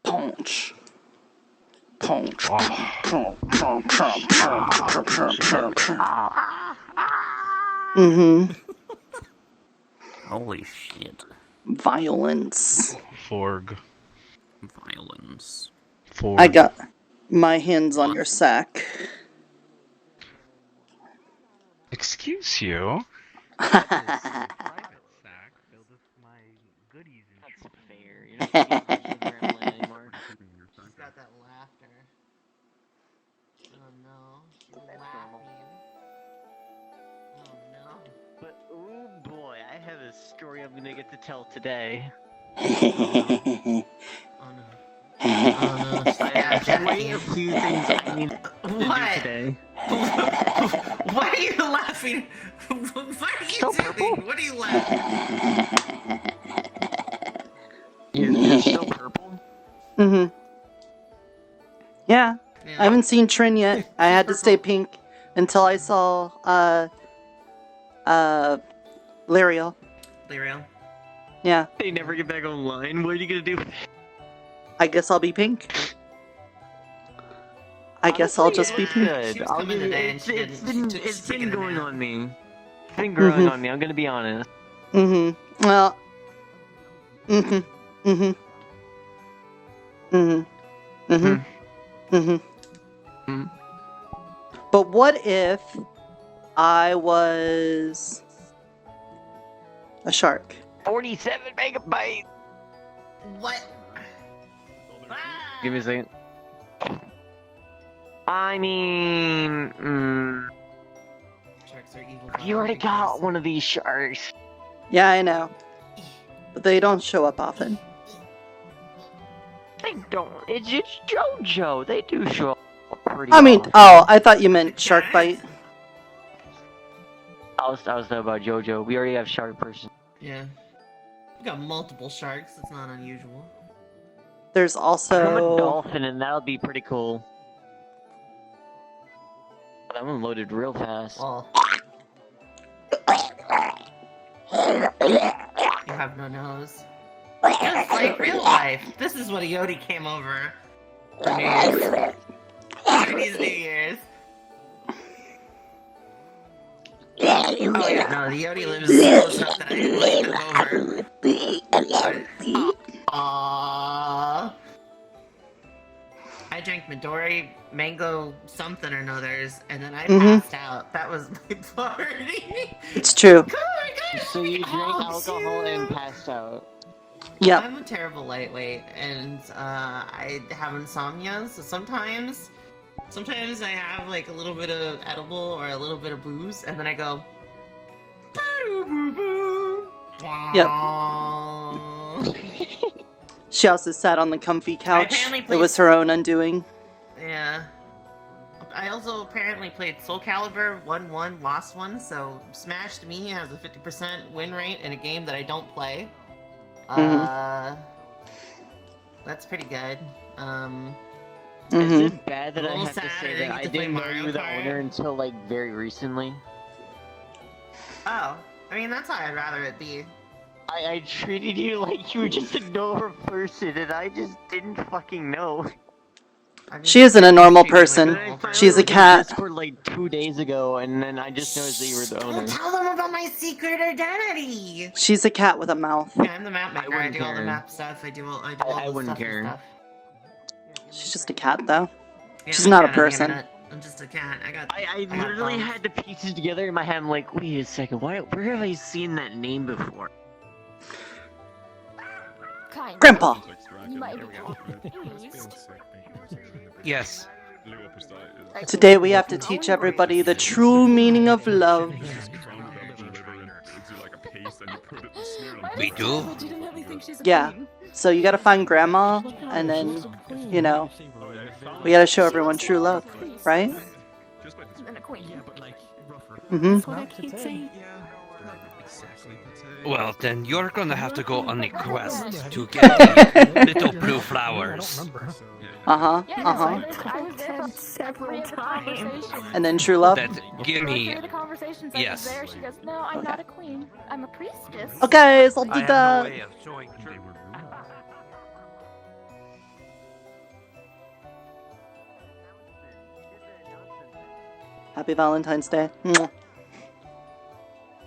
Punch. Mm-hmm. Holy shit. Violence. Forg. Violence. Forg. I got my hands on your sack. Excuse you? Private sack filled with my goodies and That's fair. You're not being touched with gremlin anymore. She's got that laughter. Oh no. She's laughing. Oh no. But oh boy, I have a story I'm gonna get to tell today. Oh no. Oh no. I have quite a few things I need to What? do today. Why are you laughing? What are you So doing? purple? What are you laughing? You're still purple? Mm-hmm. Yeah. I haven't seen Trin yet. I had to stay pink until I saw, Lariel. Lariel? Yeah. They never get back online. What are you gonna do? I guess I'll be pink. I guess I'll just be pink. Good. She was I'll coming give you, today and it's taking been a going nap. on me. It's been growing on me, I'm gonna be honest. Mm-hmm. Well. Mm-hmm. Mm-hmm. Mm-hmm. Mm-hmm. Mm-hmm. But what if I was a shark? 47 megabytes! What? Give me a second. I mean... Sharks are evil. you already got one of these sharks. Yeah, I know. But they don't show up often. They don't. It's JoJo. They do show up pretty I mean, often. oh, I thought you meant shark bite. I was talking about JoJo. We already have shark person. Yeah. We got multiple sharks. It's not unusual. There's I'm a also... dolphin, and that'll be pretty cool. That one loaded real fast. Well. You have no nose. Just like real life. This is what Eoti came over for New Year's. Chinese New Year's. Oh yeah, no, the Eoti lives close enough that I can leave them over. Aww. I drank Midori mango something or another's, and then I passed out. That was my party. It's true. Oh my god! So you drank alcohol and passed out. Yep. I'm a terrible lightweight, and I have insomnia, so sometimes I have like a little bit of edible or a little bit of booze, and then I go. Yep. She also sat on the comfy couch. apparently It was her own undoing. Yeah. I also apparently played Soul Calibur, won one, lost one, so smashed me has a 50% win rate in a game that I don't play. That's pretty good. Is it bad that A I little have to sad say I that get I to play didn't know Mario you were the Kart. owner until like very recently? Oh, I mean that's how I'd rather it be. I treated you like you were just a normal person, and I just didn't fucking know. She isn't a normal person. She's a cat. Discord like 2 days ago, and then I just noticed that you were the owner. Don't tell them about my secret identity! She's a cat with a mouth. Yeah, I'm the map maker. I wouldn't do all the care. map stuff. I do all I the wouldn't stuff and care. stuff. She's just a cat, though. Yeah, She's I'm not a cat on the person. internet. I'm just a cat. I literally had to piece it together in my head. I'm like, wait a second, where have I seen that name before? Grandpa! You might be confused. Yes. Today we have to teach everybody the true meaning of love. We do? Yeah. So you gotta find Grandma, and then, you know, we gotta show everyone true love, right? Mm-hmm. Well, then you're gonna have to go on a quest to get the little blue flowers. Uh-huh, Yeah, uh-huh. I was there several times. And then true love? That give me... The conversations I was Yes. there, she goes, no, I'm not a queen. I'm a priestess. Okay, so I'll do I have that. no way of showing true. Happy Valentine's Day. Mwah.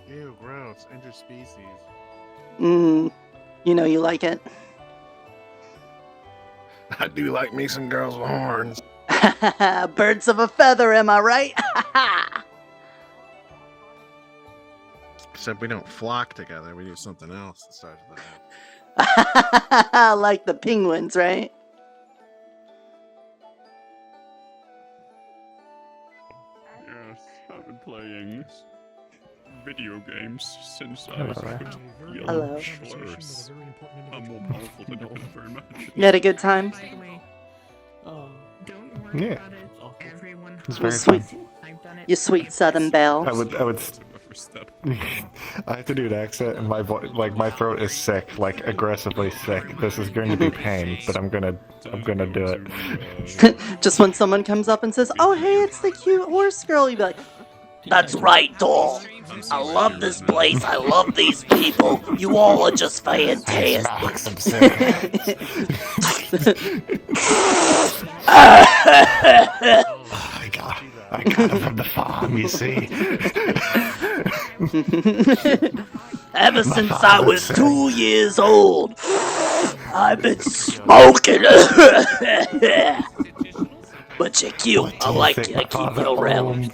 Ew, gross. Interspecies. You know you like it. I do like me some girls with horns. Birds of a feather, am I right? Except we don't flock together. We do something else that starts with that. Like the penguins, right? Yes, I've been playing video games since I Hello. could yell Hello. slurs. I'm more powerful than you, thank you very much. You had a good time? By the way, don't worry Yeah. about it. Everyone It's You very sweet, fun. I've done it. you sweet Southern belle. I would. First step. I have to do an accent, and my my throat is sick, like aggressively sick. This is going to be pain, but I'm gonna do it. Just when someone comes up and says, "Oh, hey, it's the cute horse girl," you'd be like, "That's right, doll. I love this place. I love these people. You all are just fantastic." I got it from the farm, you see. Ever since I was 2 years old, I've been smoking. But you're cute. I like you. I keep you around.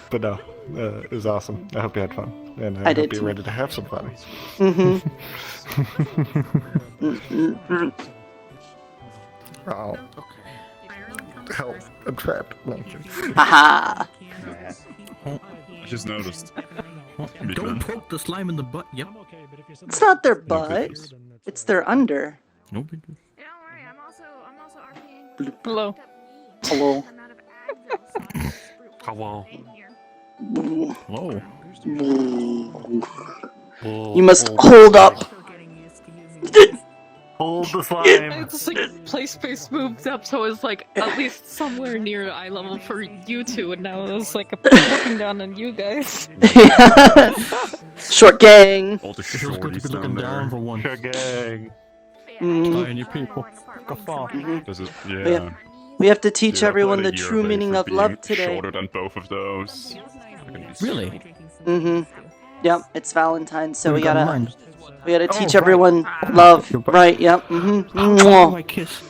But no, it was awesome. I hope you had fun, and I I did hope you're too. ready to have some fun. Oh, help! I'm trapped. No, I'm kidding. Haha. I just noticed. Don't poke the slime in the butt. Yep. It's not their butt. It's their under. Nope. Don't worry, I'm also arcane. Hello. Hello. Hello. Whoa. You must hold up. Hold the slime. It's like play space moved up, so it's like at least somewhere near eye level for you two, and now it's like looking down on you guys. Short gang. All the It was good to shorties be down looking down there. for one. Gang. Tiny people. This is, Yeah. yeah. We have to teach Dude, I everyone the played a year true late meaning for of love being today. Shorter than both of those. Really? Yep, it's Valentine's, so we You got gotta mine. teach right. everyone love. You're Right? Yep. Oh, Mwah. my kiss.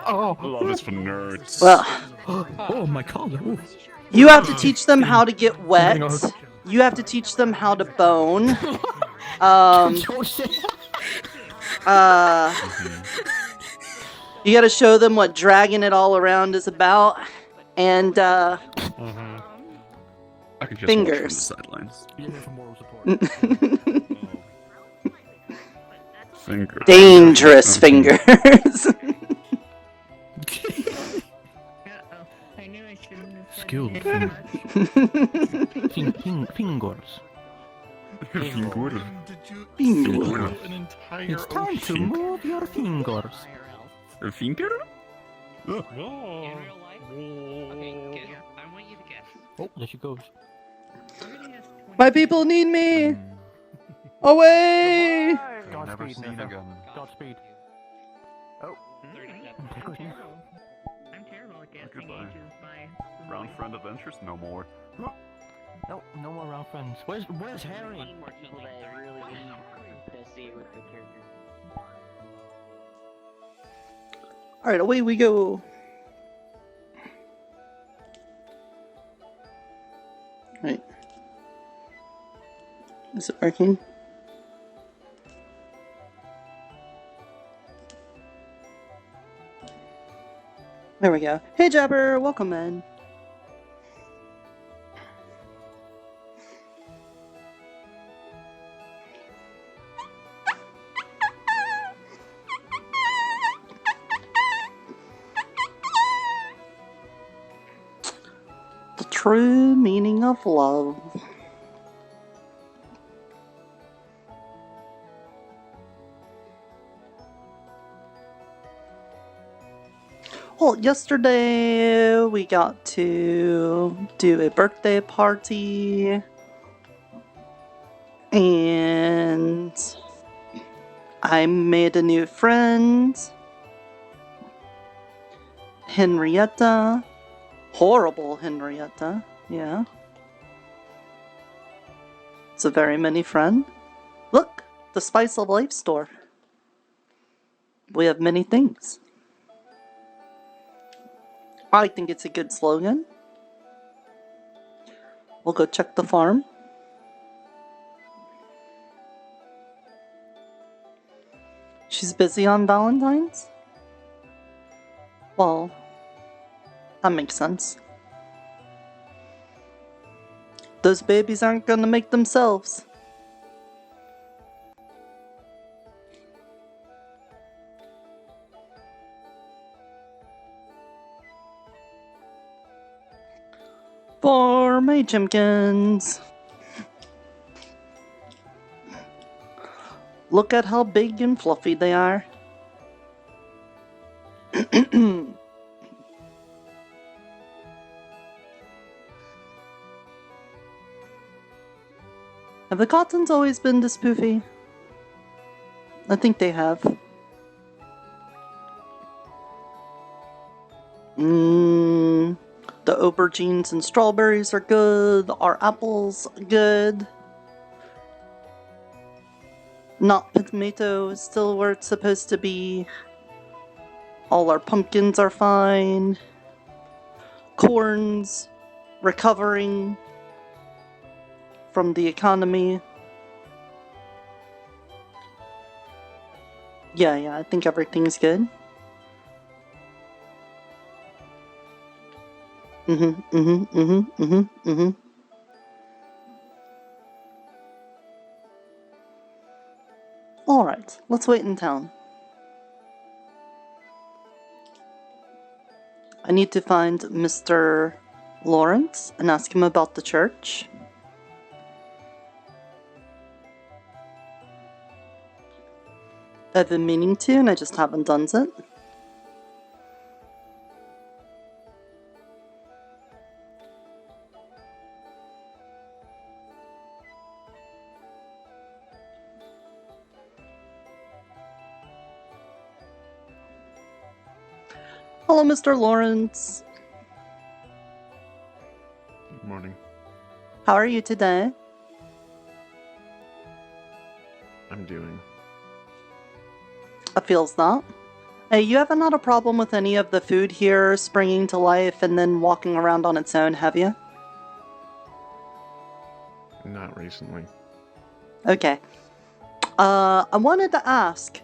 Oh. Love is for nerds. Well, Oh, my collar. Ooh. you have to teach them how to get wet. You have to teach them how to bone. You gotta show them what dragging it all around is about, and I can just fingers. watch from the sidelines. You're here for moral support. Fingers. dangerous fingers. Skilled fingers. Finger. Finger. An entire It's time to Finger. move your fingers. A finger? In real life? Okay, guess. I want you to guess. Oh, there she goes. My people need me. Away. Godspeed, Nirta. Godspeed. Oh. I'm terrible at guessing Goodbye. ages by Round friend adventures? No more. No, no more round friends. Where's Harry? Unfortunately, I really need to see with the character. All right, away we go. Right. Is it working? There we go. Hey Jabber, welcome in. The true meaning of love. Well, yesterday we got to do a birthday party, and I made a new friend, Henrietta. Horrible Henrietta, yeah. It's a very many friend. Look, the Spice of Life store. We have many things. I think it's a good slogan. We'll go check the farm. She's busy on Valentine's? Well, that makes sense. Those babies aren't gonna make themselves. For my Jimkins. Look at how big and fluffy they are. Have the cottons always been this poofy? I think they have. The aubergines and strawberries are good. Our apples are good. Not tomato is still where it's supposed to be. All our pumpkins are fine. Corn's recovering from the economy. Yeah, I think everything's good. Alright, let's wait in town. I need to find Mr. Lawrence and ask him about the church. I've been meaning to, and I just haven't done it. Hello, Mr. Lawrence. Good morning. How are you today? I'm doing. It feels that. Hey, you haven't had a problem with any of the food here springing to life and then walking around on its own, have you? Not recently. Okay. I wanted to ask,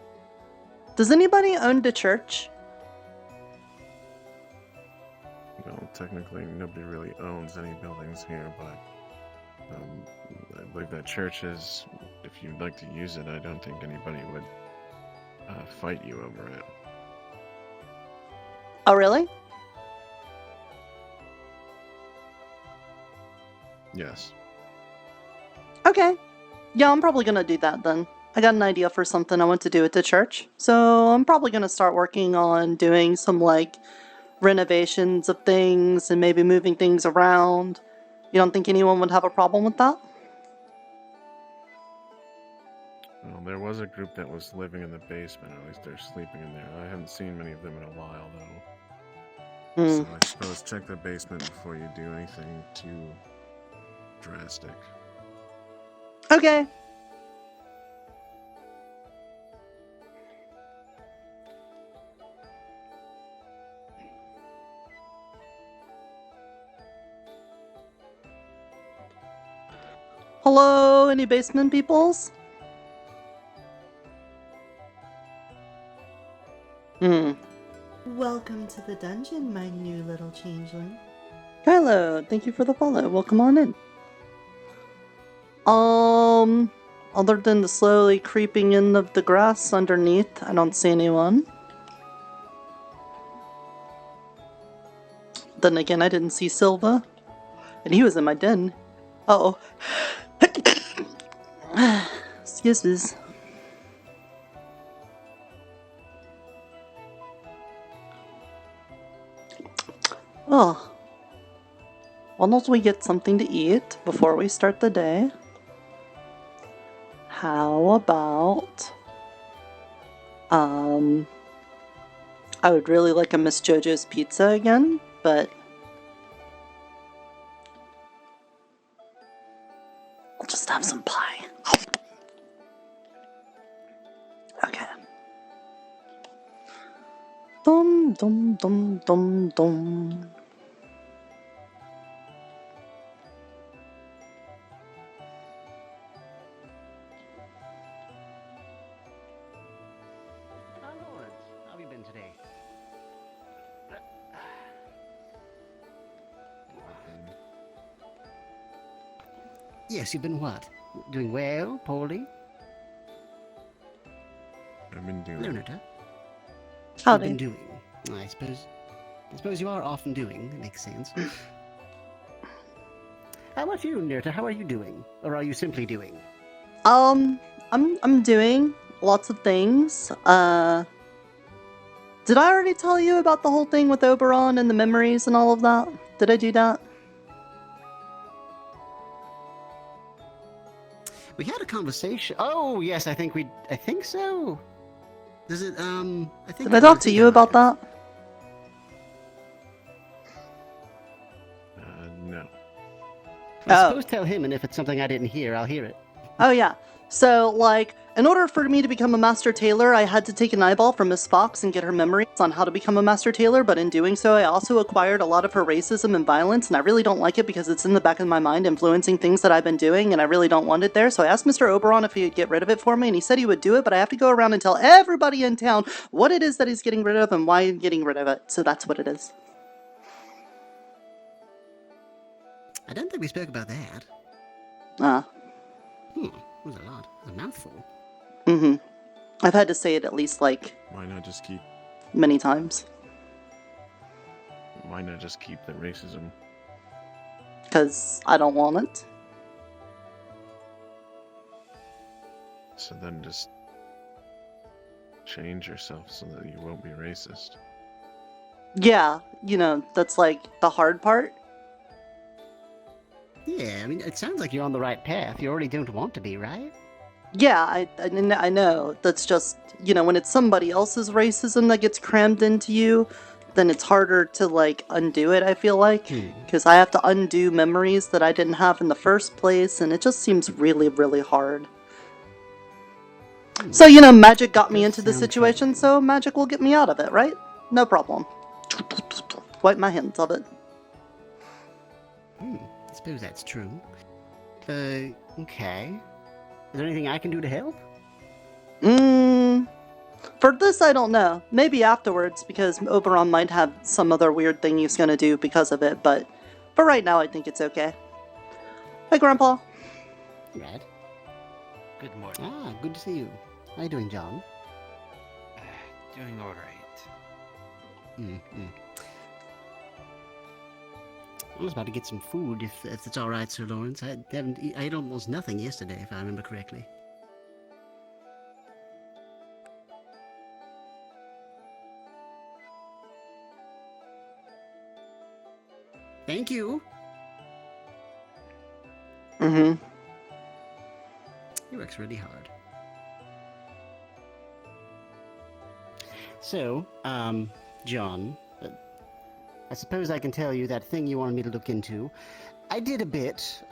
does anybody own the church? Well, technically, nobody really owns any buildings here, but I believe that church is, if you'd like to use it, I don't think anybody would fight you over it. Oh, really? Yes. Okay. Yeah, I'm probably gonna do that then. I got an idea for something I want to do at the church, so I'm probably gonna start working on doing some, like, renovations of things and maybe moving things around. You don't think anyone would have a problem with that? Well, there was a group that was living in the basement, or at least they're sleeping in there. I haven't seen many of them in a while, though. So I suppose check the basement before you do anything too drastic. Okay. Hello, any basement peoples? Welcome to the dungeon, my new little changeling. Kylo, thank you for the follow. Welcome on in. Other than the slowly creeping in of the grass underneath, I don't see anyone. Then again, I didn't see Silva. And he was in my den. Uh-oh. Excuse me. Oh. Why don't we get something to eat before we start the day? How about... I would really like a Miss JoJo's pizza again, but I'll just have some pie. Okay. Dum dum dum dum dum. How have you been today? Yes, you've been what? Doing well, poorly? I've been doing. Hello, Nirta. Howdy. You've been doing. I suppose you are often doing. That makes sense. How about you, Nirta? How are you doing? Or are you simply doing? I'm doing lots of things. Did I already tell you about the whole thing with Oberon and the memories and all of that? Did I do that? We had a conversation. Oh, yes, I think so. Does it, I think... Did I talk to you about that? No. I suppose tell him, and if it's something I didn't hear, I'll hear it. Oh, yeah. So, like, in order for me to become a Master Tailor, I had to take an eyeball from Miss Fox and get her memories on how to become a Master Tailor, but in doing so, I also acquired a lot of her racism and violence, and I really don't like it because it's in the back of my mind influencing things that I've been doing, and I really don't want it there. So I asked Mr. Oberon if he would get rid of it for me, and he said he would do it, but I have to go around and tell everybody in town what it is that he's getting rid of and why he's getting rid of it. So that's what it is. I don't think we spoke about that. It was a lot. A mouthful. Mm-hmm. I've had to say it at least, like... Why not just keep... many times. Why not just keep the racism? Because I don't want it. So then just... change yourself so that you won't be racist. Yeah, you know, that's like the hard part. Yeah, I mean, it sounds like you're on the right path. You already don't want to be, right? Yeah, I know. That's just, you know, when it's somebody else's racism that gets crammed into you, then it's harder to, like, undo it, I feel like. Because I have to undo memories that I didn't have in the first place, and it just seems really, really hard. So, you know, magic got me into the situation, so magic will get me out of it, right? No problem. Wipe my hands of it. I suppose that's true. Okay. Is there anything I can do to help? For this, I don't know. Maybe afterwards, because Oberon might have some other weird thing he's gonna do because of it, but for right now, I think it's okay. Hey, Grandpa. Right. Good morning. Ah, good to see you. How you doing, John? Doing alright. I was about to get some food, if it's all right, Sir Lawrence. I ate almost nothing yesterday, if I remember correctly. Thank you. Mm-hmm. He works really hard. So, John, I suppose I can tell you that thing you wanted me to look into. I did a bit.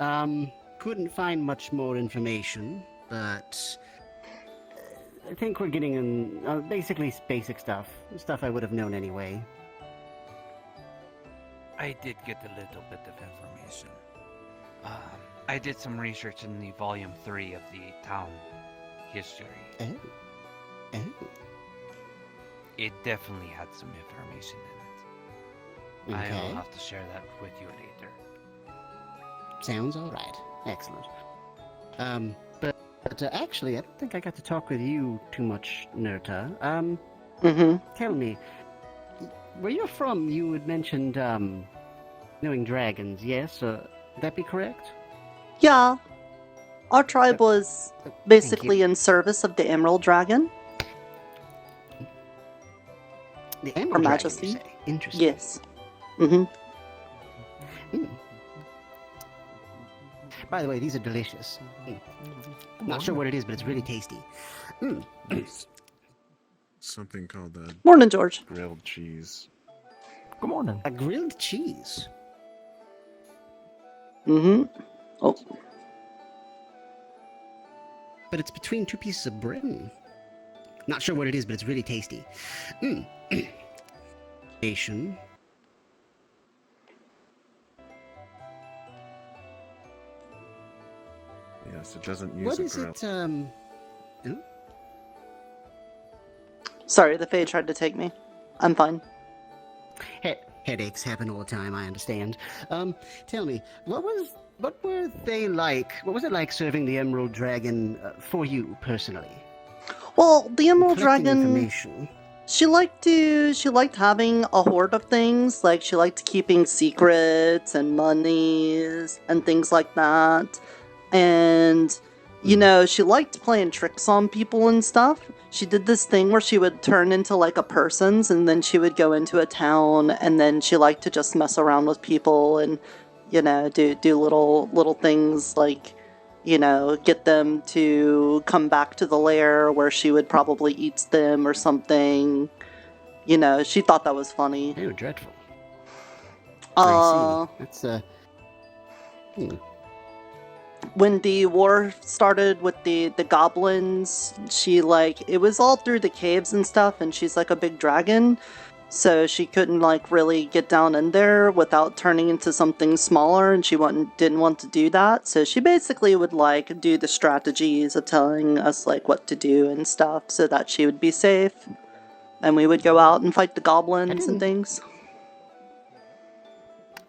Couldn't find much more information, but I think we're getting in basically basic stuff. Stuff I would have known anyway. I did get a little bit of information. I did some research in the volume 3 of the town history. Oh. It definitely had some information in it. Okay. I will have to share that with you later. Sounds alright. Excellent. But actually, I don't think I got to talk with you too much, Nirta. Tell me, where you're from, you had mentioned, knowing dragons, yes? Would that be correct? Yeah. Our tribe was basically in service of the Emerald Dragon. The Emerald Her Dragon, Majesty. you say? Interesting. Yes. Mm-hmm. By the way, these are delicious. I'm not sure what it is, but it's really tasty. something called the Morning, George. grilled cheese. Good morning. A grilled cheese. Mm-hmm. Oh. But it's between two pieces of bread. Not sure what it is, but it's really tasty. Mmm. Nation. Yes, it doesn't use What a is grill. it, Sorry, the Fae tried to take me. I'm fine. Headaches happen all the time, I understand. Tell me, what were they like? What was it like serving the Emerald Dragon for you, personally? Well, the Emerald Collecting Dragon, information. she liked having a hoard of things. Like, she liked keeping secrets and monies and things like that. And, you know, she liked playing tricks on people and stuff. She did this thing where she would turn into, like, a person's, and then she would go into a town, and then she liked to just mess around with people and, you know, do little things like, you know, get them to come back to the lair where she would probably eat them or something. You know, she thought that was funny. Oh, dreadful. I see. That's, When the war started with the goblins, she, like, it was all through the caves and stuff, and she's like a big dragon, so she couldn't, like, really get down in there without turning into something smaller, and she didn't want to do that, so she basically would, like, do the strategies of telling us, like, what to do and stuff so that she would be safe, and we would go out and fight the goblins and things.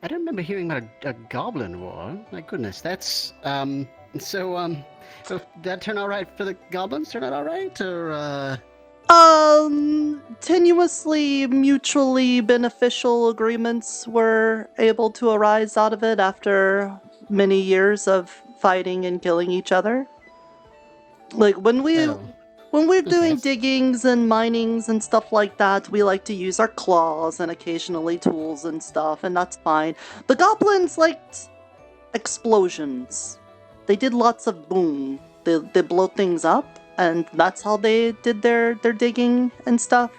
I don't remember hearing about a goblin war. My goodness, that's, so did that turn out right for the goblins? Turn out all right, or, Tenuously mutually beneficial agreements were able to arise out of it after many years of fighting and killing each other. Like, when we're doing diggings and minings and stuff like that, we like to use our claws and occasionally tools and stuff, and that's fine. The goblins liked explosions. They did lots of boom. They blow things up, and that's how they did their digging and stuff.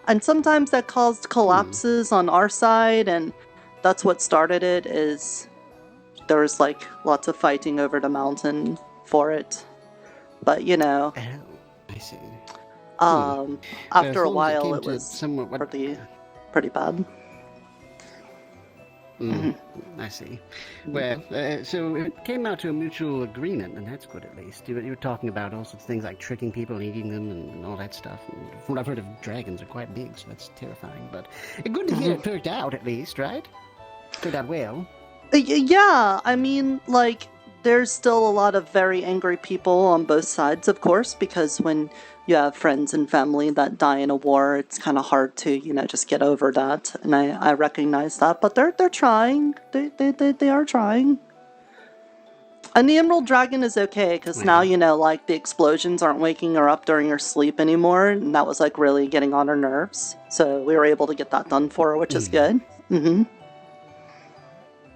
And sometimes that caused collapses on our side, and that's what started it, is there was, like, lots of fighting over the mountain for it. But, you know... I see. After a while, it was pretty bad. I see. Well, so it came out to a mutual agreement, and that's good at least. You were talking about all sorts of things like tricking people and eating them and all that stuff. And from what I've heard of, dragons are quite big, so that's terrifying. But good to hear it worked out at least, right? Turned out well. Yeah, I mean, like, there's still a lot of very angry people on both sides, of course, because when you have friends and family that die in a war, it's kind of hard to, you know, just get over that. And I recognize that, but they're trying. They are trying. And the Emerald Dragon is okay, because now, you know, like, the explosions aren't waking her up during her sleep anymore, and that was, like, really getting on her nerves. So we were able to get that done for her, which is good.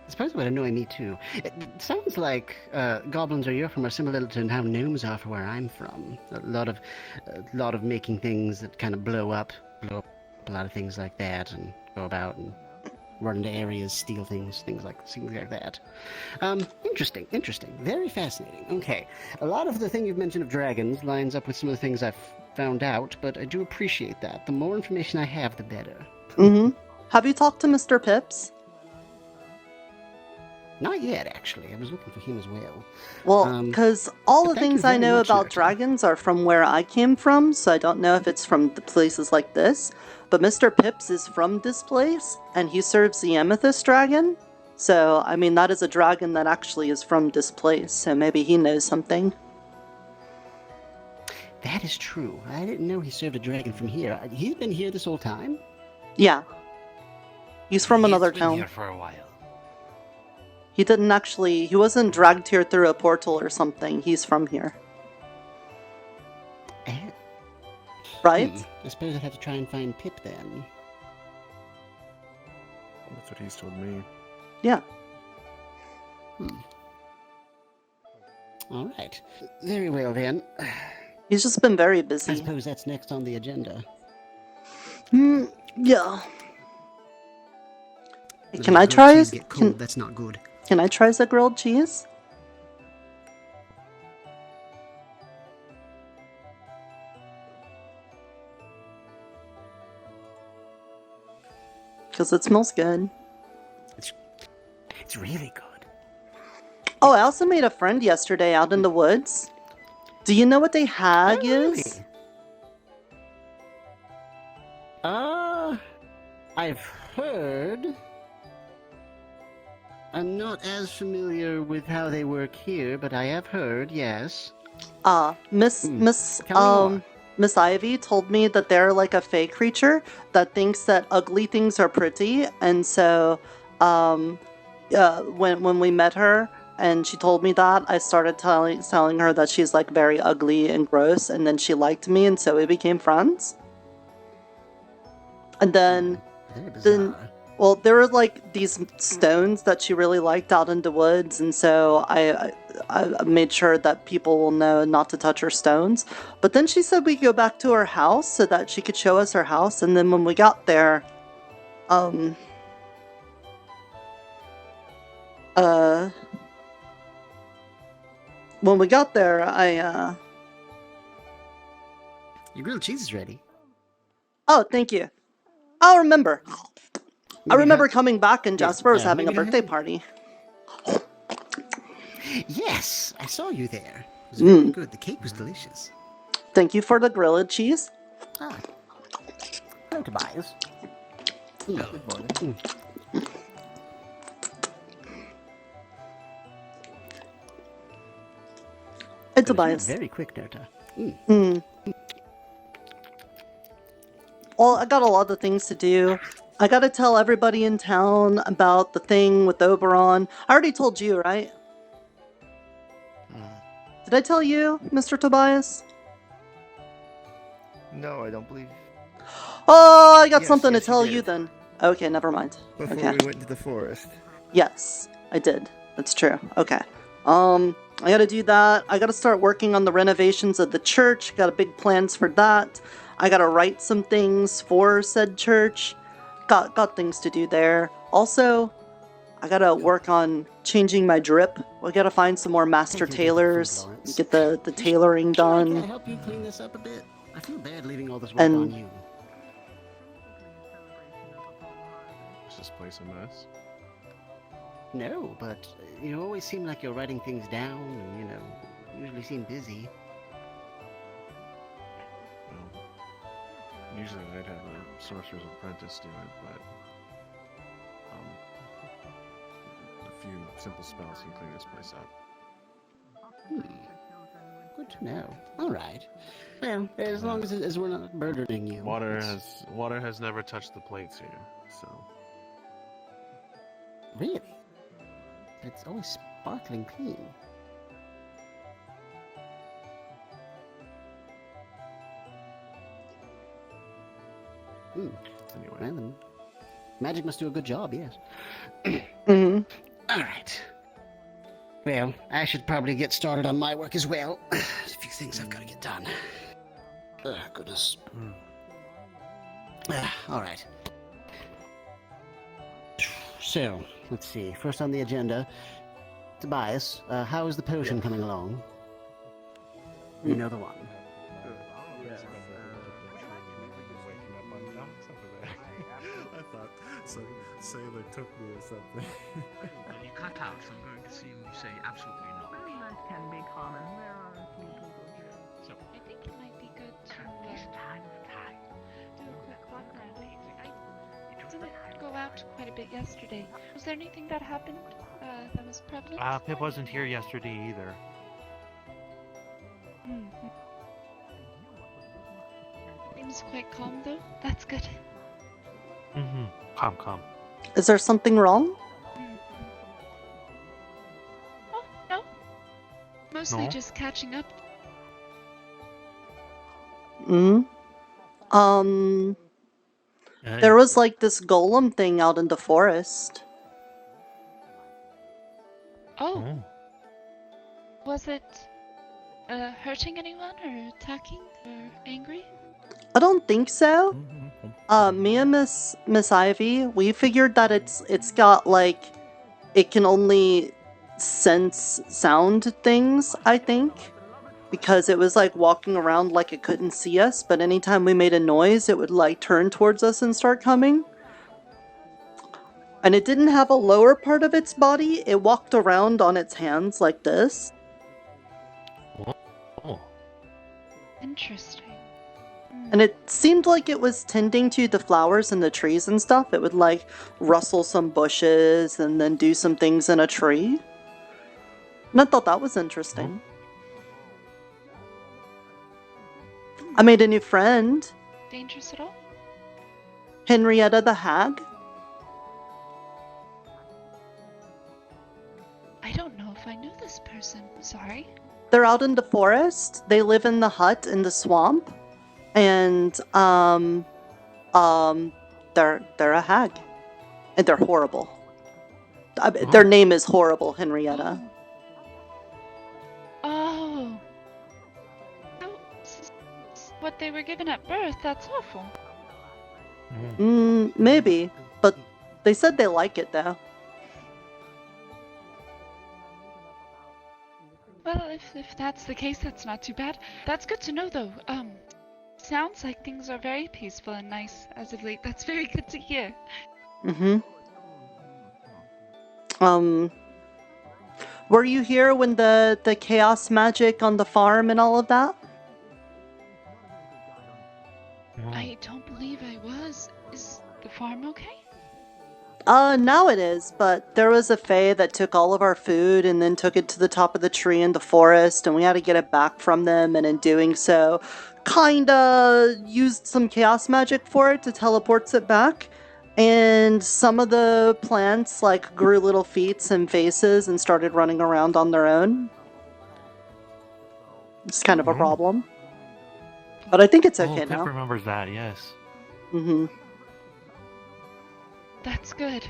I suppose it would annoy me too. It sounds like goblins where you're from are similar to how gnomes are for where I'm from. A lot of making things that kind of blow up a lot of things like that, and go about and run into areas, steal things like that. Interesting, very fascinating. Okay, a lot of the thing you've mentioned of dragons lines up with some of the things I've found out, but I do appreciate that. The more information I have, the better. Have you talked to Mr. Pips? Not yet, actually. I was looking for him as well. Well, because all the things I know about dragons are from where I came from, so I don't know if it's from the places like this. But Mr. Pips is from this place, and he serves the Amethyst Dragon. So, I mean, that is a dragon that actually is from this place, so maybe he knows something. That is true. I didn't know he served a dragon from here. He's been here this whole time? Yeah. He's from another town. He's been here for a while. He wasn't dragged here through a portal or something. He's from here. Right? I suppose I'd have to try and find Pip then. That's what he's told me. Yeah. Alright. Very well then. He's just been very busy. I suppose that's next on the agenda. Yeah. Let Can the I grilled try? cheese get cold, that's not good. Can I try the grilled cheese? Because it smells good. It's really good. Oh, I also made a friend yesterday out in the woods. Do you know what a hag is? I've heard. I'm not as familiar with how they work here, but I have heard, yes. Miss Ivy told me that they're like a fey creature that thinks that ugly things are pretty, and so when we met her and she told me that, I started telling her that she's like very ugly and gross, and then she liked me, and so we became friends. And then well, there were like these stones that she really liked out in the woods, and so I made sure that people will know not to touch her stones. But then she said we go back to her house so that she could show us her house, and then when we got there, when we got there, Your grilled cheese is ready. Oh, thank you. I'll remember. I remember coming back and Jasper was having a birthday party. Yes, I saw you there. It was very good. The cake was delicious. Thank you for the grilled cheese. Hello, Tobias. Good morning. Hey, Tobias. Very quick, Nirta. Well, I got a lot of things to do. I gotta tell everybody in town about the thing with Oberon. I already told you, right? Did I tell you, Mr. Tobias? No, I don't believe. Oh, I got Yes, something yes, to tell you you did. then. Okay, never mind. Before Okay. we went into the forest. Yes, I did. That's true. Okay. I gotta do that. I gotta start working on the renovations of the church. Got big plans for that. I gotta write some things for said church. Got things to do there. Also, I gotta work on changing my drip. We gotta find some more master tailors. Get the tailoring Can I done. help you clean this up a bit? I feel bad leaving all this work And- on you. Is this place a mess? No, but you always seem like you're writing things down, and usually seem busy. Well, usually I'd have a sorcerer's apprentice do it, but a few simple spells can clean this place up. Good to know. All right. Well, as long as we're not burdening you. Water has never touched the plates here, so. Really? It's always sparkling clean. Anyway. Well, then, magic must do a good job, yes. Mm-hmm. All right. Well, I should probably get started on my work as well. There's a few things I've got to get done. Oh, goodness. All right. So, let's see. First on the agenda, Tobias, how is the potion coming along? You know the one. I thought Sailor took me or something. You cut out, so I'm going to assume you say absolutely not. That can be common. There are a few people here. So, I think it might be good to this time of time do a quick walk around. I didn't go out quite a bit yesterday. Was there anything that happened that was prevalent? Pip wasn't here yesterday either. Seems quite calm though. That's good. Mm-hmm. Calm. Is there something wrong? Oh, no. Mostly No? just catching up. There was like this golem thing out in the forest. Oh. Was it hurting anyone or attacking or angry? I don't think so. Me and Miss Ivy, we figured that it's got like it can only sense sound things, I think. Because it was like walking around like it couldn't see us, but anytime we made a noise, it would like turn towards us and start coming. And it didn't have a lower part of its body, it walked around on its hands like this. Oh. Interesting. And it seemed like it was tending to the flowers and the trees and stuff. It would like rustle some bushes and then do some things in a tree. And I thought that was interesting. I made a new friend. Dangerous at all? Henrietta the Hag. I don't know if I knew this person. Sorry. They're out in the forest. They live in the hut in the swamp. And they're a hag. And they're horrible. Their name is Horrible Henrietta. Oh. What they were given at birth, that's awful. Maybe. But they said they like it though. Well, if that's the case, that's not too bad. That's good to know though. Sounds like things are very peaceful and nice as of late. That's very good to hear. Were you here when the chaos magic on the farm and all of that? I don't believe I was. Is the farm okay? Now it is, but there was a fae that took all of our food and then took it to the top of the tree in the forest, and we had to get it back from them, and in doing so, kinda used some chaos magic for it to teleport it back. And some of the plants, like, grew little feet and faces and started running around on their own. It's kind of a problem. But I think it's okay Pip now. remembers that, yes. That's good.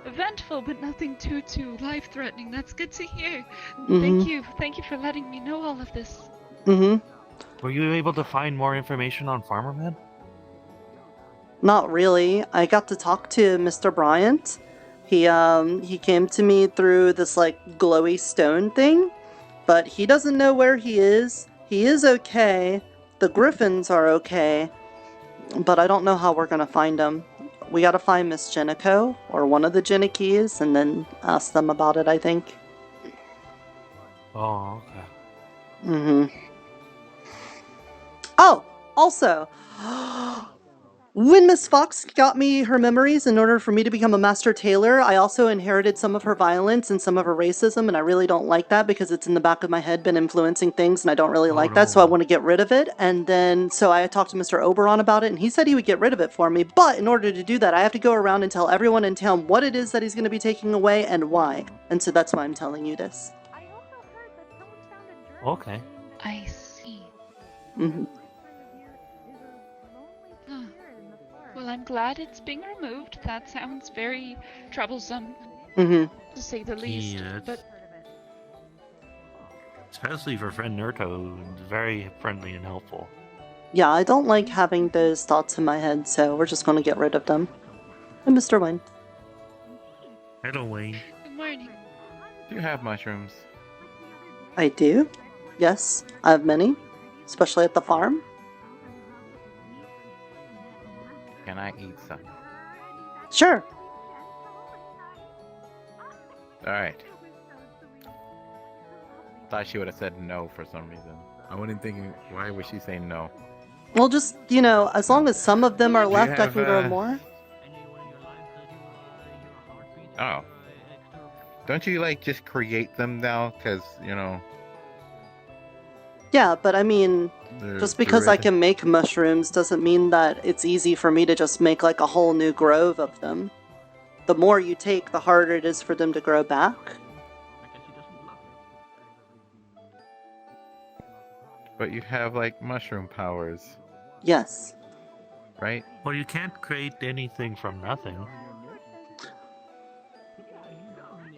Eventful, but nothing too life-threatening. That's good to hear. Thank you for letting me know all of this. Were you able to find more information on Farmer Man? Not really. I got to talk to Mr. Bryant. He came to me through this like glowy stone thing, but he doesn't know where he is. He is okay. The griffins are okay, but I don't know how we're gonna find him. We gotta find Miss Jenico, or one of the Jenikis, and then ask them about it, I think. Oh, okay. Oh, also, when Miss Fox got me her memories in order for me to become a master tailor, I also inherited some of her violence and some of her racism, and I really don't like that because it's in the back of my head, been influencing things, and I don't really like that, so I want to get rid of it. And then, so I talked to Mr. Oberon about it, and he said he would get rid of it for me, but in order to do that, I have to go around and tell everyone in town what it is that he's going to be taking away and why. And so that's why I'm telling you this. Okay. I see. Well, I'm glad it's being removed. That sounds very troublesome, to say the least. Yes. But especially for friend Nirta, who's very friendly and helpful. Yeah, I don't like having those thoughts in my head, so we're just going to get rid of them. And Mr. Wayne. Hello, Wayne. good morning. Do you have mushrooms? I do. Yes, I have many, especially at the farm. Can I eat some? Sure. Alright. Thought she would have said no for some reason. I wasn't thinking, why would she say no? Well, just, you know, as long as some of them are left, I can grow more. Oh. Don't you, like, just create them now? Because, you know... Yeah, but I mean, just because I can make mushrooms doesn't mean that it's easy for me to just make like a whole new grove of them. The more you take, the harder it is for them to grow back. But you have, like, mushroom powers. Yes. Right? Well, you can't create anything from nothing.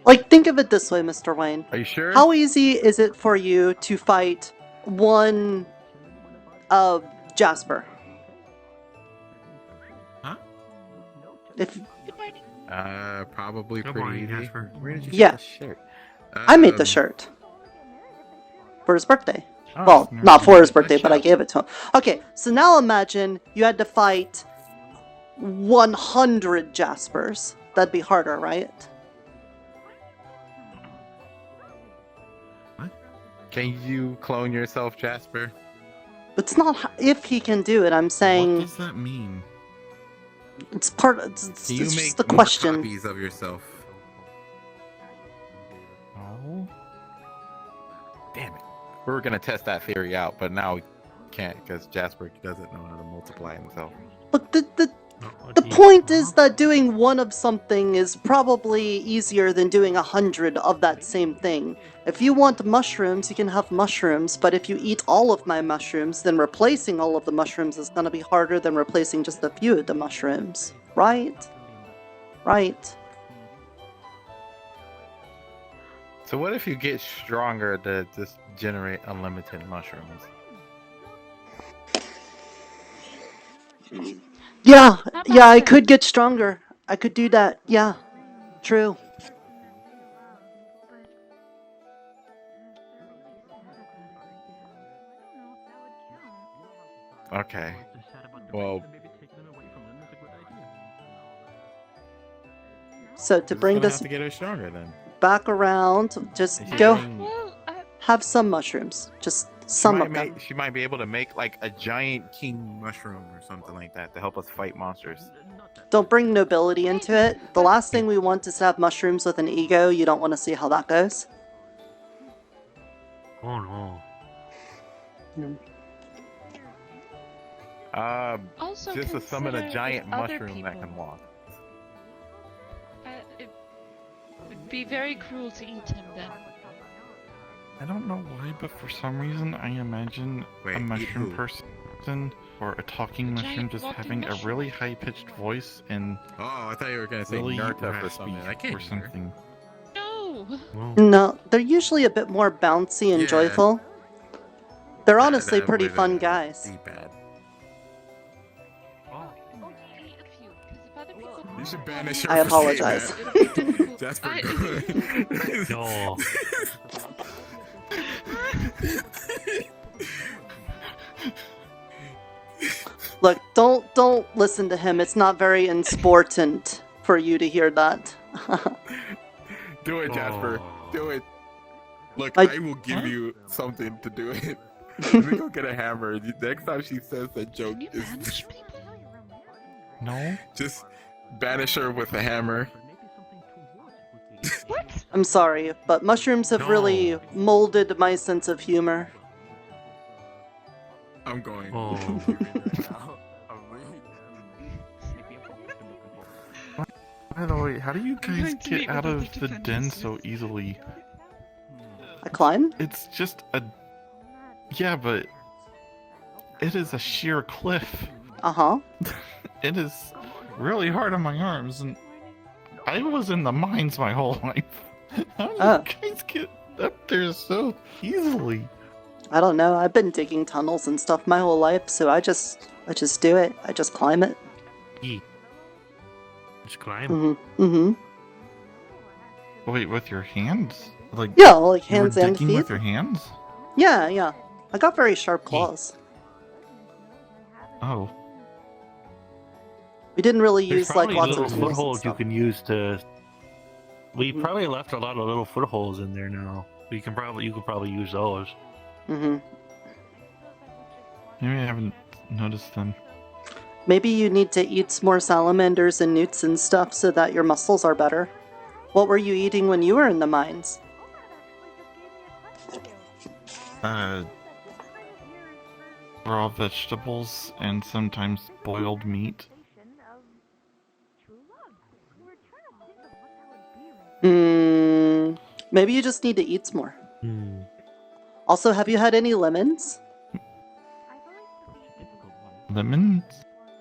Like, think of it this way, Mr. Wayne. Are you sure? How easy is it for you to fight one Jasper? If Good morning. Probably Good pretty morning, easy. Jasper. Where did you Yeah. get this shirt? I made the Um, shirt for his birthday. oh, Well, it's not for his nice birthday, but I shop. gave it to him. Okay, so now imagine you had to fight 100 Jaspers. That'd be harder, right? Can you clone yourself, Jasper? It's not if he can do it. I'm What saying does that mean? it's part. It's Can you just make the more question. copies of yourself? Oh. Damn it. We were gonna test that theory out, but now we can't because Jasper doesn't know how to multiply himself. Look, the point is that doing one of something is probably easier than doing 100 of that same thing. If you want mushrooms, you can have mushrooms, but if you eat all of my mushrooms, then replacing all of the mushrooms is going to be harder than replacing just a few of the mushrooms. Right? Right. So what if you get stronger to just generate unlimited mushrooms? Yeah, I could get stronger. I could do that. Yeah, true. Okay. Well, So to bring this have to get her stronger then. back around, just Is she go doing- have some mushrooms. Just some she of might them. she might be able to make like a giant king mushroom or something like that to help us fight monsters. Don't bring nobility into it. The last thing we want is to have mushrooms with an ego. You don't want to see how that goes. Oh no. Also Just to summon a consider giant with other mushroom that people. can walk. It would be very cruel to eat him then. I don't know why, but for some reason I imagine Wait, a eat mushroom who? person or a talking A mushroom giant just walking having a mushroom. really high-pitched voice and Oh, I thought you were gonna say really Nirta for raspy something. I can't or hear. something. No. No, they're usually a bit more bouncy and Yeah. joyful. They're honestly That pretty would, fun guys. Be bad. Only a few, 'cause if other people You should banish her. I for saying apologize. that. It'll be difficult. Jasper, No. Look, don't listen to him. It's not very important for you to hear that. Do it, Jasper. Oh. Do it. Look, I- I will give you something to do it. Let me go get a hammer. Next time she says that joke, Can you just, banish people? No? just banish her with a hammer. What? I'm sorry, but mushrooms have really molded my sense of humor. I'm going. Oh. By the way, how do you guys going to meet get with out other of the den defenders. so easily? I climb? It's just a... Yeah, but... It is a sheer cliff. Uh-huh. It is really hard on my arms, and I was in the mines my whole life. How do Oh. you guys get up there so easily? I don't know. I've been digging tunnels and stuff my whole life, so I just do it. I just climb it. Just climb. Mm-hmm. Mm-hmm. Wait, with your hands? Like Yeah, like you were hands and digging feet. with your hands? Yeah, yeah. I got very sharp claws. Oh. We didn't really There's use like probably lots little of tools and footholds you stuff. can use to. We Mhm. probably left a lot of little footholds in there now. You could probably use those. Mm-hmm. Maybe I haven't noticed them. Maybe you need to eat some more salamanders and newts and stuff so that your muscles are better. What were you eating when you were in the mines? Raw vegetables and sometimes boiled meat. Maybe you just need to eat some more. Hmm. Also, have you had any lemons? Lemons?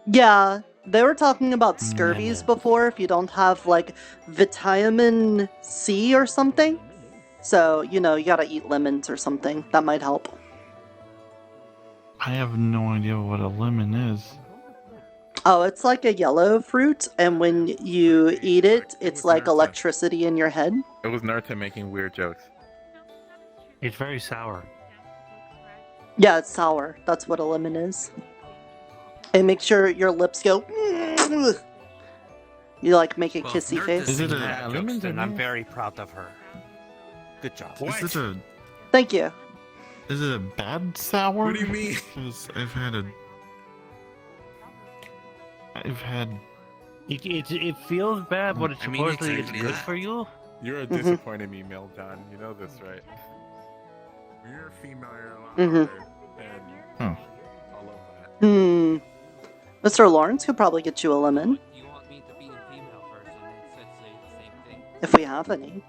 Yeah, they were talking about scurvies before if you don't have like vitamin C or something. So, you know, you gotta eat lemons or something. That might help. I have no idea what a lemon is. Oh, it's like a yellow fruit, and when you eat it, it's like electricity in your head. It was Nirta making weird jokes. It's very sour. Yeah, it's sour. That's what a lemon is. It makes your lips go. You like make a kissy face. Is it lemons? And I'm very proud of her. Good job. Is it a? Thank you. Is it a bad sour? What do you mean? 'Cause I've had. It feels bad, but it's supposedly it's good for you. You're a disappointed me, Mel John. You know this, right? You're a female, you're a lot Mhm. and I love that. Mr. Lawrence could probably get you a lemon. If we have any.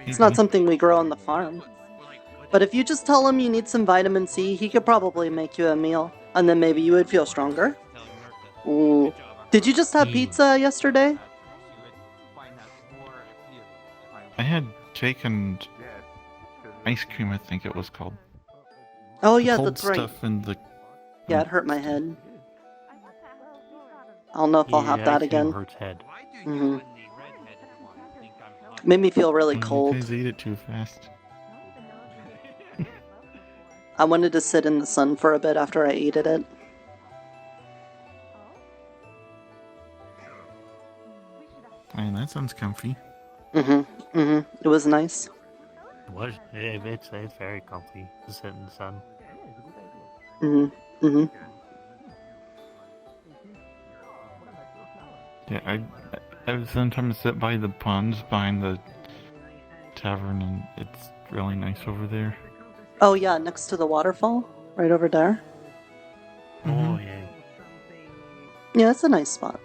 It's not something we grow on the farm. But if you just tell him you need some vitamin C, he could probably make you a meal. And then maybe you would feel stronger. Ooh. Did you just have pizza yesterday? I had cake and ice cream. I think it was called. Oh yeah, Cold that's right. Stuff in the. Yeah, it hurt my head. I don't know if I'll have that again. Hurts head. Mhm. Made me feel really You cold. guys ate it too fast. I wanted to sit in the sun for a bit after I ate it. Man, that sounds comfy. It was nice. What? It's very comfy to sit in the sun. Yeah, I sometimes sit by the ponds behind the tavern, and it's really nice over there. Oh yeah, next to the waterfall, right over there. Oh yeah. Yeah, it's a nice spot.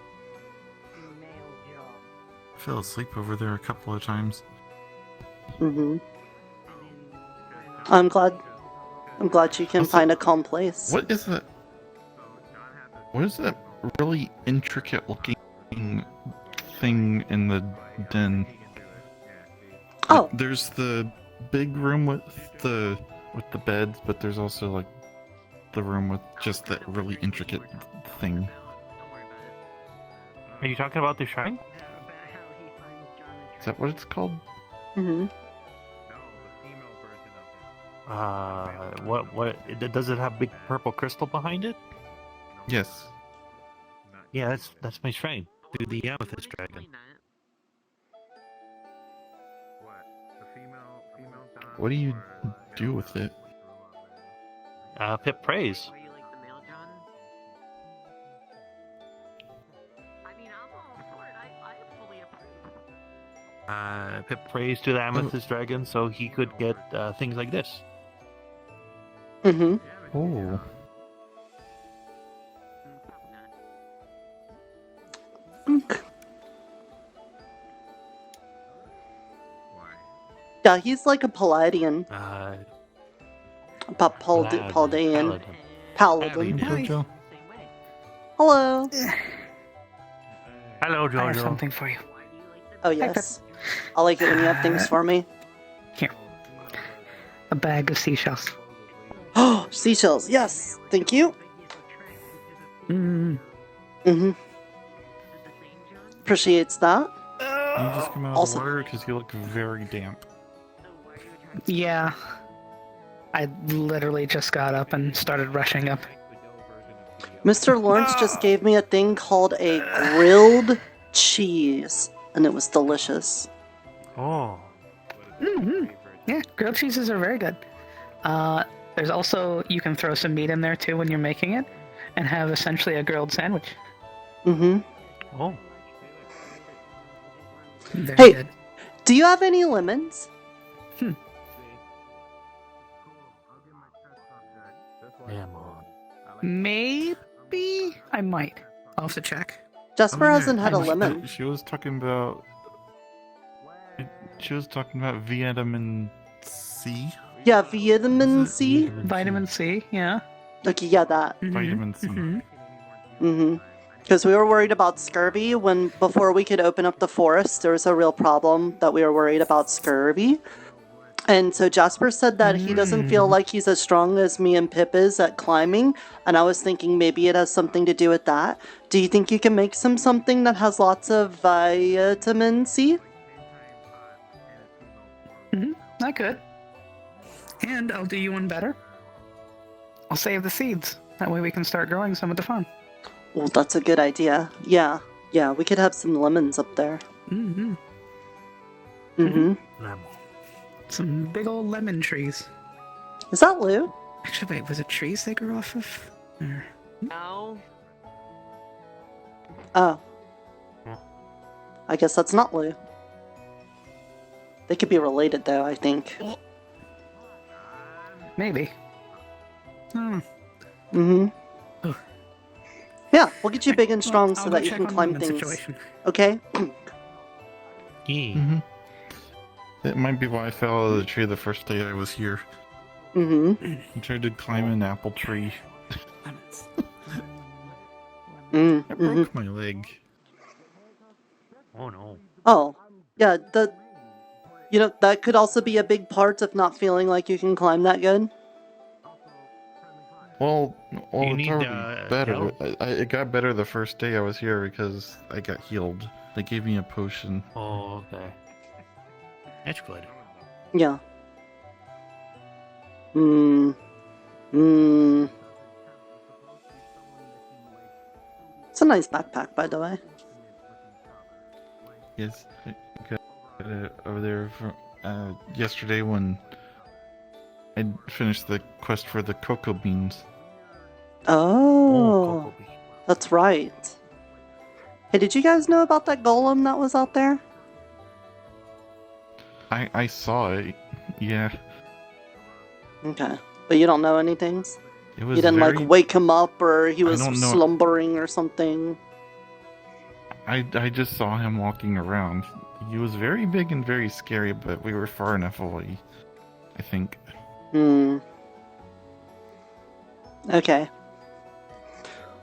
I fell asleep over there a couple of times. I'm glad you can find a calm place. What is that? What is that really intricate looking thing in the den? Oh, there's the big room with the beds, but there's also like the room with just that really intricate thing. Are you talking about the shrine? Is that what it's called? What? Does it have big purple crystal behind it? Yes. Yeah, that's my shrine. To the amethyst dragon. What do you do with it? Pip praise. Pip prays to the amethyst dragon so he could get things like this. Oh. Yeah, he's like a Palladian. Paldean. Paladin. Jojo. Hello. Hello, Jojo. I have something for you. Oh yes. I like it when you have things for me. Here. A bag of seashells. Oh, seashells. Yes. Thank you. Appreciates that. You just come out of the water because you look very damp. Yeah. I literally just got up and started rushing up. Mr. Lawrence just gave me a thing called a grilled cheese, and it was delicious. Oh. Yeah, grilled cheeses are very good. There's also, you can throw some meat in there too when you're making it, and have essentially a grilled sandwich. Oh. Very Hey, good. do you have any lemons? Maybe I might. I'll have to check. Jasper hasn't had a lemon. She was talking about. She was talking about vitamin C. Yeah, vitamin C. Vitamin C, yeah. Okay, yeah, that. Vitamin C. Because we were worried about scurvy before we could open up the forest, there was a real problem that we were worried about scurvy. And so Jasper said that he doesn't feel like he's as strong as me and Pip is at climbing, and I was thinking maybe it has something to do with that. Do you think you can make something that has lots of vitamin C? I could. And I'll do you one better. I'll save the seeds. That way we can start growing some at the farm. Well, that's a good idea. Yeah, we could have some lemons up there. Mm-hmm. Mm-hmm. Some big old lemon trees. Is that Lou? Actually, wait, was it trees they grew off of? Or... No. Oh. I guess that's not Lou. They could be related, though, I think. Maybe. Mm-hmm. Yeah, we'll get you big and strong so that you can climb things. Situation. Okay? Mm-hmm. That might be why I fell out of the tree the first day I was here. Mm-hmm. I tried to climb an apple tree. I broke my leg. Oh no. Oh, yeah, that could also be a big part of not feeling like you can climb that good. Well, You it's need, already better. help. It got better the first day I was here because I got healed. They gave me a potion. Oh, okay. That's good. Yeah. It's a nice backpack, by the way. Yes, I got it over there from yesterday when I finished the quest for the cocoa beans. Oh, that's right. Hey, did you guys know about that golem that was out there? I saw it. Yeah. Okay, but you don't know anything? It was You didn't very... like wake him up, or he was don't know. slumbering or something? I just saw him walking around. He was very big and very scary, but we were far enough away, I think. Okay.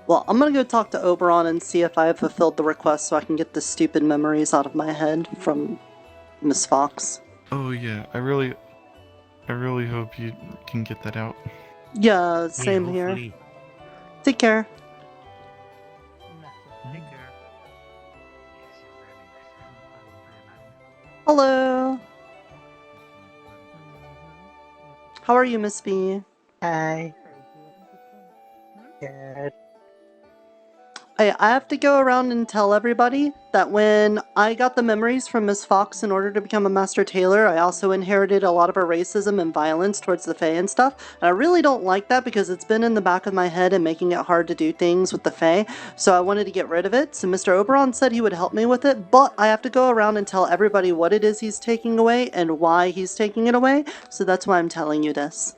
Well, I'm gonna go talk to Oberon and see if I have fulfilled the request so I can get the stupid memories out of my head from Miss Fox. Oh yeah, I really hope you can get that out. Yeah, same here. hopefully. Take care. Hello. How are you, Miss B? Hi. Good. I have to go around and tell everybody that when I got the memories from Miss Fox in order to become a Master Tailor, I also inherited a lot of her racism and violence towards the Fae and stuff. And I really don't like that because it's been in the back of my head and making it hard to do things with the Fae. So I wanted to get rid of it. So Mr. Oberon said he would help me with it, but I have to go around and tell everybody what it is he's taking away and why he's taking it away. So that's why I'm telling you this.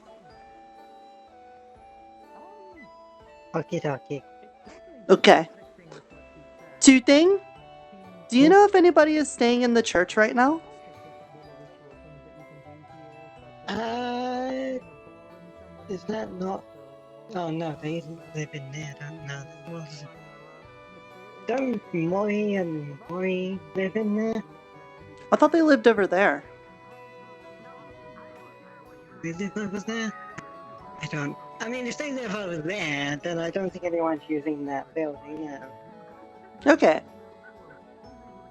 Okie dokie. Okay. Two thing. Do you know if anybody is staying in the church right now? Is that not? Oh no, they live in there, don't know. Don't Mori and Mori live in there? I thought they lived over there. They live over there? I mean, if they live over there, then I don't think anyone's using that building now. Okay.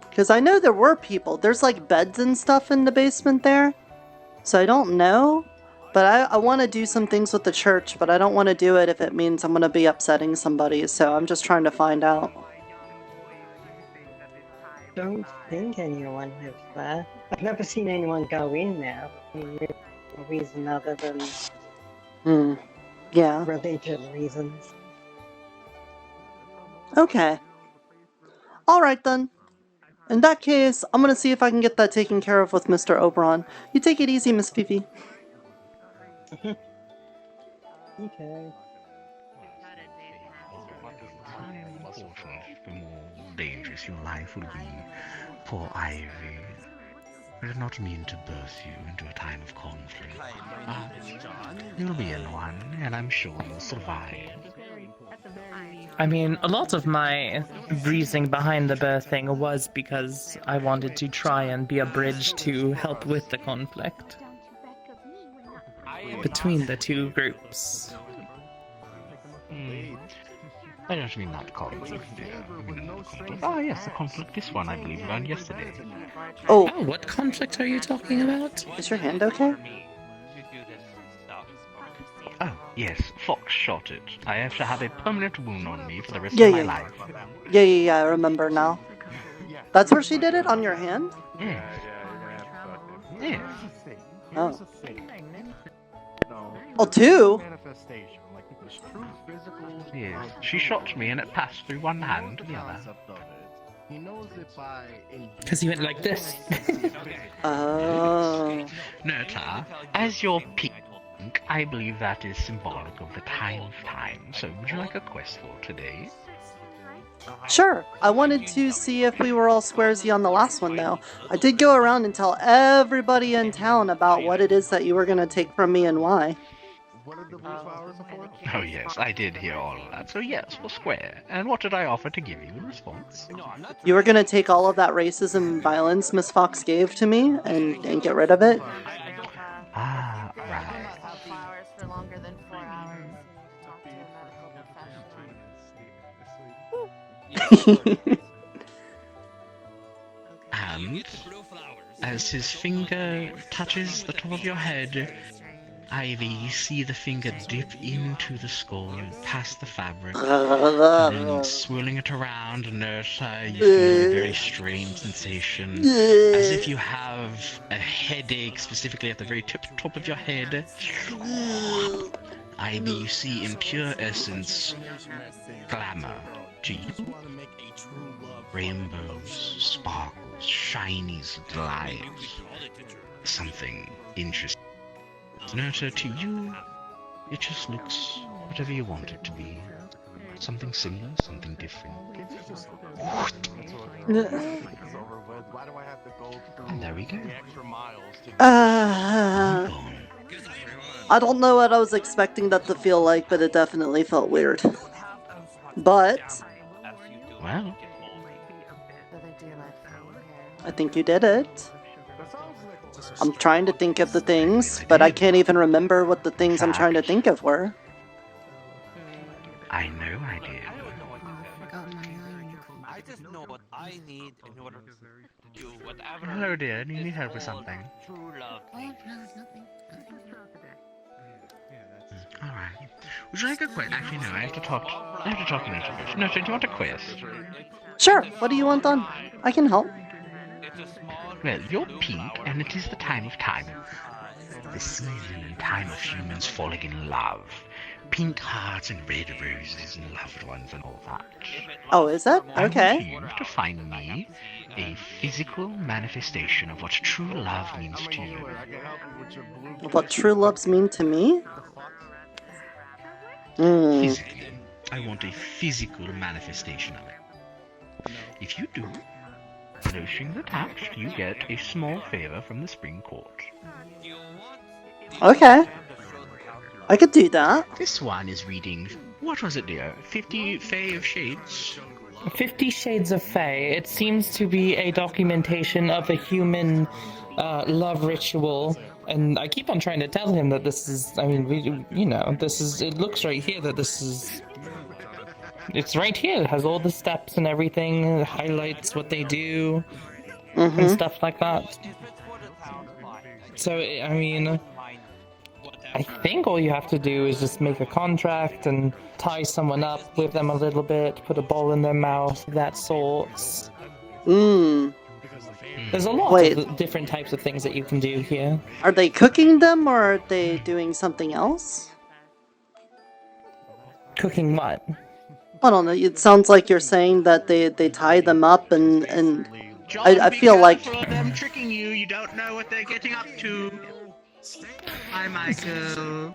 Because I know there were people. There's like beds and stuff in the basement there. So I don't know. But I want to do some things with the church, but I don't want to do it if it means I'm going to be upsetting somebody. So I'm just trying to find out. Don't think anyone lives there. I've never seen anyone go in there for no reason other than Yeah. religious reasons. Okay. Alright then. In that case, I'm gonna see if I can get that taken care of with Mr. Oberon. You take it easy, Miss Fifi. Okay. The more dangerous your life will be. Poor Ivy. I did not mean to birth you into a time of conflict. You'll be in one, and I'm sure you'll survive. I mean, a lot of my reasoning behind the birthing was because I wanted to try and be a bridge to help with the conflict. between the two groups. I don't mean that conflict, dear. I mean another conflict. Ah, yes, the conflict this one, I believe, learned yesterday. Oh, what conflict are you talking about? Is your hand okay? Oh, yes, Fox shot it. I have to have a permanent wound on me for the rest Yeah, of my yeah. life. Yeah, I remember now. That's where she did it? On your hand? Yes. Yes. Oh. Oh, two? Yes. She shot me and it passed through one hand to the other. Because you went like this. Oh. Nirta, as your pink, I believe that is symbolic of the time of time. So would you like a quest for today? Sure. I wanted to see if we were all squaresy on the last one, though. I did go around and tell everybody in town about what it is that you were going to take from me and why. Oh yes, I did hear all of that. So yes, we're square. And what did I offer to give you in response? You were going to take all of that racism and violence Miss Fox gave to me and get rid of it? Ah, right. And as his finger touches the top of your head, Ivy, you see the finger dip into the skull, past the fabric, and then swirling it around, Nirta, you feel a very strange sensation, as if you have a headache, specifically at the very top of your head. Ivy, you see in pure essence, glamour to you. Rainbows, sparkles, shinies, delight. Something interesting. Nirta, to you, it just looks whatever you want it to be. Something similar, something different. And there we go. I don't know what I was expecting that to feel like, but it definitely felt weird. But well, I think you did it. I'm trying to think of the things, but I can't even remember what the things I'm trying to think of were. I know I did. I just know what I need in order to do whatever. Hello, dear. Do you need help with something? True love. Alright. Would you like a quest? Actually, no. I have to talk to Nirta first. Nirta, do you want a quest? Sure. What do you want done? I can help. Well, you're pink, and it is the time of time. The season and time of humans falling in love. Pink hearts and red roses and loved ones and all that. Oh, is it? I Okay. want you to find me a physical manifestation of what true love means to you. What true loves mean to me? Hmm. Physically. I want a physical manifestation of it. If you do, no strings attached, you get a small favor from the Spring Court. Okay. I could do that. This one is reading, what was it, dear? 50 Fae of Shades? 50 Shades of Fae. It seems to be a documentation of a human love ritual. And I keep on trying to tell him that this is, I mean, it looks right here that this is, it's right here. It has all the steps and everything, it highlights what they do, and stuff like that. So, I mean, I think all you have to do is just make a contract and tie someone up with them a little bit, put a ball in their mouth, that sorts. There's a lot of different types of things that you can do here. Are they cooking them or are they doing something else? Cooking what? I don't know. It sounds like you're saying that they tie them up and I feel like For them tricking you, you don't know what they're getting up to. Hi, Michael.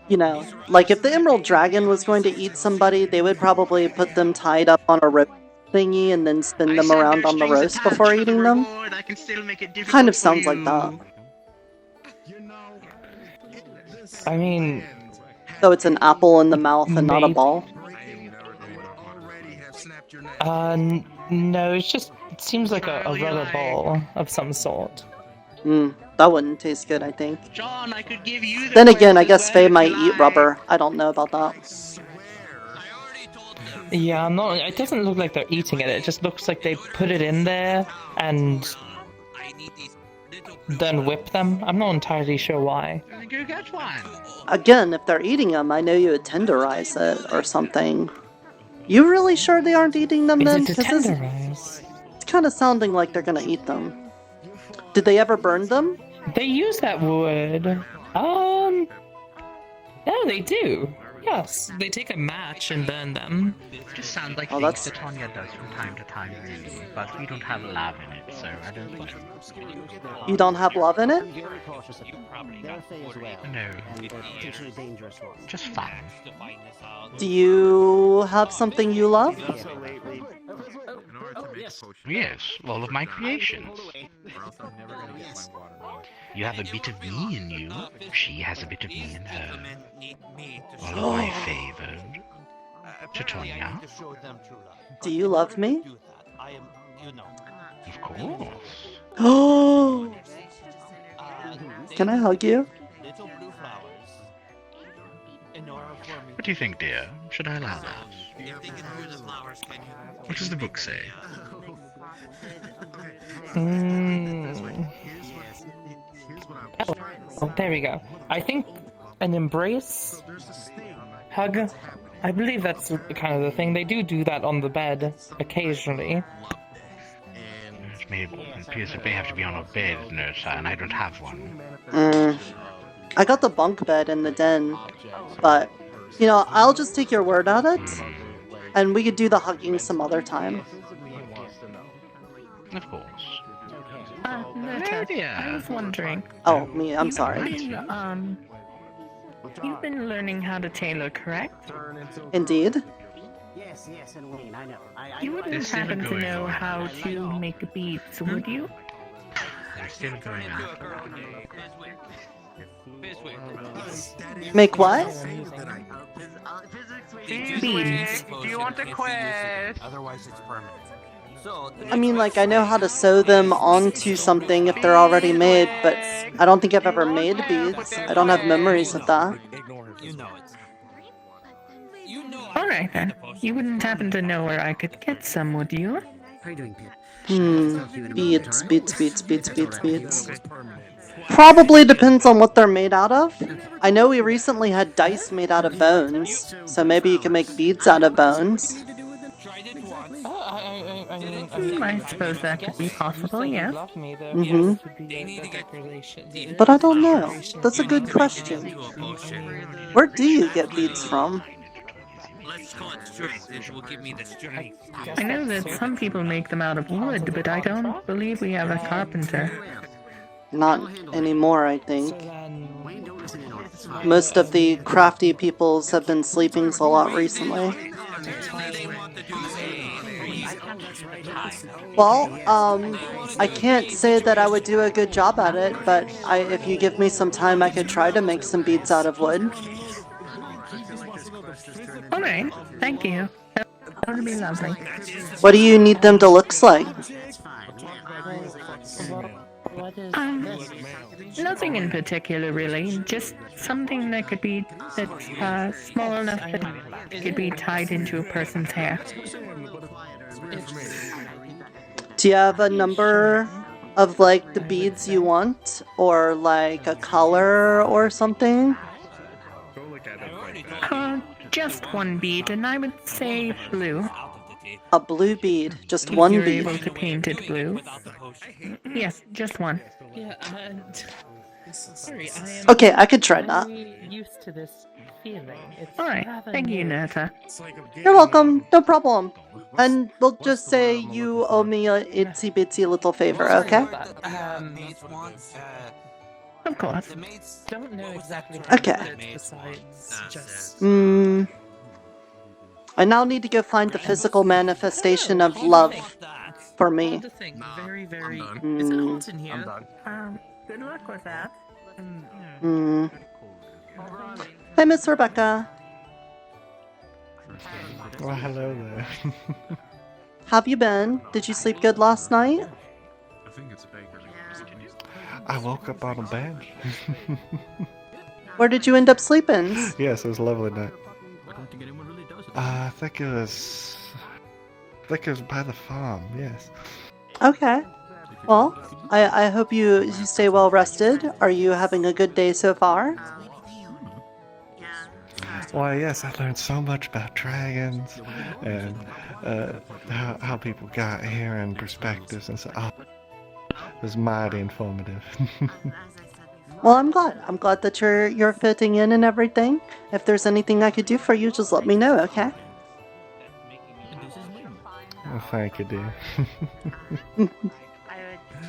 you know, like if the Emerald Dragon was going to eat somebody, they would probably put them tied up on a rope thingy and then spin them around on the roast before eating them. I can still make it difficult Kind of for sounds you. like that. I mean... Though it's an apple in the mouth and not a ball. No, it seems like a rubber ball of some sort. That wouldn't taste good, I think. John, I could give you the Then again, quest I as guess well Faye if might you eat rubber. I don't know about that. Yeah, no, it doesn't look like they're eating it. It just looks like they put it in there and then whip them. I'm not entirely sure why. Go get one. Again, if they're eating them, I know you would tenderize it or something. You really sure they aren't eating them Is then? it to tenderize? It's kind of sounding like they're gonna eat them. Did they ever burn them? They use that wood. Yeah, they do. Yes, they take a match and burn them. Just sounds like Oh, things that's- that Tanya does from time to time, really. But we don't have love in it, so I don't think. You don't have love in it? Very cautious of them. They're Fae as well. No. And potentially dangerous ones. Just fun. Do you have something you love? Yes, all of my creations. You have a bit of me in you. She has a bit of me in her. All of my favored. To Tonya. Do you love me? Of course. Oh! Can I hug you? What do you think, dear? Should I allow that? What does the book say? Oh, there we go. I think an embrace, hug. I believe that's kind of the thing. They do that on the bed occasionally. It appears that they have to be on a bed, Nirta, and I don't have one. I got the bunk bed in the den, but, you know, I'll just take your word at it, and we could do the hugging some other time. Of course. Nirta, I was wondering. Oh, me, I'm sorry. You've been learning how to tailor, correct? Indeed. Yes, and Wayne, I know. You wouldn't happen to know how to make beads, would you? They're still going after. Make what? Beads. Do you want a quest? Otherwise, it's permanent. I mean, like, I know how to sew them onto something if they're already made, but I don't think I've ever made beads. I don't have memories of that. Alright then. You wouldn't happen to know where I could get some, would you? How are you doing, Pip? Beads. Probably depends on what they're made out of. I know we recently had dice made out of bones, so maybe you can make beads out of bones. I suppose that could be possible, yeah. But I don't know. That's a good question. Where do you get beads from? I know that some people make them out of wood, but I don't believe we have a carpenter. Not anymore, I think. Most of the crafty peoples have been sleeping so a lot recently. Well, I can't say that I would do a good job at it, but if you give me some time, I could try to make some beads out of wood. Alright, thank you. That would be lovely. What do you need them to look like? Nothing in particular, really. Just something that could be small enough that it could be tied into a person's hair. Do you have a number of, like, the beads you want? Or, like, a color or something? Just one bead, and I would say blue. A blue bead. Just one You're bead. able to paint it blue. Yes, just one. Yeah, sorry, I am Okay, I could try that. used to this feeling. It's Alright, rather thank you, new. Nirta. You're welcome. No problem. And we'll just say you owe me a itsy bitsy little favor, okay? Of course. Don't know exactly Okay. besides just I now need to go find the physical manifestation of love for me. very, very. Is it hot in here? Good luck with that. Hey, Miss Rebecca. Well, hello there. Have you been? Did you sleep good last night? I woke up on a bed. Where did you end up sleeping? Yes, it was a lovely night. I don't think anyone really does it. I think it was. I think it was by the farm. Yes. Okay. Well, I hope you stay well rested. Are you having a good day so far? Why, yes, I learned so much about dragons and how people got here and perspectives and so. Oh, it was mighty informative. Well, I'm glad. I'm glad that you're fitting in and everything. If there's anything I could do for you, just let me know, okay? Well, thank you, dear. I would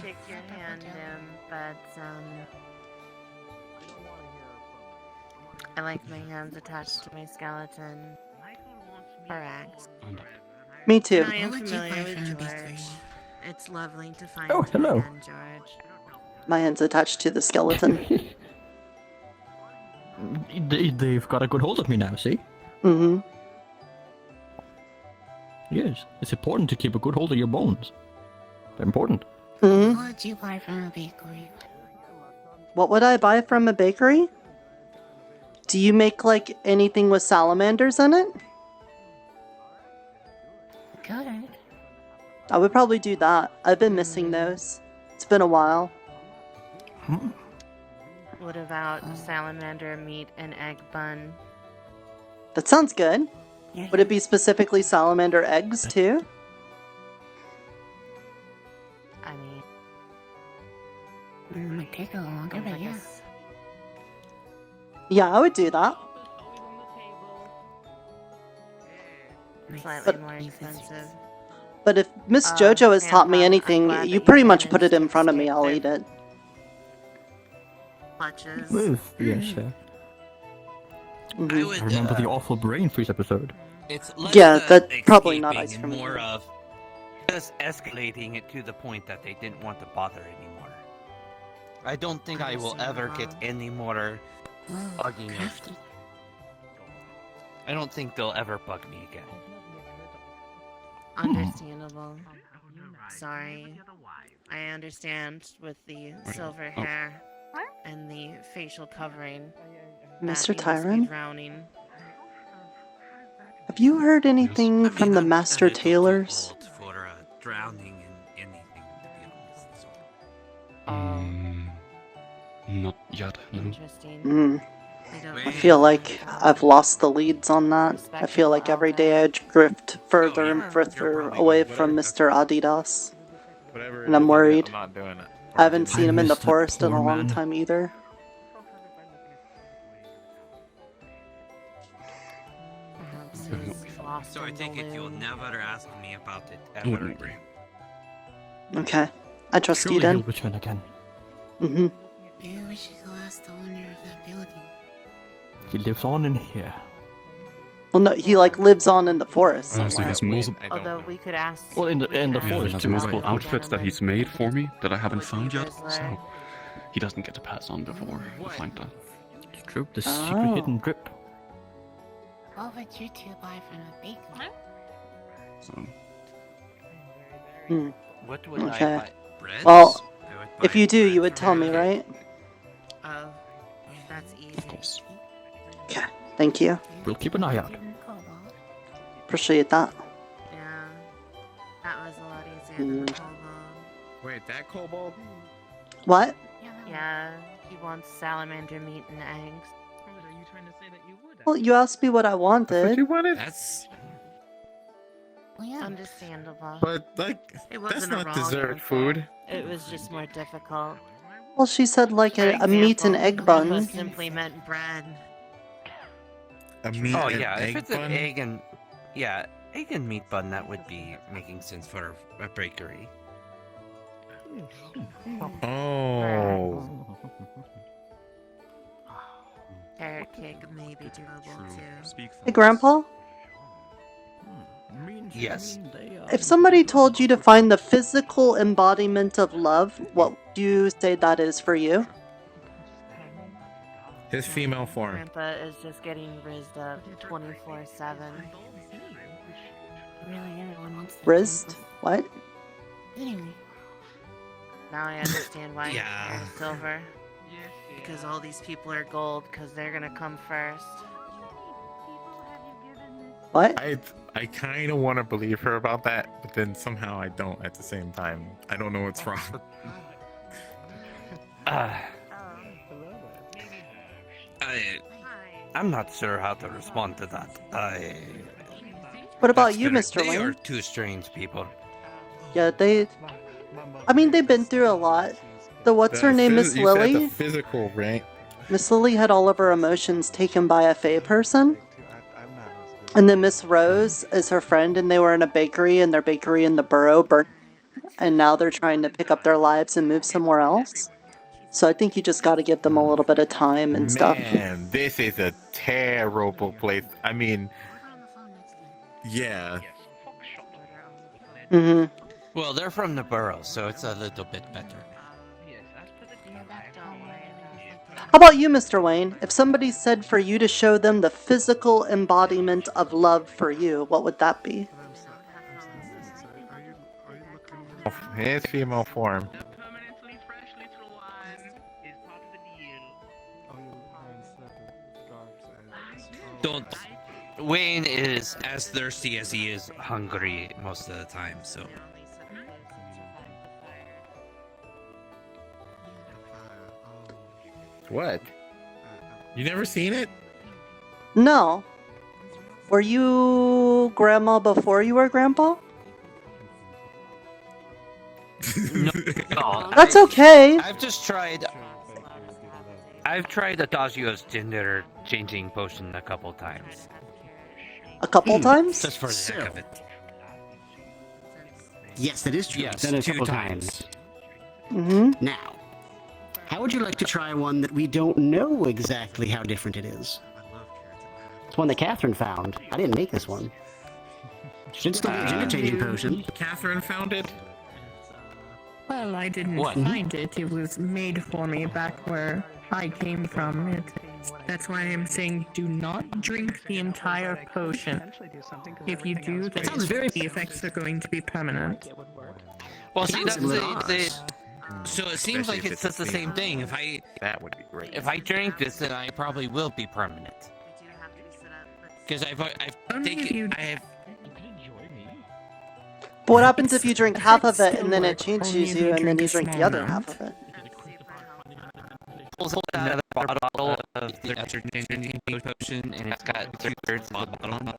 shake your hand, but I like my hands attached to my skeleton. Correct. Me too. I am familiar with George. It's lovely to find Oh, you hello. again, George. My hand's attached to the skeleton. They've got a good hold of me now, see? Mm-hmm. Yes, it's important to keep a good hold of your bones. They're important. Mm-hmm. What would you buy from a bakery? What would I buy from a bakery? Do you make, like, anything with salamanders in it? Good. I would probably do that. I've been missing those. It's been a while. What about salamander meat and egg bun? That sounds good. Would it be specifically salamander eggs, too? I mean... might take a little longer, but yeah. Yeah, I would do that. Slightly more expensive. But if Miss Jojo has taught me anything, you pretty much put it in front of me, I'll eat it. Clutches. Yes, sir. I remember the awful brain freeze episode. It's less Yeah, that's probably not escaping ice and cream. more of just escalating it to the point that they didn't want to bother anymore. I don't think I will ever get any more bugginess. I don't think they'll ever bug me again. Understandable. Sorry. I understand with the silver hair and the facial covering. Mr. that you must be Tyron? drowning. Have you heard anything from the Master Tailors? For drowning in anything, to be honest. Not yet, no. Interesting. I feel like I've lost the leads on that. I feel like every day I drift further and further away from Mr. Eotidiss. And I'm worried. I'm not doing it. I haven't seen him in the miss that forest in a poor long man. time either. So I take it you'll never ask me about it I ever wouldn't again. Okay. I trust you Surely then. he'll return again. Mm-hmm. Maybe we should go ask the owner of that building. He lives on in here. Well, no, he like lives on in the forest So somewhere. there's multiple, Although we could ask... Well, in the yeah, forest, there's too, multiple right? outfits that he's made for me that I haven't found yet, Drizzler. so he doesn't get to pass on before I find that. It's true. The Oh. secret hidden drip. What would you two buy from a bakery? So Hmm. What would Okay. I buy? Breads? Well, I would if buy you do, you bread would from tell me, her. right? Oh, that's easy. of course. Okay. Thank you. We'll keep an eye out. Appreciate that. Yeah, that was a lot easier than the kobold. Wait, that kobold? What? Yeah, he wants salamander meat and eggs. Are you trying to say that you would? Well, you asked me what I wanted. wanted? That's Understandable. But, like, It that's wasn't a not wrong dessert answer. food. It was just more difficult. Well, she said like For a meat and example, egg Grandpa bun. simply meant bread. A meat oh and yeah, egg if it's bun? an egg and egg and meat bun, that would be making sense for a bakery. Oh. Carrot cake may be doable too. Hey, Grandpa? Yes. If somebody told you to find the physical embodiment of love, what would you say that is for you? His female form. Grandpa is just getting rizzed up 24/7. Really, everyone wants that. Rizzed? What? Anyway. Now I understand why Yeah. you're silver. Because all these people are gold, because they're gonna come first. What? I kind of want to believe her about that, but then somehow I don't at the same time. I don't know what's wrong. I'm not sure how to respond to that. What about you, Mr. They are Wayne? two strange people. Yeah, I mean, they've been through a lot. The what's her name, Miss You said the Lily? physical, right? Miss Lily had all of her emotions taken by a Fae person. And then Miss Rose is her friend, and they were in a bakery, and their bakery in the borough burnt. And now they're trying to pick up their lives and move somewhere else. So I think you just got to give them a little bit of time and stuff. Man, this is a terrible place. I mean, yeah. Mm-hmm. Well, they're from the borough, so it's a little bit better. How about you, Mr. Wayne? If somebody said for you to show them the physical embodiment of love for you, what would that be? His female form. Don't. Wayne is as thirsty as he is hungry most of the time, so. What? You never seen it? No. Were you grandma before you were grandpa? No, That's okay. I've just tried. I've tried Adagio's gender changing potion a couple times. A couple times? Just for the heck of it. Yes, that is true. Yes, Done it a 2 couple times. Mm-hmm. Now, how would you like to try one that we don't know exactly how different it is? It's one that Catherine found. I didn't make this one. Should still be a gender changing potion. Catherine found it? Well, I didn't What? find it. It was made for me back where I came from. That's why I'm saying do not drink the entire potion. If you do, then the effects are going to be permanent. Well, see, that's Sounds the. So it seems like it's just the same thing. If I That would be great. if I drink this, then I probably will be permanent. Because I've taken But what happens if you drink half of it and then it changes you and then you drink the other half of it? pulls out another bottle of the changing potion, and it's got 2/3 of the bottle.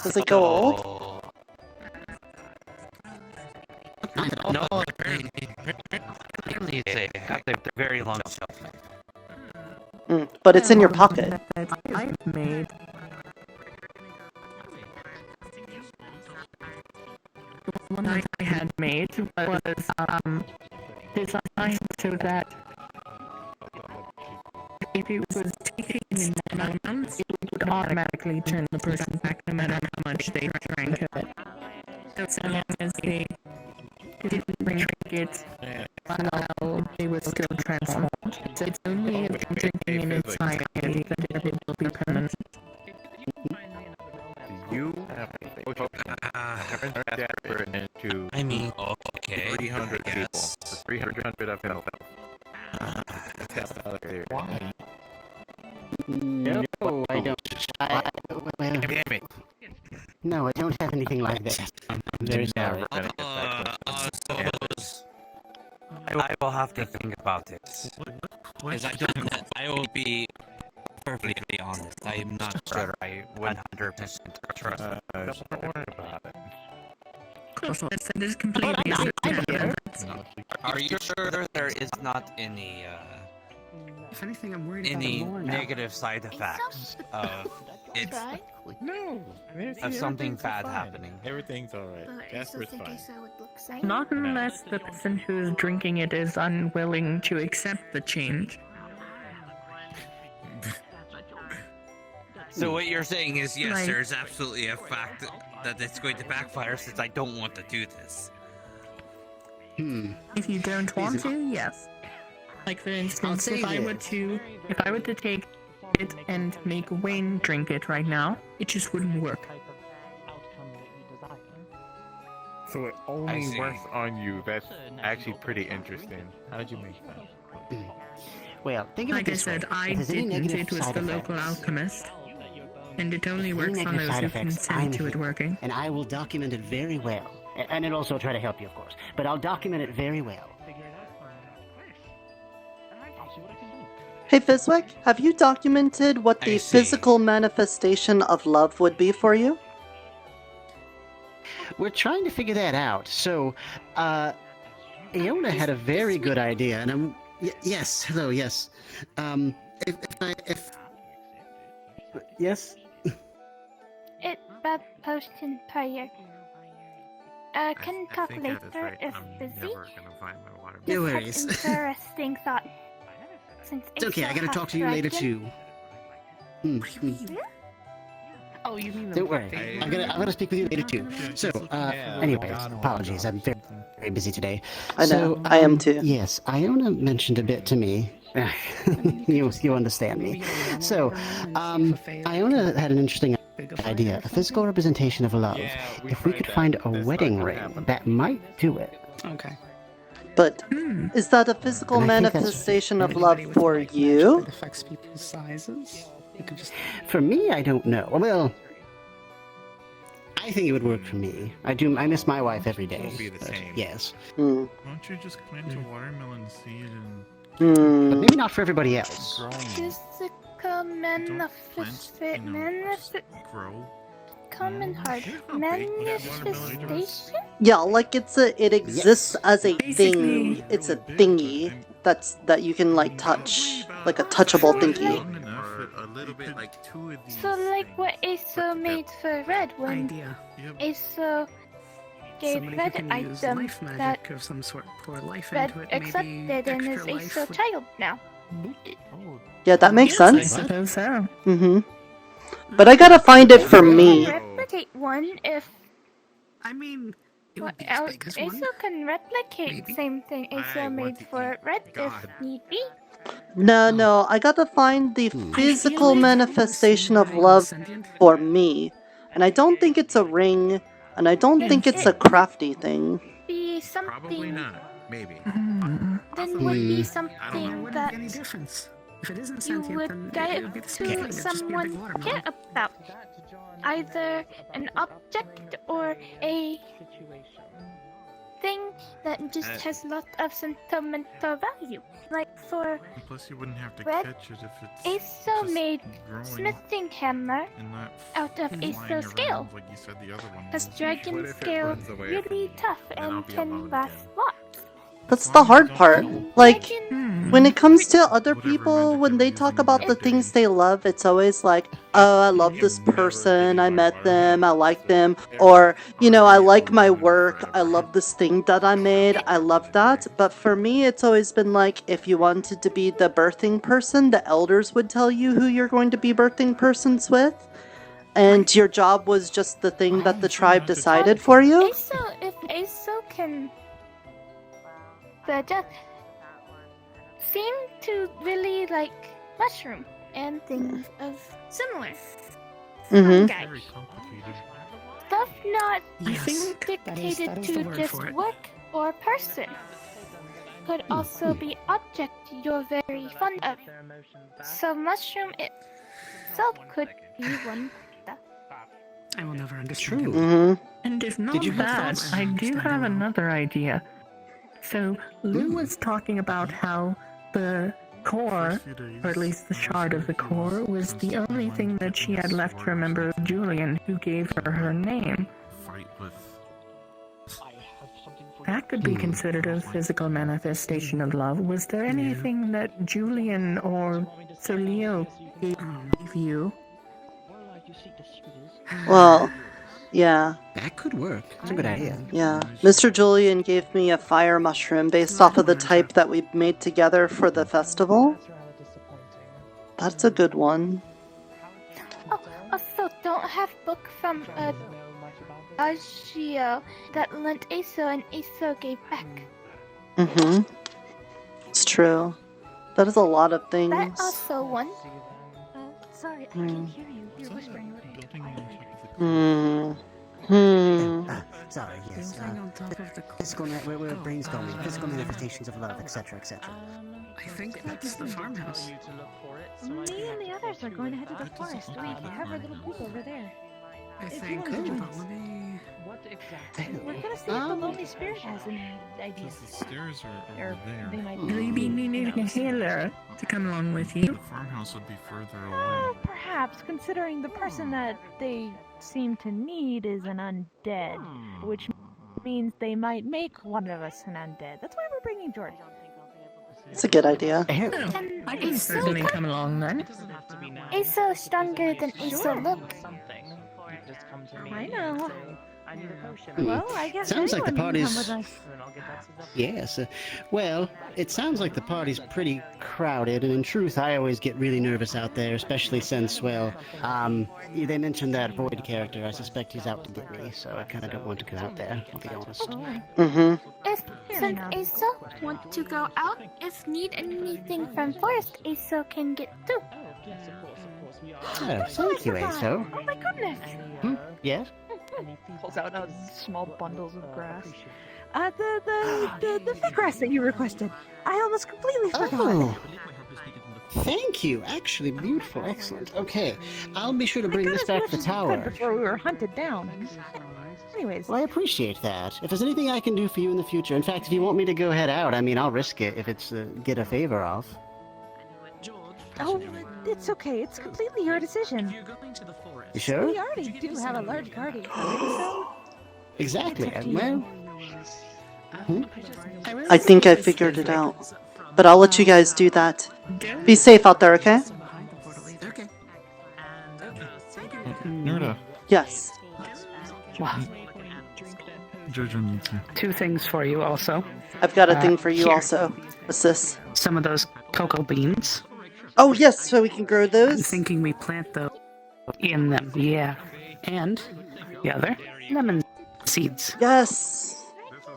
Does it go old? No, apparently they have a very long shelf life. But it's in your pocket. I've made. The one I had made was designed so that if it was taken in amounts, it would automatically turn the person back no matter how much they drank of it. So long as they didn't drink it while they were still transformed. So it's only if you're drinking in entirety that it will be permanent. You have to I mean, okay. 300 people. So 300 of health. Test out there. Why? No, I don't. Damn it. No, I don't have anything like that. I'm very sorry. I will have to think about it. Because I will be perfectly honest. I am not sure I 100% trust it. Don't worry about it. Of course, that is completely understandable. Are you sure there is not any If anything, I'm worried any about it more now. negative side effects of it No. of something bad happening? Everything's alright. Jasper's fine. Not unless the person who's drinking it is unwilling to accept the change. So what you're saying is yes, Like- there's absolutely a fact that it's going to backfire since I don't want to do this. If you don't want to, yes. Like for instance, say if I were to take it and make Wayne drink it right now, it just wouldn't work. So it only works on you. That's actually pretty interesting. How did you make that? Well, think of it Like I this way. said, I If there's any didn't. negative It was side the local effects- alchemist. And it only Any works on negative those side who effects, consent I'm to it here, working. and I will document it very well. And it'll also try to help you, of course. But I'll document it very well. Hey Fizwick, have you documented what the physical manifestation of love would be for you? We're trying to figure that out. So, Iona had a very good idea, and I'm... yes, hello, yes. Yes? It bad potion prayer. Can talk later if busy. No Just had worries. interesting thought. Since It's okay, I Asa gotta has talk to you later, dragon- too. Oh, you mean Don't worry. I'm gonna speak with you later too. So, anyways, apologies. I'm very, very busy today. I know. I am too. Yes, Iona mentioned a bit to me. you understand me. So, Iona had an interesting idea. A physical representation of love. If we could find a wedding ring, that might do it. Okay. But is that a physical And I think that's- manifestation of love for you? It affects people's sizes. You could just... For me, I don't know. Well, I think it would work for me. I miss my wife every day. Won't be the same. Yes. Why don't you just plant a watermelon seed and... But maybe not for everybody else. Physical grow? common heart manifestation? Yeah, like it exists as a thing. It's a thingy that you can like touch, like a touchable thingy. A little bit like two of these. So like what Asa made for Red when Asa gave Somebody Red who an can use item life that magic of some sort, pour life Red into it, maybe accepted and is extra life Asa would- child now. Yeah, that makes Yes, sense. I suppose so. But I gotta find it for me. Replicate one if. I mean, What else? Asa can replicate same thing Asa made for Red if need be. No, I gotta find the physical manifestation of love for me. And I don't think it's a ring, and I don't think it's a crafty thing. Be something. Probably not. Maybe. Then would be something that Any difference? If it isn't you sentient, would then it get would be the same thing. to It'd just be a big someone watermelon. care about. Either an object or a thing that just has a lot of sentimental value. Like for Plus, you wouldn't have to Red, catch it if it's Asa made growing smithing hammer and not out of flying Asa around scale. like you said the other one Because was. dragon What if it scale runs away really tough I'll and be can alone last lots. That's the hard part. Like, when it comes to other people, when they talk about the things they love, it's always like, oh, I love this person, I met them, I like them, or, you know, I like my work, I love this thing that I made, I love that. But for me, it's always been like, if you wanted to be the birthing person, the elders would tell you who you're going to be birthing persons with. And your job was just the thing that the tribe decided for you. If Asa can just seem to really like mushroom and things of similar fungi. Stuff not dictated is to the word just for it. work or person. Could also be object you're very fond of. So mushroom itself could be one. I will never understand him. Mm-hmm. And if not Did you that, have I do have another idea. So Lou was talking about how the core, or at least the shard of the core, was the only thing that she had left to remember of Julian, who gave her name. That could be considered a physical manifestation of love. Was there anything that Julian or Sir Leo gave you? Well, yeah. That could work. That's a good idea. Yeah. Mr. Julian gave me a fire mushroom based off of the type that we made together for the festival. That's a good one. Oh, also don't have book from Agio that lent Asa and Asa gave back. Mm-hmm. It's true. That is a lot of things. That also one. Sorry, I can't hear you. You're whispering. Sorry, yes. Physical, we're brainstorming. Physical manifestations of love, etc., etc. I think that's the farmhouse. Me and the others are going to head to the forest. We have our little booth over there. I If you think. want to join Hold us. on, let me. What exactly? We're gonna see if the Lonely Spirit has any ideas. The stairs are Or over there. they might Maybe needing a healer to come along with you. The farmhouse would be further away. Perhaps, considering the person that they seem to need is an undead, which means they might make one of us an undead. That's why we're bringing Jordan. It's a good idea. I can certainly come along then. Aso stronger than Aso look. I know. I need a potion. Well, I guess Sounds like the anyone can come party's. with us. Yes. Well, it sounds like the party's pretty crowded, and in truth, I always get really nervous out there, especially since, well, they mentioned that Void character. I suspect he's out to get me, so I kind of don't want to go out there, I'll be honest. Mm-hmm. If since Aso want to go out, if need anything from Forest, Aso can get too. Oh, thank you, Aso. Oh my goodness! Yes? Pulls out small bundles of grass. The fig grass that you requested. I almost completely forgot. Oh. Thank you. Actually, beautiful. Excellent. Okay. I'll be sure to bring this back to the tower. Before we were hunted down. Anyways. Well, I appreciate that. If there's anything I can do for you in the future, in fact, if you want me to go head out, I mean, I'll risk it if it's get a favor off. Oh, it's okay. It's completely your decision. You sure? We already do have a large party. So Exactly. Well, I think I figured it out. But I'll let you guys do that. Be safe out there, okay? Nirta. Yes. Jojo needs you. Two things for you also. I've got a thing for you here. also. What's this? Some of those cocoa beans. Oh, yes, so we can grow those? I'm thinking we plant those in them, yeah. And the other, lemon seeds. Yes.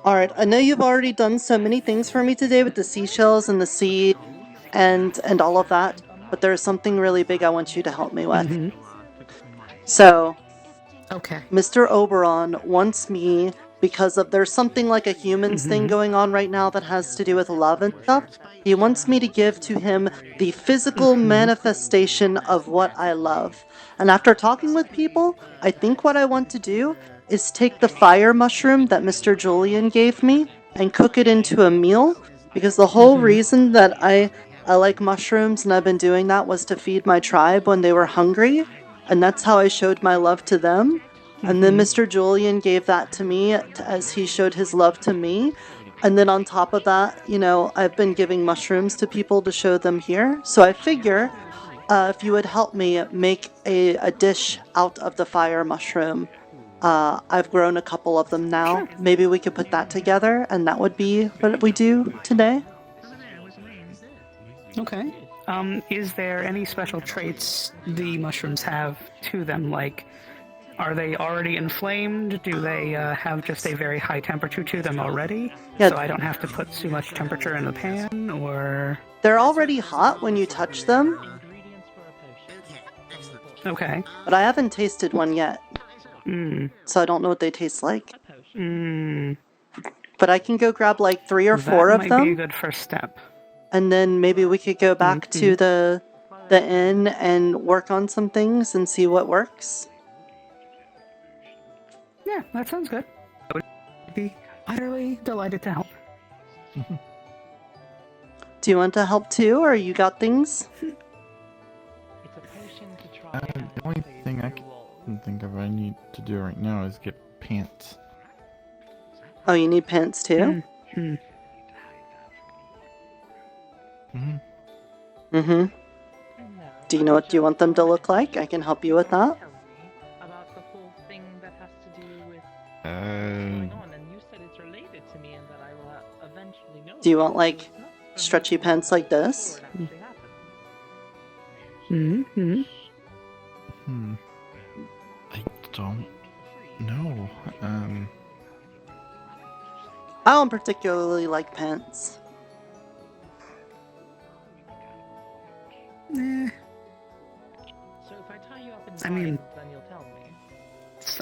Alright, I know you've already done so many things for me today with the seashells and the seed and all of that, but there's something really big I want you to help me with. So, okay. Mr. Oberon wants me, because of there's something like a humans thing going on right now that has to do with love and stuff, he wants me to give to him the physical manifestation of what I love. And after talking with people, I think what I want to do is take the fire mushroom that Mr. Julian gave me and cook it into a meal, because the whole reason that I like mushrooms and I've been doing that was to feed my tribe when they were hungry, and that's how I showed my love to them. And then Mr. Julian gave that to me as he showed his love to me. And then on top of that, you know, I've been giving mushrooms to people to show them here. So I figure if you would help me make a dish out of the fire mushroom. I've grown a couple of them now. Sure. Maybe we could put that together, and that would be what we do today. Okay. Is there any special traits the mushrooms have to them? Like, are they already inflamed? Do they have just a very high temperature to them already? Yeah. So I don't have to put too much temperature in the pan, or... They're already hot when you touch them. Okay. But I haven't tasted one yet. So I don't know what they taste like. But I can go grab like 3 or 4 of them. That might be a good first step. And then maybe we could go back to the inn and work on some things and see what works. Yeah, that sounds good. I would be utterly delighted to help. Do you want to help too, or you got things? The only thing I can think of I need to do right now is get pants. Oh, you need pants too? Do you know what you want them to look like? I can help you with that. About the whole thing that has to do with going on, and you said it's related to me and that I will eventually know. Do you want like stretchy pants like this? I don't know. I don't particularly like pants. So if I tie you up in I mean, then you'll tell me.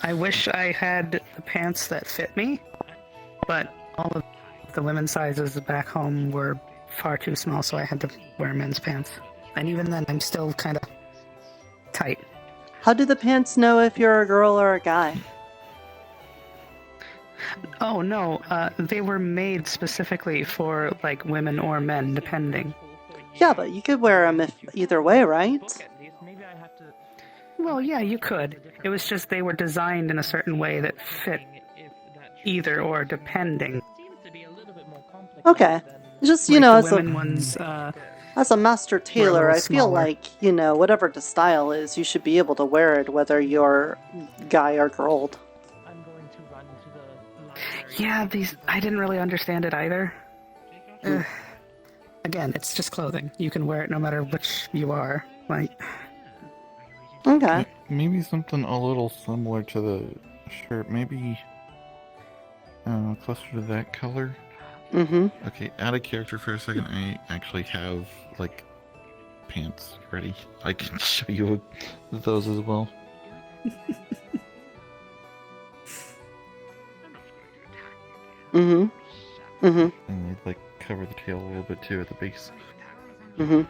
I wish I had the pants that fit me, but all of the women's sizes back home were far too small, so I had to wear men's pants. And even then, I'm still kind of tight. How do the pants know if you're a girl or a guy? Oh no, they were made specifically for like women or men, depending. Yeah, but you could wear them either way, right? Well, yeah, you could. It was just they were designed in a certain way that fit either or, depending. Okay. Just, you Like know, the as a, women ones, as a master tailor, I feel smaller. like, you know, whatever the style is, you should be able to wear it whether you're guy or girl. Yeah, I didn't really understand it either. Again, it's just clothing. You can wear it no matter which you are. Like, okay. Maybe something a little similar to the shirt. Maybe closer to that color. Mm-hmm. Okay, out of character for a second. I actually have like pants ready. I can show you those as well. Mm-hmm. Mm-hmm. And they like cover the tail a little bit too at the base. Mm-hmm.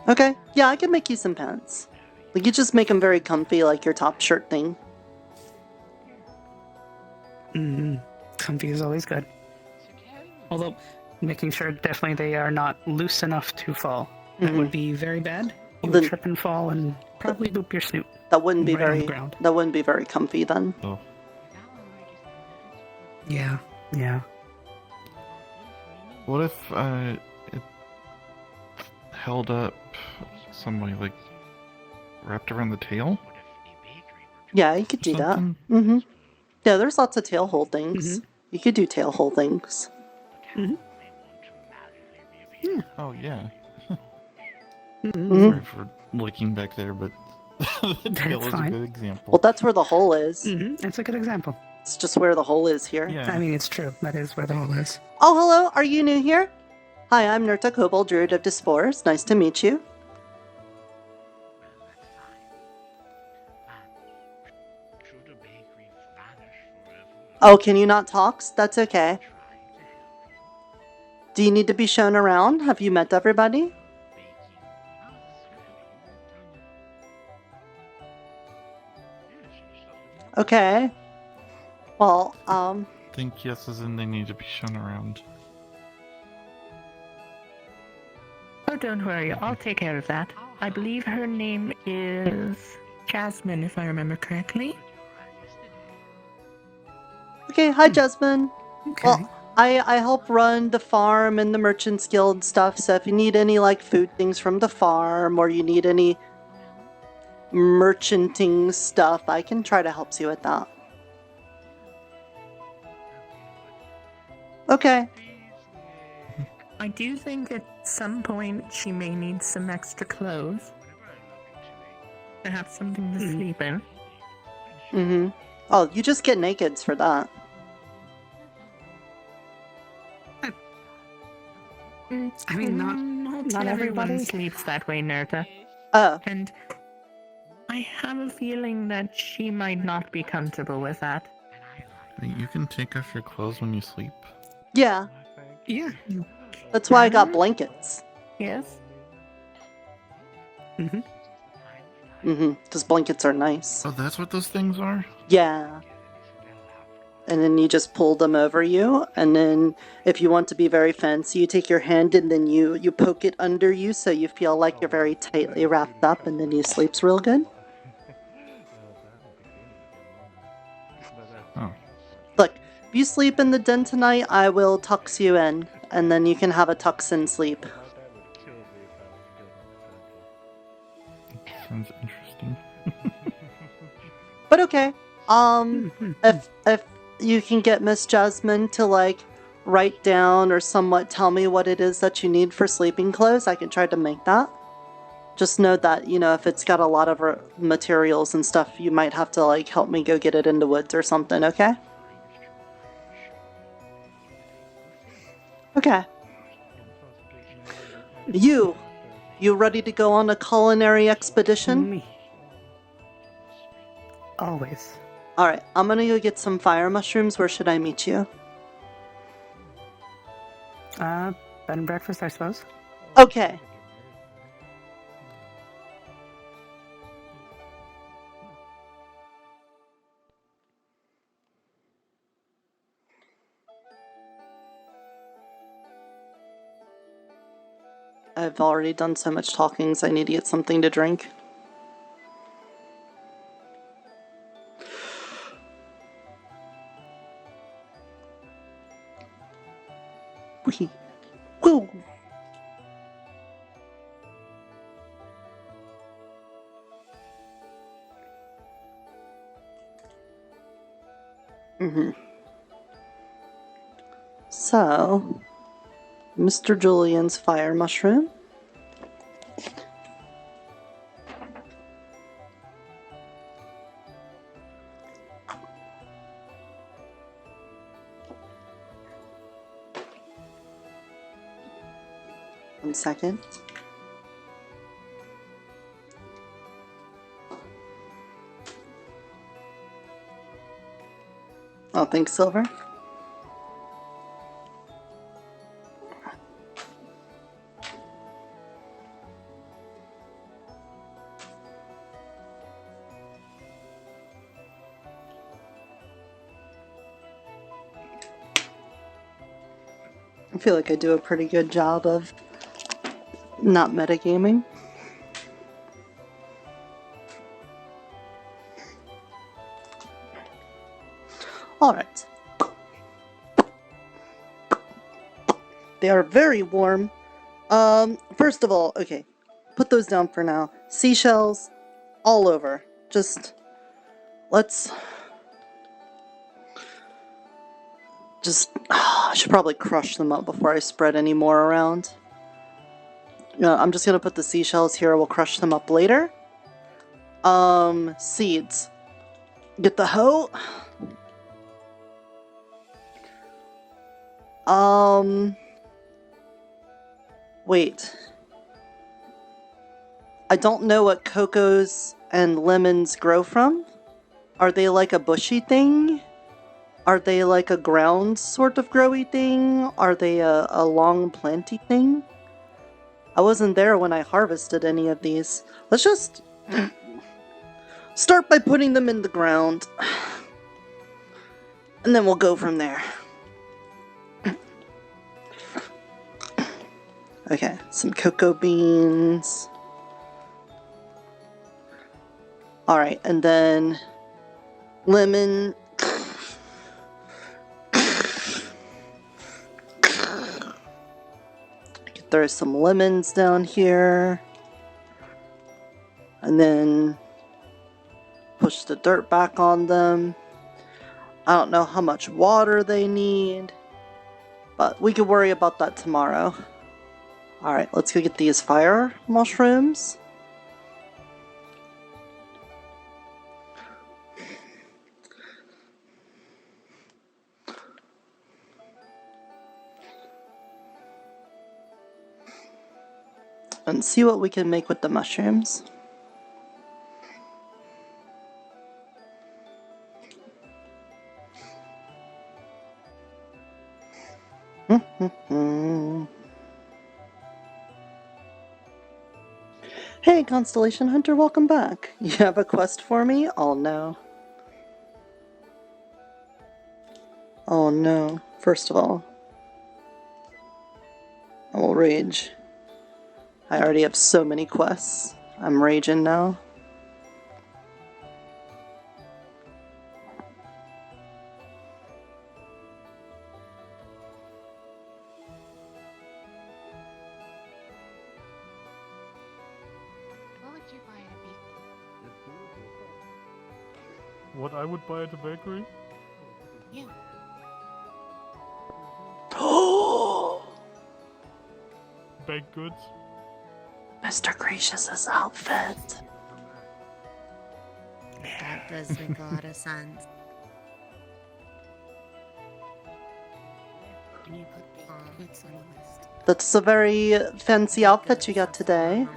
Okay, yeah, I can make you some pants. Like, you just make them very comfy, like your top shirt thing. mm-hmm. Comfy is always good. Although, making sure definitely they are not loose enough to fall. That would be very bad. You would trip and fall and probably boop your snoot. That wouldn't be right on the very. ground. That wouldn't be very comfy then. Oh. Yeah, yeah. What if it held up some way, like wrapped around the tail? Yeah, you could do that. Mm-hmm. Yeah, there's lots of tail holdings. You could do tail holdings. Oh yeah. Mhm. Sorry for looking back there, but the tail is a fine. good example. Well, that's where the hole is. That's a good example. It's just where the hole is here. Yeah. I mean, it's true. That is where the hole is. Oh, hello. Are you new here? Hi, I'm Nirta, Kobold Druid of Dyspores. Nice to meet you. Oh, can you not talk? That's okay. Do you need to be shown around? Have you met everybody? Okay. Well, I think yes as in they need to be shown around. Oh, don't worry. I'll take care of that. I believe her name is Jasmine, if I remember correctly. Okay, hi Jasmine. Well, I help run the farm and the Merchants Guild stuff, so if you need any like food things from the farm or you need any merchanting stuff, I can try to help you with that. Okay. I do think at some point she may need some extra clothes. Perhaps something to sleep in. Mm-hmm. Oh, you just get nakeds for that. I mean, not everyone sleeps that way, Nirta. Oh. And I have a feeling that she might not be comfortable with that. You can take off your clothes when you sleep. Yeah. Yeah. That's why I got blankets. Yes. Because blankets are nice. Oh, that's what those things are? Yeah. And then you just pull them over you, and then if you want to be very fancy, you take your hand and then you poke it under you so you feel like you're very tightly wrapped up, and then you sleeps real good. Oh. Look, if you sleep in the den tonight, I will tux you in, and then you can have a tux-in sleep. Sounds interesting. But okay, if you can get Miss Jasmine to like write down or somewhat tell me what it is that you need for sleeping clothes, I can try to make that. Just know that, you know, if it's got a lot of materials and stuff, you might have to like help me go get it in the woods or something, okay? Okay. You ready to go on a culinary expedition? Always. Alright, I'm gonna go get some fire mushrooms. Where should I meet you? Bed and breakfast, I suppose. Okay. I've already done so much talking, so I need to get something to drink. Woo! So, Mr. Julian's fire mushroom. One second. Oh, thanks, Silver. I feel like I do a pretty good job of not metagaming. Alright. They are very warm. First of all, okay, put those down for now. Seashells all over. I should probably crush them up before I spread any more around. I'm just gonna put the seashells here, we'll crush them up later. Seeds. Get the hoe. Wait. I don't know what cocos and lemons grow from. Are they like a bushy thing? Are they like a ground sort of growy thing? Are they a long planty thing? I wasn't there when I harvested any of these. Let's just start by putting them in the ground. And then we'll go from there. Okay, some cocoa beans. Alright, and then lemon. Throw some lemons down here. And then push the dirt back on them. I don't know how much water they need, but we can worry about that tomorrow. Alright, let's go get these fire mushrooms. And see what we can make with the mushrooms. Hey, Constellation Hunter, welcome back. You have a quest for me? Oh no. Oh no. First of all, I will rage. I already have so many quests. I'm raging now. What would you buy at a bakery? What I would buy at the bakery? Yeah. Baked goods? Mr. Gracious's outfit. That does make a lot of sense. Can you put baked goods on the list? That's a very fancy outfit you got today.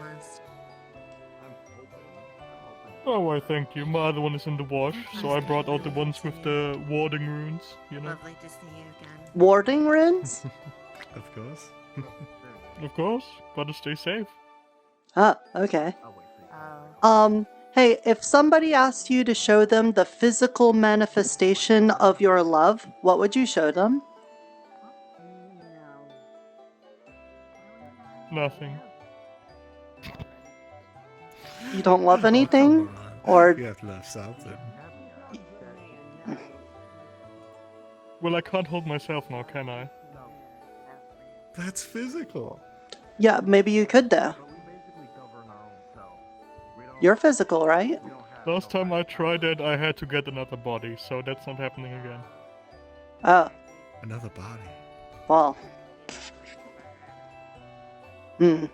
Oh, why, thank you. My other one is in the wash, so I brought out the ones with the warding runes, you know? Lovely to see you again. Warding runes? Of course. Of course, gotta stay safe. Ah, okay. Hey, if somebody asked you to show them the physical manifestation of your love, what would you show them? Nothing. You don't love Oh, anything? come on. Or You have to love something. Well, I can't hold myself now, can I? That's physical. yeah, maybe you could though. You're physical, right? Last time I tried it, I had to get another body, so that's not happening again. Oh, Another body. well. Hmm.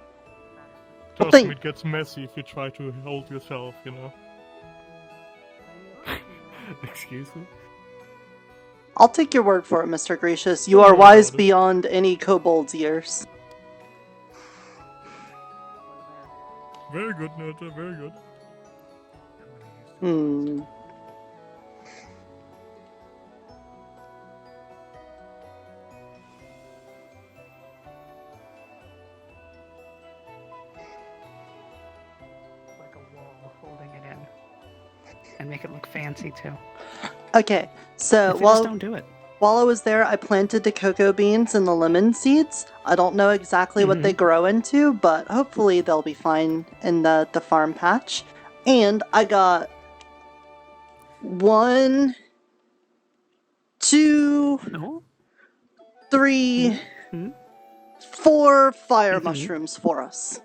Trust think- me, it gets messy if you try to hold yourself, you know? Excuse me? I'll take your word for it, Mr. Gracious. You are wise beyond any kobold's years. Very good, Nirta, very good. Hmm. Like a wall holding it in. And make it look fancy too. Okay, so If they just don't do it. while I was there, I planted the cocoa beans and the lemon seeds. I don't know exactly what they grow into, but hopefully they'll be fine in the farm patch. And I got 1, 2, 3, 4 fire mushrooms for us.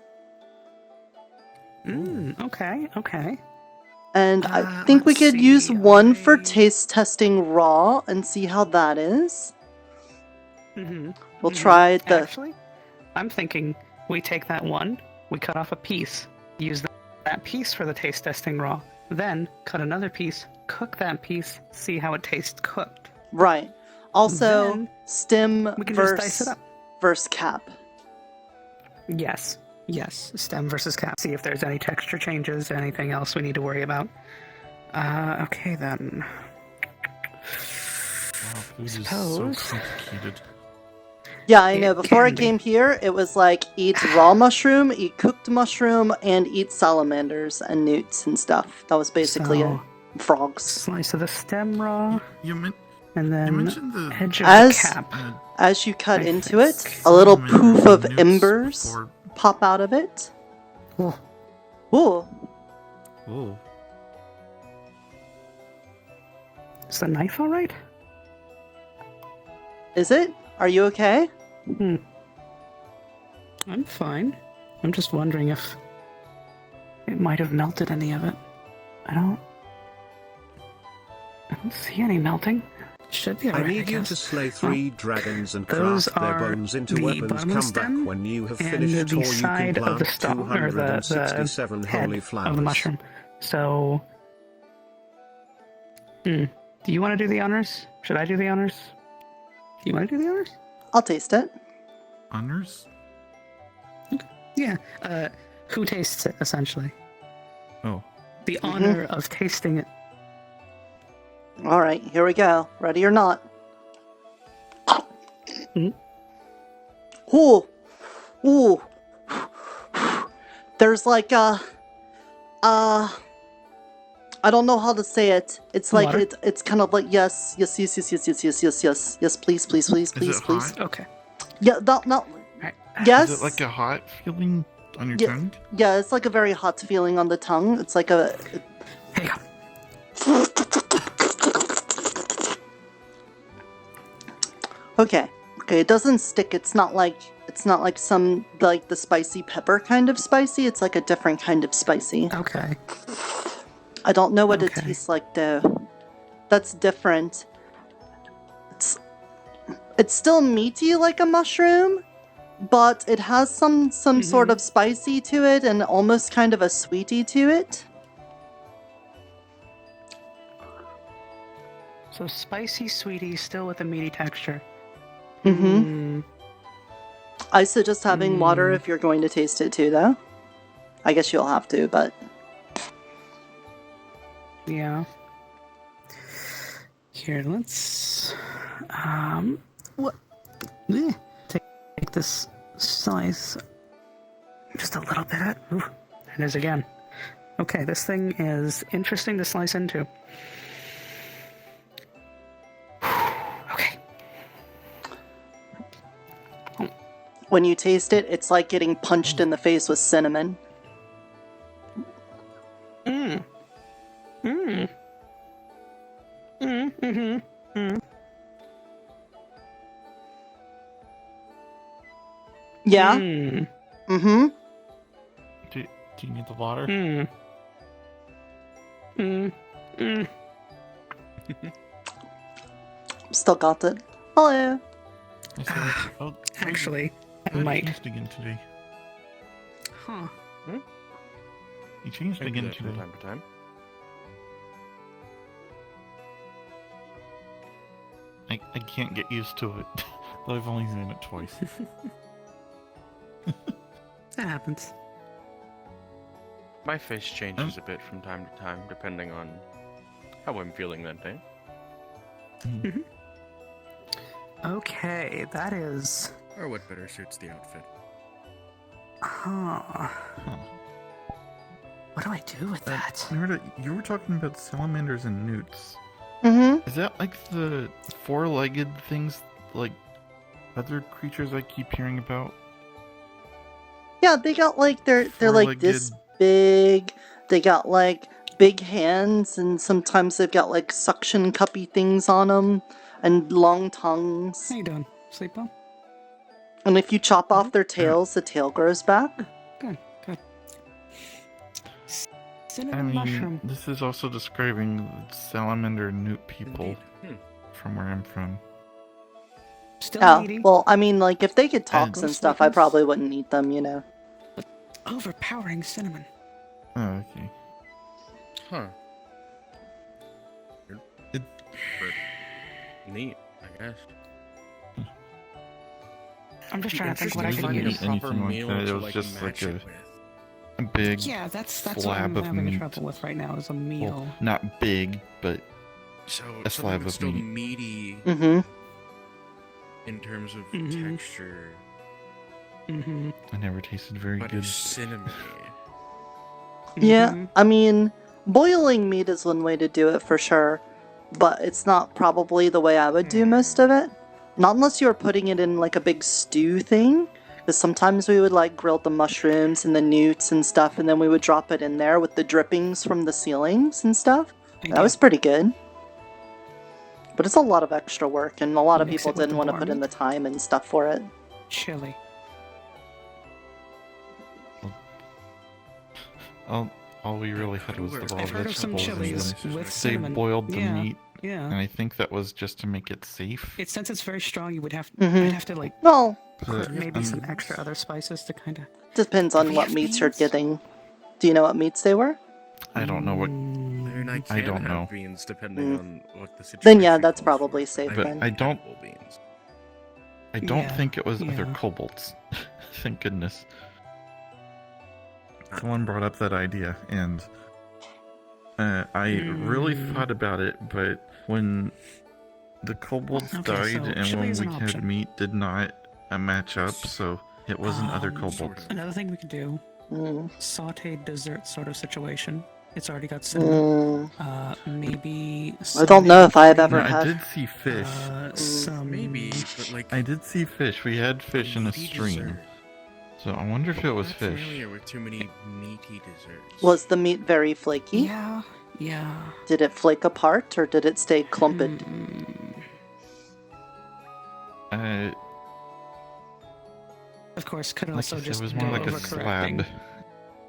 Okay, okay. And I think we could use one for taste testing raw and see how that is. We'll try the... Actually, I'm thinking we take that one, we cut off a piece, use that piece for the taste testing raw, then cut another piece, cook that piece, see how it tastes cooked. Right. Also, Then stem we can just dice it up. versus cap. Yes, yes. Stem versus cap. See if there's any texture changes, anything else we need to worry about. Okay then. Wow, this is Suppose. so complicated. Yeah, I know. Before I can be. came here, it was like eat raw mushroom, eat cooked mushroom, and eat salamanders and newts and stuff. That was basically it. Frogs. Slice of the stem raw. You and then mentioned the edge of As the cap. as you cut into it, a little poof of embers pop out of it. Oh. Ooh. Ooh. Is the knife alright? Is it? Are you okay? I'm fine. I'm just wondering if it might have melted any of it. I don't see any melting. Should be I alright. need you guess. to slay 3 dragons and Those craft their are bones into the weapons. bottom Come stem back when you have and finished, the or you can side of plant the stalk, or the 267 head holy of the flowers. mushroom. So, do you want to do the honors? Should I do the honors? Do you want to do the honors? I'll taste it. Honors? Yeah. Who tastes it, essentially? Oh. The honor of tasting it. Alright, here we go. Ready or not. Ooh. Ooh. There's like I don't know how to say it. It's like Water? it's kind of like yes, please, please, please, please, please. hot? Okay. Yeah, not yes. Is it like a hot feeling on your Yeah, tongue? yeah, it's like a very hot feeling on the tongue. It's like a. Okay. Okay, it doesn't stick. It's not like some like the spicy pepper kind of spicy. It's like a different kind of spicy. Okay. I don't know what it tastes like though. That's different. It's still meaty like a mushroom, but it has some sort of spicy to it and almost kind of a sweetie to it. So spicy, sweetie, still with a meaty texture. I suggest having water if you're going to taste it too, though. I guess you'll have to, but Yeah. Here, let's what? Take this slice just a little bit. Ooh, there it is again. Okay, this thing is interesting to slice into. When you taste it, it's like getting punched in the face with cinnamon. Mm. Mm. Mm. Mm-hmm. Mm. Yeah. Mm. Mm-hmm. Do you need the water? Mm. Mm. Mm. Still got it. Hello. Actually, I You might. changed again today. Huh. You changed I do again that from today. time to time. I can't get used to it. Though I've only seen it twice. That happens. My face changes a bit from time to time, depending on how I'm feeling that day. Mm-hmm. Okay, that is. Or what better suits the outfit. Huh. What do I do with that? Nirta, you were talking about salamanders and newts. Mm-hmm. Is that like the four-legged things, like other creatures I keep hearing about? Yeah, they got like they're like this big. They got like big hands, and sometimes they've got like suction cuppy things on them, and long tongues. How you doing? Sleep well? And if you chop off their tails, the tail grows back. Good, good. I Cinnamon mean, mushroom. this is also describing salamander newt people from where I'm from. Still Oh, eating. well, I mean, like if they could talk Ghost and stuff, I weapons? probably wouldn't eat them, you know. Overpowering cinnamon. Oh, okay. Huh. Neat, I guess. I'm just trying to think what I It could wasn't use. anything like that. It was just like a big Yeah, that's what slab I'm of having meat. trouble with right now is a meal. Well, not big, but So, a slab of still meat. meaty Mm-hmm. in terms of Mhm. texture, Mm-hmm. I never tasted very but good. it's cinnamon. Yeah, I mean, boiling meat is one way to do it for sure, but it's not probably the way I would do most of it. Not unless you were putting it in like a big stew thing, because sometimes we would like grill the mushrooms and the newts and stuff, and then we would drop it in there with the drippings from the ceilings and stuff. That was pretty good. But it's a lot of extra work, and a lot of Mix people it with didn't the want to boar put in meat? the time and stuff for it. Chili. All we really had was the raw I've heard of some vegetables, and chilies then with they cinnamon. boiled the Yeah, meat, yeah. and I think that was just to make it safe. Since it's very strong, you would have Mhm. I'd have to like Well, put maybe some extra other spices to kind of. depends on what meats you're getting. Do you know what meats they were? I don't know what. I mean, I I can don't have know. beans depending on what the situation. Then yeah, that's probably safe But then. I don't. Beans. I don't Yeah, think it was yeah. other kobolds. Thank goodness. Someone brought up that idea, and I really thought about it, but when the kobolds Okay, died so and chili when is we an had option. meat did not match up, so it wasn't other kobolds. Another thing we could do: Mm. sautéed dessert sort of situation. It's already got cinnamon. Maybe. I don't know if I've ever No, I had. did see fish. Some Maybe, but like I did see fish. We had fish in a meaty stream. dessert. So I wonder if it was Not fish. familiar with too many meaty desserts. Was the meat very flaky? Yeah, yeah. Did it flake apart or did it stay clumped? Of course, could Like I also said, just it was go more like a overcorrecting. slab.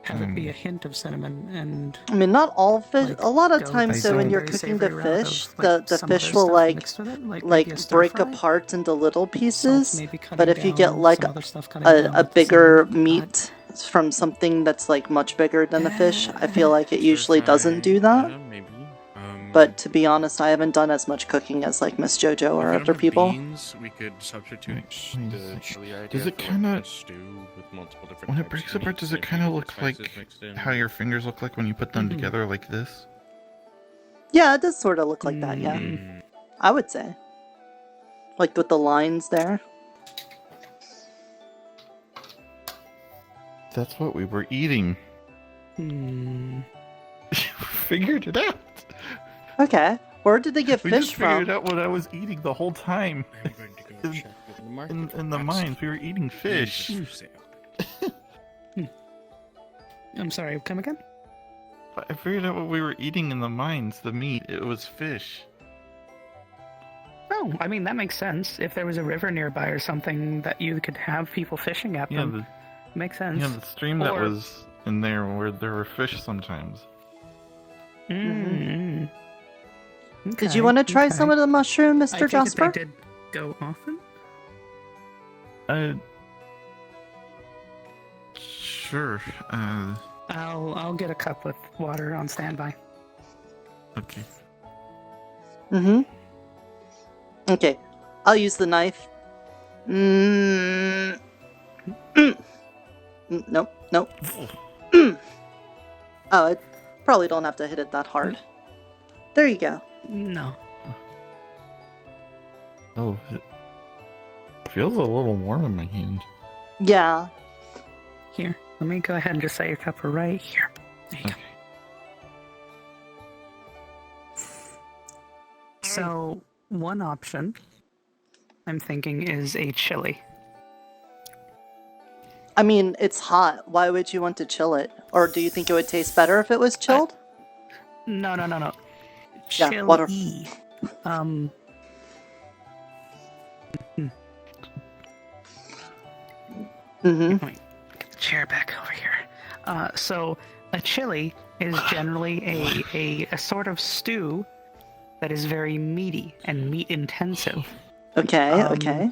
Have it be a hint of cinnamon and. I mean, not all fish. A lot of go times, the though, when you're very cooking the savory route fish, of, like, the some fish other will stuff like mixed with it, like maybe a stir break fry? apart into little pieces. maybe cutting But if you get down, like some other stuff cutting down a with the bigger meat from something that's like much bigger than the fish, I feel like it usually doesn't do that. Maybe. But to be honest, I haven't done as much cooking as like Miss JoJo or other people. Beans, we could substitute the chili idea Does it for, kind like, a of stew with multiple different when it types breaks of apart? meats Does and it kind of different look like spices mixed in. how your fingers look like when you put them Mhm. together like this? Yeah, it does sort of look like that, yeah. I would say. Like with the lines there. That's what we were eating. Figured it out. Okay. Where did they get We fish just figured from? out what I was eating the whole time. In the mines, we were eating fish. I'm sorry, come again? I figured out what we were eating in the mines, the meat. It was fish. Oh, I mean, that makes sense. If there was a river nearby or something that you could have people fishing at them, makes sense. Yeah, the stream that Or- was in there where there were fish sometimes. Mm-hmm. Did you want to try some of the mushroom, I Mr. think that Jasper? they did go often. Sure. I'll get a cup with water on standby. Okay. Mm-hmm. Okay. I'll use the knife. Nope, nope. Oh, I probably don't have to hit it that hard. There you go. No. Oh, it feels a little warm in my hand. Yeah. Here, let me go ahead and just set your cup right here. There you go. So, one option I'm thinking is a chili. I mean, it's hot. Why would you want to chill it? Or do you think it would taste better if it was chilled? No. Yeah, Chili. water. Let me get the chair back over here. So a chili is generally a sort of stew that is very meaty and meat intensive. Okay, okay.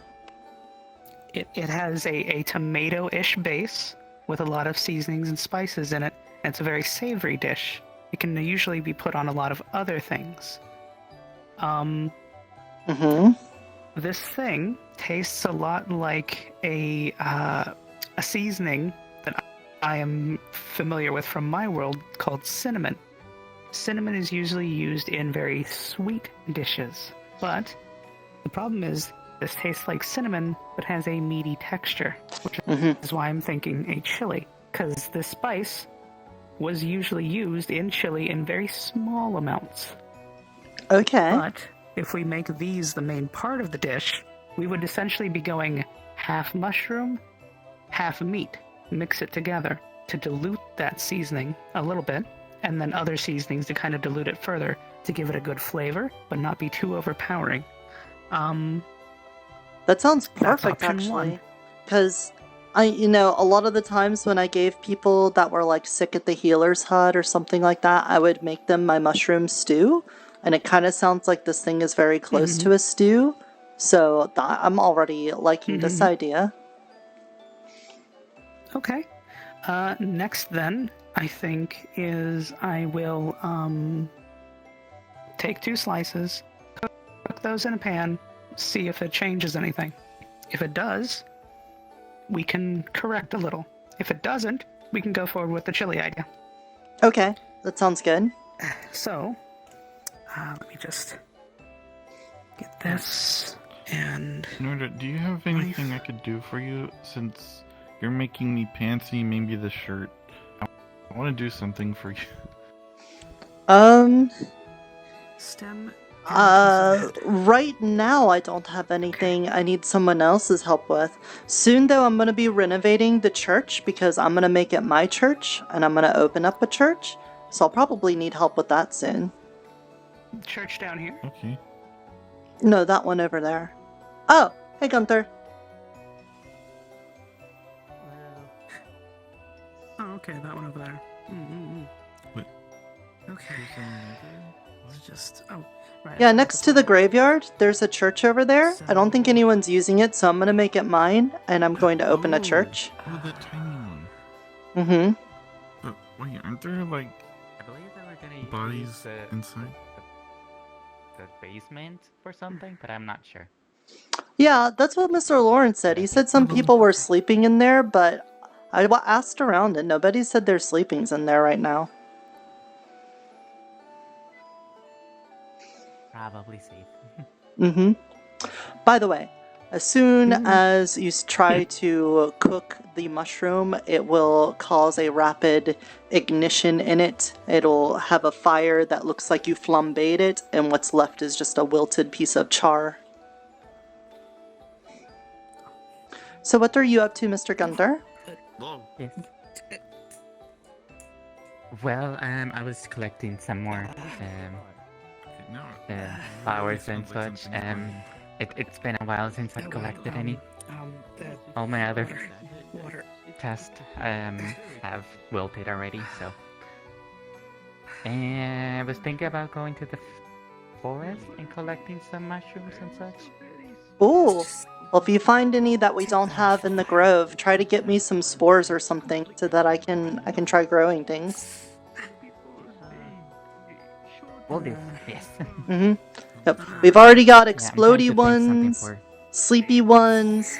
It has a tomato-ish base with a lot of seasonings and spices in it, and it's a very savory dish. It can usually be put on a lot of other things. This thing tastes a lot like a seasoning that I am familiar with from my world called cinnamon. Cinnamon is usually used in very sweet dishes, but the problem is this tastes like cinnamon but has a meaty texture, which is why I'm thinking a chili, because this spice was usually used in chili in very small amounts. Okay. But if we make these the main part of the dish, we would essentially be going half mushroom, half meat. Mix it together to dilute that seasoning a little bit, and then other seasonings to kind of dilute it further to give it a good flavor, but not be too overpowering. That sounds That's perfect, option actually. one. Because, a lot of the times when I gave people that were, like, sick at the healer's hut or something like that, I would make them my mushroom stew. And it kind of sounds like this thing is very close to a stew. So I'm already liking this idea. Okay. Next then, I think, is I will take 2 slices, cook those in a pan, see if it changes anything. If it does, we can correct a little. If it doesn't, we can go forward with the chili idea. Okay, that sounds good. So, let me just get this and... Nirta, do you have anything I could do for you since you're making me pantsy, maybe the shirt? I want to do something for you. Stem. Right now I don't have anything I need someone else's help with. Soon though I'm gonna be renovating the church because I'm gonna make it my church and I'm gonna open up a church. So I'll probably need help with that soon. Church down here. Okay. No, that one over there. Oh, hey Gunther. Oh, okay, that one over there. Wait. Okay. It's just... Oh, right. Yeah, next to the graveyard, there's a church over there. I don't think anyone's using it, so I'm gonna make it mine, and I'm going to open a church. Oh, that tiny one. Mm-hmm. But wait, aren't there, like, I believe they were gonna bodies use inside? the basement for something, but I'm not sure. Yeah, that's what Mr. Lawrence said. He said some people were sleeping in there, but I asked around and nobody said there's sleepings in there right now. probably safe. Mm-hmm. By the way, as soon as you try to cook the mushroom, it will cause a rapid ignition in it. It'll have a fire that looks like you flambéed it, and what's left is just a wilted piece of char. So what are you up to, Mr. Gunther? Yes. Well, I was collecting some more flowers and such. It's been a while since I've collected any. All my other tests have wilted already, so. And I was thinking about going to the forest and collecting some mushrooms and such. Ooh. Well, if you find any that we don't have in the grove, try to get me some spores or something so that I can try growing things. Will do. Yes. Mm-hmm. Yep. We've already got Yeah, explodey I'm trying to think something ones, for- sleepy ones,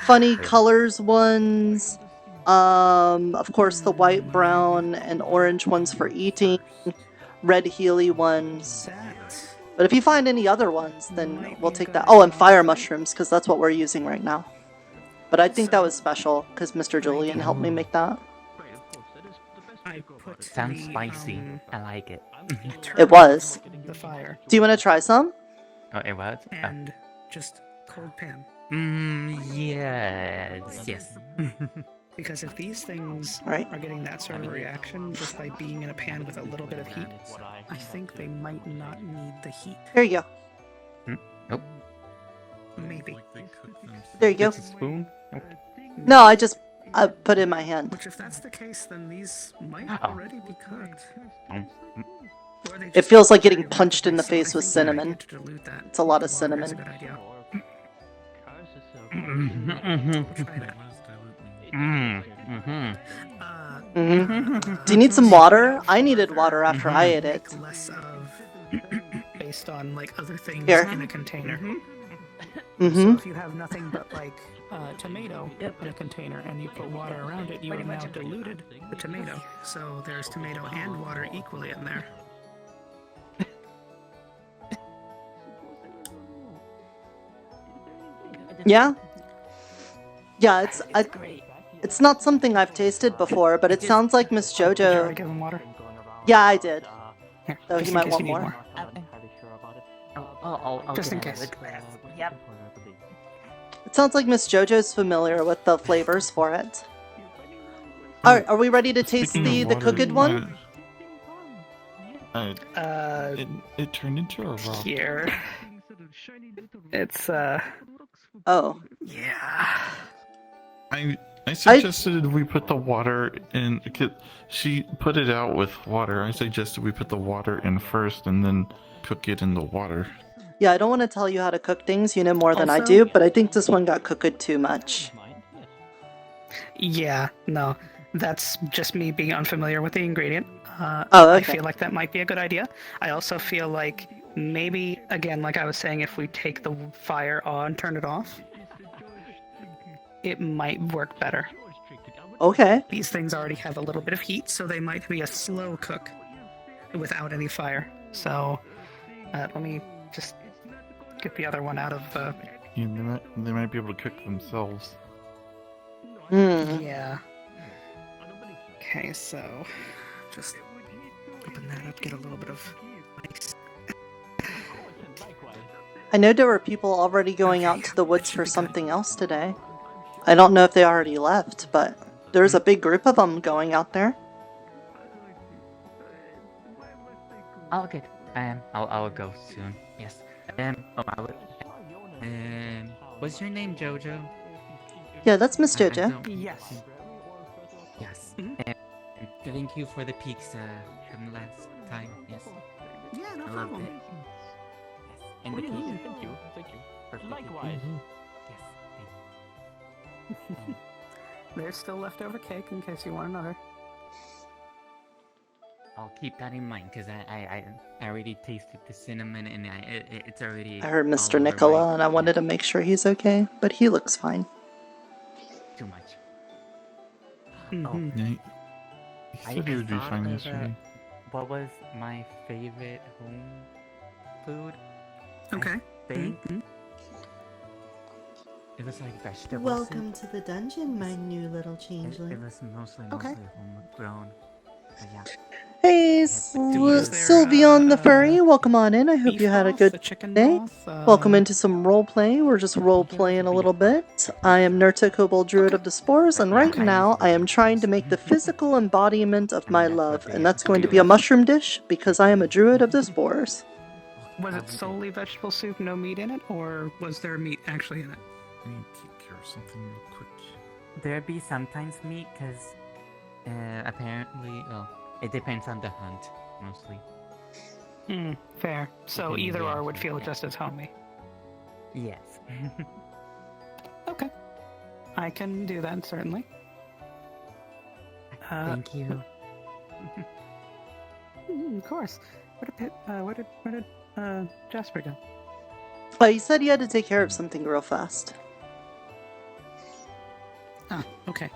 funny colors ones, of course the white, brown, and orange ones for eating, red healy ones. But if you find any other ones, then we'll take that. Oh, and fire mushrooms, because that's what we're using right now. But I think that was special, because Mr. Julian helped me make that. Sounds spicy. I like it. It was. The fire. Do you want to try some? Oh, it was? And just cold pan. Yes. Because if these things are getting that sort of reaction just by being in a pan with a little bit of heat, I think they might not need the heat. Here you go. Nope. Maybe. There you go. Just a spoon? Nope. No, I put it in my hand. Which, if that's the case, then these might already be cooked. It feels like getting punched in the face with cinnamon. It's a lot of cinnamon. Do you need some water? I needed water after I ate it. Less of based on like other things Here. in a container. Mm-hmm. So if you have nothing but like tomato in a container and you put water around it, you have now diluted the tomato. So there's tomato and water equally in there. Yeah? Yeah, it's not something I've tasted before, but it sounds like Miss JoJo... Give him water? Yeah, I did. So just he in might case want you need more. more. I'll Just in get case. Yep. It sounds like Miss JoJo's familiar with the flavors for it. Alright, are we ready to taste the cooked one? It turned into a rock. Here. It's Oh. Yeah. I suggested we put the water in. She put it out with water. I suggested we put the water in first and then cook it in the water. Yeah, I don't want to tell you how to cook things, you know more than I Also- do, but I think this one got cooked too much. Yeah, no. That's just me being unfamiliar with the ingredient. Oh, I okay. feel like that might be a good idea. I also feel like maybe, again, like I was saying, if we take the fire on, turn it off, it might work better. Okay. These things already have a little bit of heat, so they might be a slow cook without any fire. So, let me just get the other one out of... Yeah, they might be able to cook themselves. Yeah. Okay, so just open that up, get a little bit of ice. I know there were people already going out to the woods for something else today. I don't know if they already left, but there's a big group of them going out there. Oh, good. I'll go soon. Yes. What's your name, Jojo? Yeah, that's Miss I JoJo. don't- Yes. Yes. And thank you for the pizza from last time. Yes. Yeah, no I loved problem. it. Yes. And the pizza. Thank you. Perfect. Likewise. Yes. There's still leftover cake in case you want another. I'll keep that in mind because I already tasted the cinnamon and it's already. I heard all Mr. over Nicola my- and I wanted to make sure he's okay, but he looks fine. Too much. Mhm. Yeah, he said he would be thought fine of, yesterday. what was my favorite home food? Okay. I think it was like vegetable Welcome soup. to the dungeon, my new little It changeling. was mostly Okay. homegrown. But yeah. Hey, Sylveon the Furry, welcome on in. I hope you had a good day. Welcome into some roleplay. We're just role-playing a little bit. I am Nirta, Kobold Druid of the Spores, and right now I am trying to make the physical embodiment of my love, and that's going to be a mushroom dish because I am a Druid of the Spores. Was it solely vegetable soup, no meat in it, or was there meat actually in it? I need to take care of something real quick. There'd be sometimes meat, because apparently, well, it depends on the hunt, mostly. Fair. So Depending either on the or would action, feel yeah. just as homey. Yes. Okay. I can do that, certainly. Thank you. Of course. Where did Jasper go? Oh, he said he had to take care of something real fast. Ah, okay.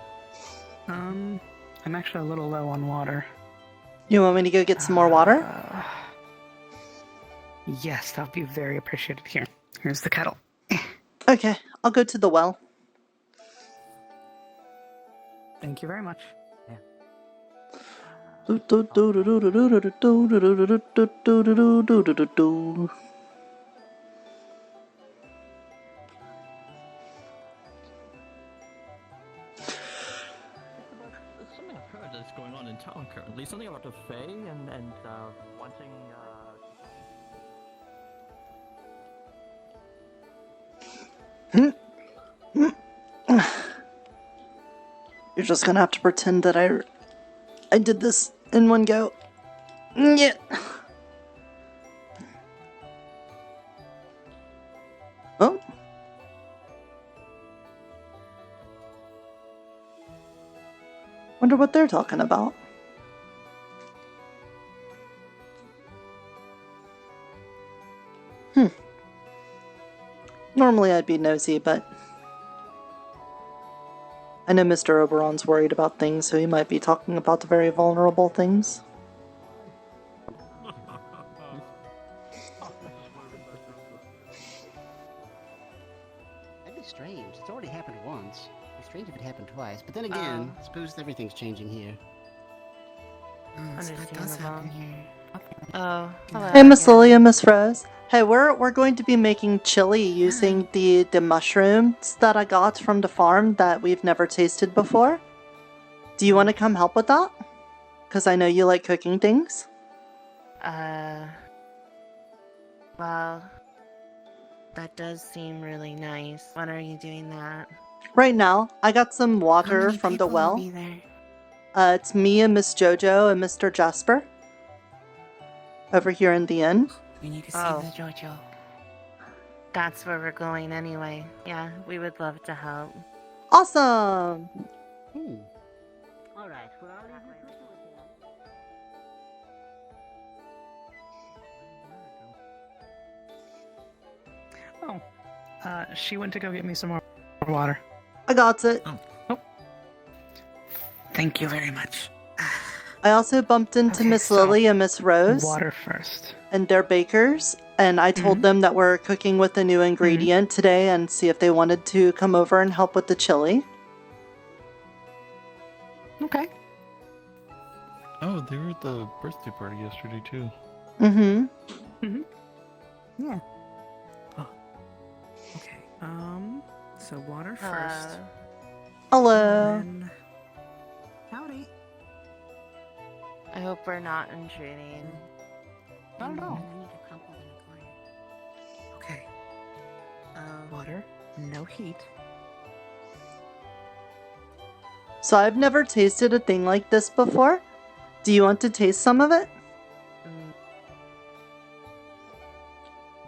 I'm actually a little low on water. You want me to go get some more water? Yes, that would be very appreciated. Here's the kettle. Okay, I'll go to the well. Thank you very much. Something I've heard that's going on in town currently. Something about the Fae and wanting. You're just gonna have to pretend that I did this in one go. Yeah. Oh. Wonder what they're talking about. Normally I'd be nosy, but I know Mr. Oberon's worried about things, so he might be talking about the very vulnerable things. That'd be strange. It's already happened once. It'd be strange if it happened twice. But then again, I suppose everything's changing here. So that does happen here. Oh, hello. Hey, Miss Lily and Miss Rose. Hey, we're going to be making chili using the mushrooms that I got from the farm that we've never tasted before. Do you want to come help with that? Because I know you like cooking things. Well, that does seem really nice. When are you doing that? Right now, I got some How water many from the people will well. be there? It's me and Miss Jojo and Mr. Jasper. Over here in the inn. We need to see the JoJo. That's where we're going anyway. Yeah, we would love to help. Awesome! Alright, well, She went to go get me some more water. I got it. Thank you very much. I also bumped into Miss Lily and Miss Rose. Water first. And they're bakers. And I told them that we're cooking with a new ingredient today and see if they wanted to come over and help with the chili. Okay. Oh, they were at the birthday party yesterday too. Yeah. Oh. Okay. So water first. Hello. And then... Howdy. I hope we're not intruding. Not at all. Okay. Water, no heat. So I've never tasted a thing like this before. Do you want to taste some of it?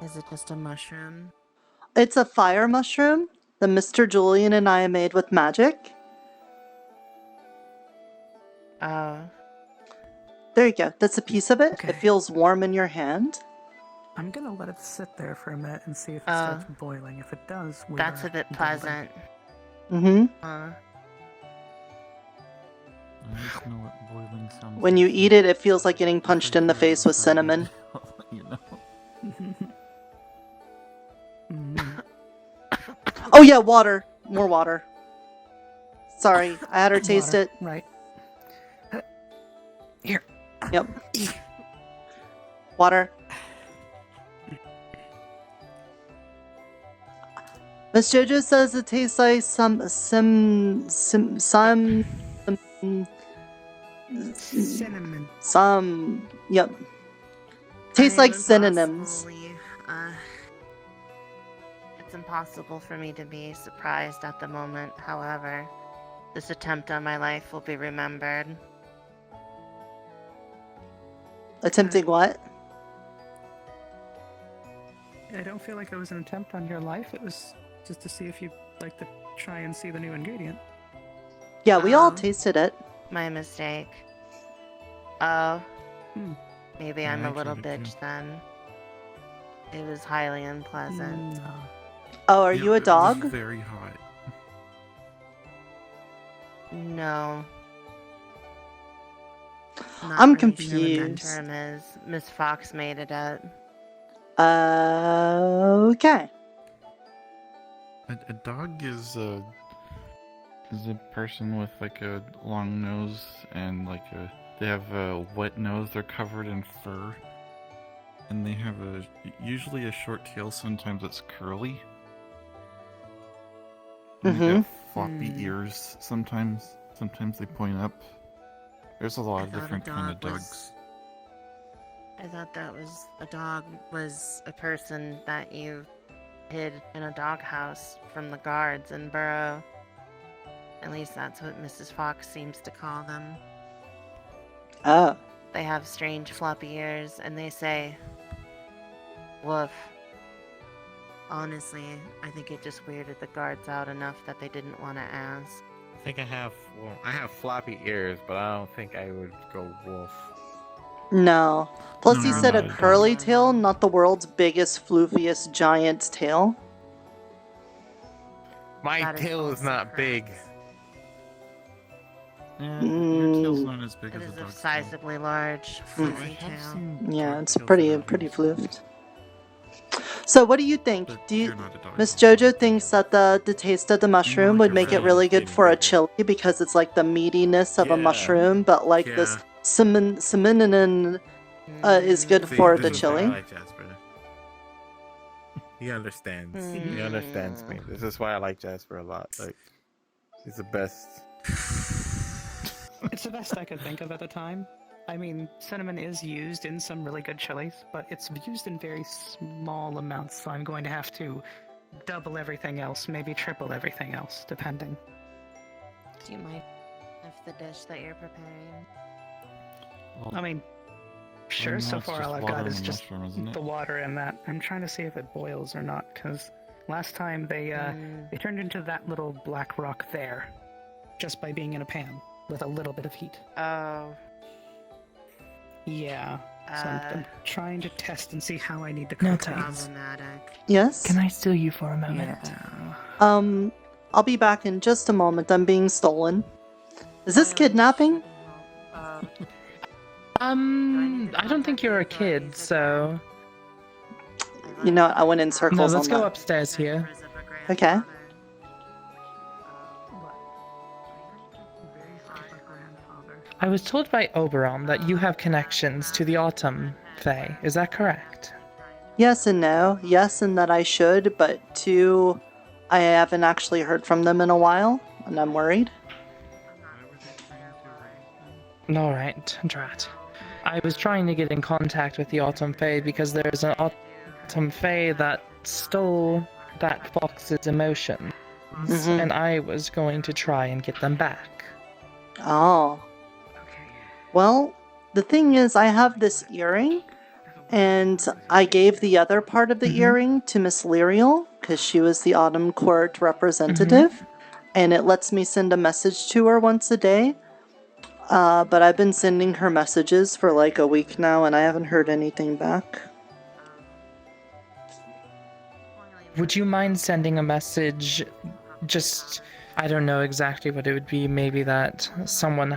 Is it just a mushroom? It's a fire mushroom that Mr. Julian and I made with magic. There you go. That's a piece of it. It feels warm in your hand. I'm gonna let it sit there for a minute and see if it starts boiling. If it does, That's a bit pleasant. Mm-hmm. I just know what boiling sounds When you eat it, it feels like getting punched in the face with cinnamon. you know. Oh yeah, water. More water. Sorry, I had her taste Water, it. Right. Here. Yep. Water. Miss Jojo says it tastes like some cinnamon. Yep. Tastes like I'm synonyms. impossibly, it's impossible for me to be surprised at the moment. However, this attempt on my life will be remembered. Attempting what? I don't feel like it was an attempt on your life. It was just to see if you'd like to try and see the new ingredient. Yeah, we all tasted it. My mistake. Oh. Maybe Yeah, I'm I a little tried it too. bitch then. It was highly unpleasant. Oh, are Yep, you a it was dog? very hot. No. Not I'm really sure what that confused. term is. Miss Fox made it up. Okay. A dog is a person with like a long nose and like they have a wet nose. They're covered in fur, and they have usually a short tail. Sometimes it's curly. And they got floppy ears. Sometimes they point up. There's a lot of different kind of dogs. I thought that was a dog was a person that you hid in a doghouse from the guards in Burrow. At least that's what Mrs. Fox seems to call them. Oh. They have strange floppy ears and they say, woof. Honestly, I think it just weirded the guards out enough that they didn't want to ask. I think I have floppy ears, but I don't think I would go wolf. No. Plus, No, he no, said no, a don't. curly tail, not the world's biggest, floofiest giant tail. My That is tail is also not big. Yeah, your tail's not as big It as is a a dog's. sizably large, floofy tail. Yeah, it's pretty floofed. So, what do you think? Do you, Miss Jojo thinks that the taste of the mushroom would make it really good for a chili because it's like the meatiness of a mushroom, but like this cinnamon is good for the This is why I chili. like Jasper. He understands. He understands me. This is why I like Jasper a lot. Like, he's the best. It's the best I could think of at the time. I mean, cinnamon is used in some really good chilies, but it's used in very small amounts, so I'm going to have to double everything else, maybe triple everything else, depending. Do you mind if the dish that you're preparing? I mean, sure, so it's far just all I've water got and is just mushroom, isn't it? the water and that. I'm trying to see if it boils or not, because last time they turned into that little black rock there, just by being in a pan, with a little bit of heat. Oh. Yeah, so I'm trying to test and see how I need to No, cook these. Yes? Can I steal you for a moment? I'll be back in just a moment. I'm being stolen. Is this kidnapping? I don't think you're a kid, so... You know, I went in No, circles let's on go that. upstairs here. Okay. I was told by Oberon that you have connections to the Autumn Fae. Is that correct? Yes and no. Yes, and that I should, but two, I haven't actually heard from them in a while, and I'm worried. Alright, drat. I was trying to get in contact with the Autumn Fae because there's an Autumn Fae that stole that fox's emotions, and I was going to try and get them back. Oh. Well, the thing is, I have this earring, and I gave the other part of the earring to Miss Lyriel, because she was the Autumn Court representative, and it lets me send a message to her once a day. But I've been sending her messages for like a week now, and I haven't heard anything back. Would you mind sending a message? Just, I don't know exactly what it would be. Maybe that someone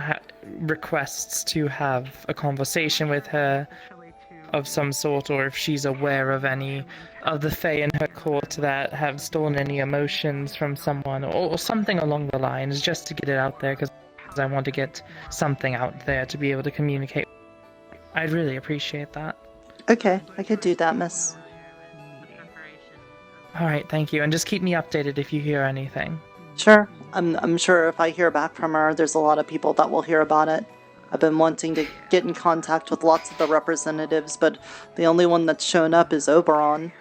requests to have a conversation with her, of some sort, or if she's aware of any of the Fae in her court that have stolen any emotions from someone, or something along the lines, just to get it out there, because I want to get something out there to be able to communicate. I'd really appreciate that. Okay, I could do that, miss. Alright, thank you, and just keep me updated if you hear anything. Sure. I'm sure if I hear back from her, there's a lot of people that will hear about it. I've been wanting to get in contact with lots of the representatives, but the only one that's shown up is Oberon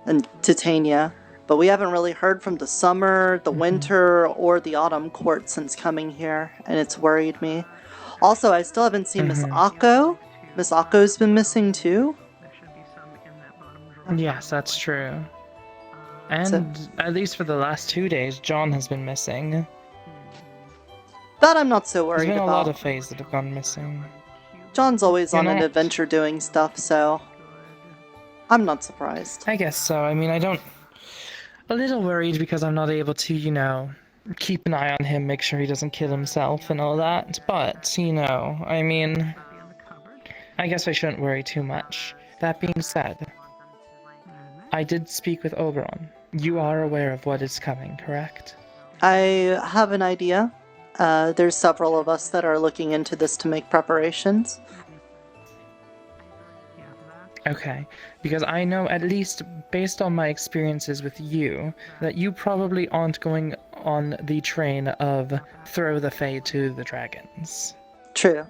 and Titania. But we haven't really heard from the summer, the winter, or the autumn court since coming here, and it's worried me. Also, I still haven't seen Miss Akko. Miss Akko's been missing too? Yes, that's true. And at least for the last 2 days, John has been missing. That I'm not so worried There's been about. a lot of Fays that have gone missing. John's always You're on an not- adventure doing stuff, so I'm not surprised. I guess so. I mean, a little worried because I'm not able to, keep an eye on him, make sure he doesn't kill himself and all that. But, I mean, I guess I shouldn't worry too much. That being said, I did speak with Oberon. You are aware of what is coming, correct? I have an idea. There's several of us that are looking into this to make preparations. Okay, because I know, at least based on my experiences with you, that you probably aren't going on the train of throw the Fae to the dragons. True.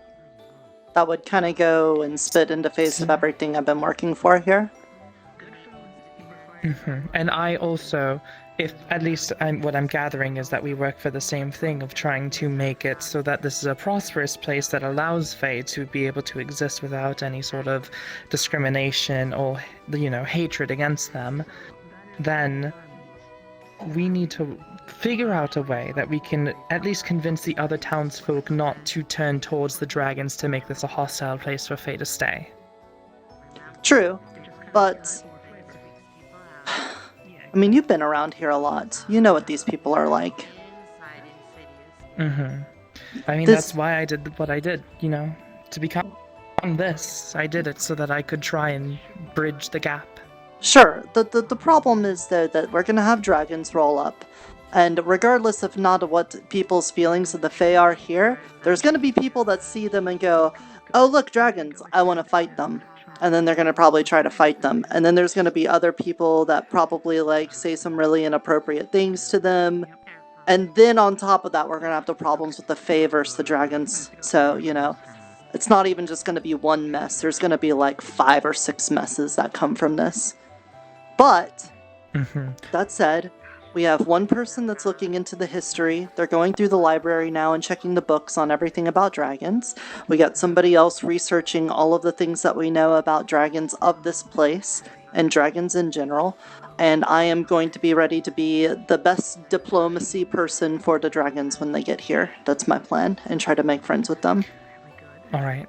That would kind of go and spit in the face of everything I've been working for here. And I also, if at least what I'm gathering is that we work for the same thing of trying to make it so that this is a prosperous place that allows Fae to be able to exist without any sort of discrimination or, hatred against them, then we need to figure out a way that we can at least convince the other townsfolk not to turn towards the dragons to make this a hostile place for Fae to stay. True, but I mean, you've been around here a lot. You know what these people are like. I mean, that's why I did what I did, to become this. I did it so that I could try and bridge the gap. Sure, the problem is, though, that we're gonna have dragons roll up. And regardless of not what people's feelings of the Fae are here, there's gonna be people that see them and go, oh look, dragons, I want to fight them. And then they're going to probably try to fight them. And then there's going to be other people that probably say some really inappropriate things to them. And then on top of that, we're going to have the problems with the Fae versus the dragons. So, it's not even just going to be one mess. There's going to be 5 or 6 messes that come from this. But, that said, we have one person that's looking into the history. They're going through the library now and checking the books on everything about dragons. We got somebody else researching all of the things that we know about dragons of this place and dragons in general. And I am going to be ready to be the best diplomacy person for the dragons when they get here. That's my plan, and try to make friends with them. Alright.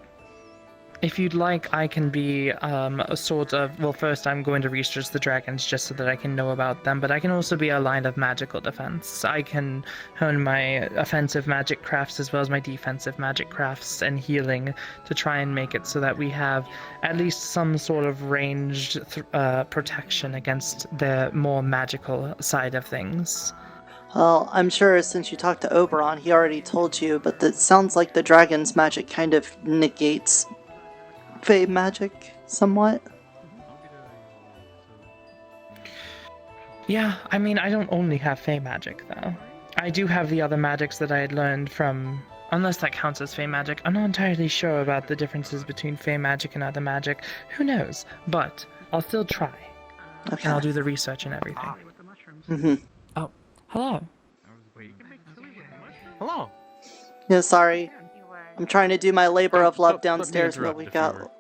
If you'd like, I can be a sort of... Well, first I'm going to research the dragons just so that I can know about them, but I can also be a line of magical defense. I can hone my offensive magic crafts as well as my defensive magic crafts and healing to try and make it so that we have at least some sort of ranged protection against the more magical side of things. Well, I'm sure since you talked to Oberon, he already told you, but it sounds like the dragon's magic kind of negates Fae magic, somewhat. Yeah, I mean, I don't only have Fae magic, though. I do have the other magics that I had learned from... Unless that counts as Fae magic. I'm not entirely sure about the differences between Fae magic and other magic. Who knows? But I'll still try. Okay. And I'll do the research and everything. Oh, hello. Hello. Yeah, sorry. I'm trying to do my labor of love downstairs, but we got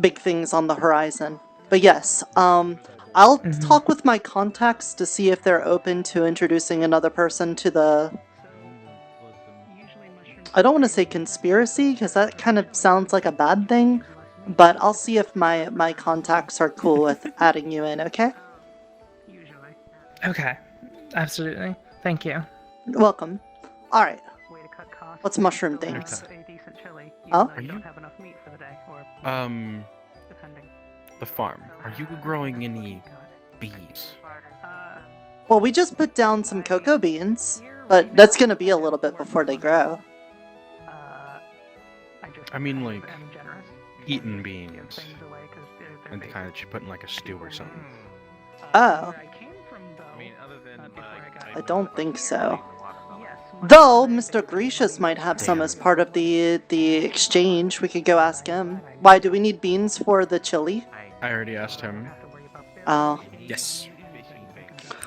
big things on the horizon. But yes, I'll talk with my contacts to see if they're open to introducing another person to the... I don't want to say conspiracy, because that kind of sounds like a bad thing, but I'll see if my contacts are cool with adding you in, okay? Okay, absolutely. Thank you. You're welcome. Alright. What's mushroom things? Oh? The farm. Are you growing any bees? Well, we just put down some cocoa beans, but that's gonna be a little bit before they grow. I mean, like, eaten beans. And kind of put in like a stew or something. Oh. I don't think so. Though, Mr. Grecius might have some as part of the exchange. We could go ask him. Why, do we need beans for the chili? I already asked him. Oh. Yes.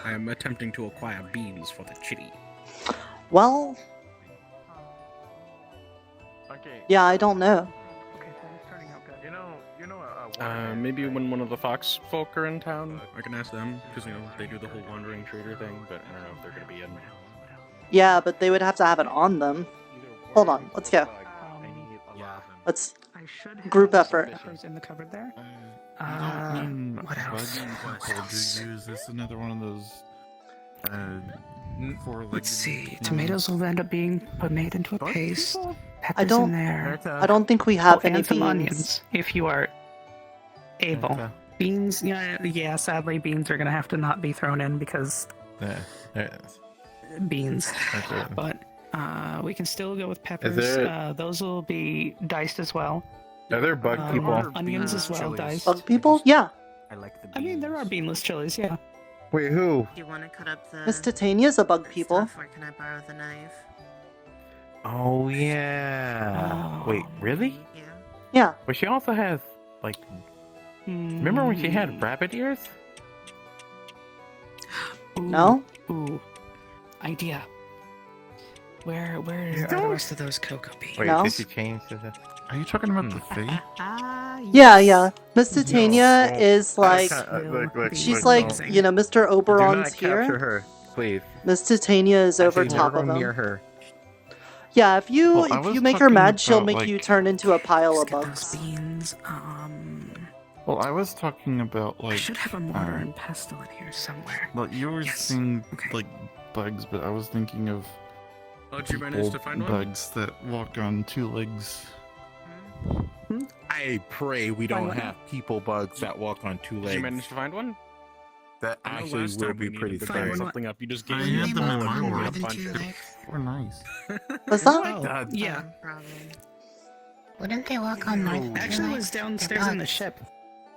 I am attempting to acquire beans for the chili. Well... Yeah, I don't know. Maybe when one of the fox folk are in town, I can ask them, because, you know, they do the whole wandering trader thing, but I don't know if they're going to be in. Yeah, but they would have to have it on them. Hold on, let's go. Let's group effort. In the cupboard there. What else? Use this another one of those. Let's see. Tomatoes will end up being made into a paste. I Peppers in there. don't think we have and any some beans. onions, if you are able. Beans, yeah, sadly, beans are gonna have to not be thrown in because beans. But we can still go with peppers. Those will be diced as well. Are there bug people? Onions as well, diced. Bug people? Yeah. I mean, there are beanless chilies, yeah. Wait, who? Do you want to cut up the Miss Titania's a bug people. stuff, or can I borrow the knife? Oh yeah. Wait, really? Yeah. But she also has like. Remember when she had rabbit ears? No. Ooh. Idea. Where are the rest of those cocoa beans? Wait, No. did she change to the? Are you talking about the Fae? Yeah. Miss Titania is like... Look, she's like, you know, Mr. Oberon's Do not capture here. her, please. Miss Titania is over Actually, top never of go him. near her. Yeah, if you Well, I if was you make her talking mad, she'll about, make like- you turn into a pile of bugs. Beans. Well, I was talking about like. I should have a mortar and pestle in here somewhere. Well, you were saying like bugs, but I was thinking of. Oh, did you manage people to find one? bugs that walk on two legs. I pray we Find don't one? have people bugs that walk on two Did legs. you manage to find one? That I know actually last will time be we pretty needed to scary. find something up. You just gave I me had them in my a wallet. bunch of They're nice. What's that? Yeah. Wouldn't they walk on more than two Actually, it was legs? downstairs They're in the bugs. ship.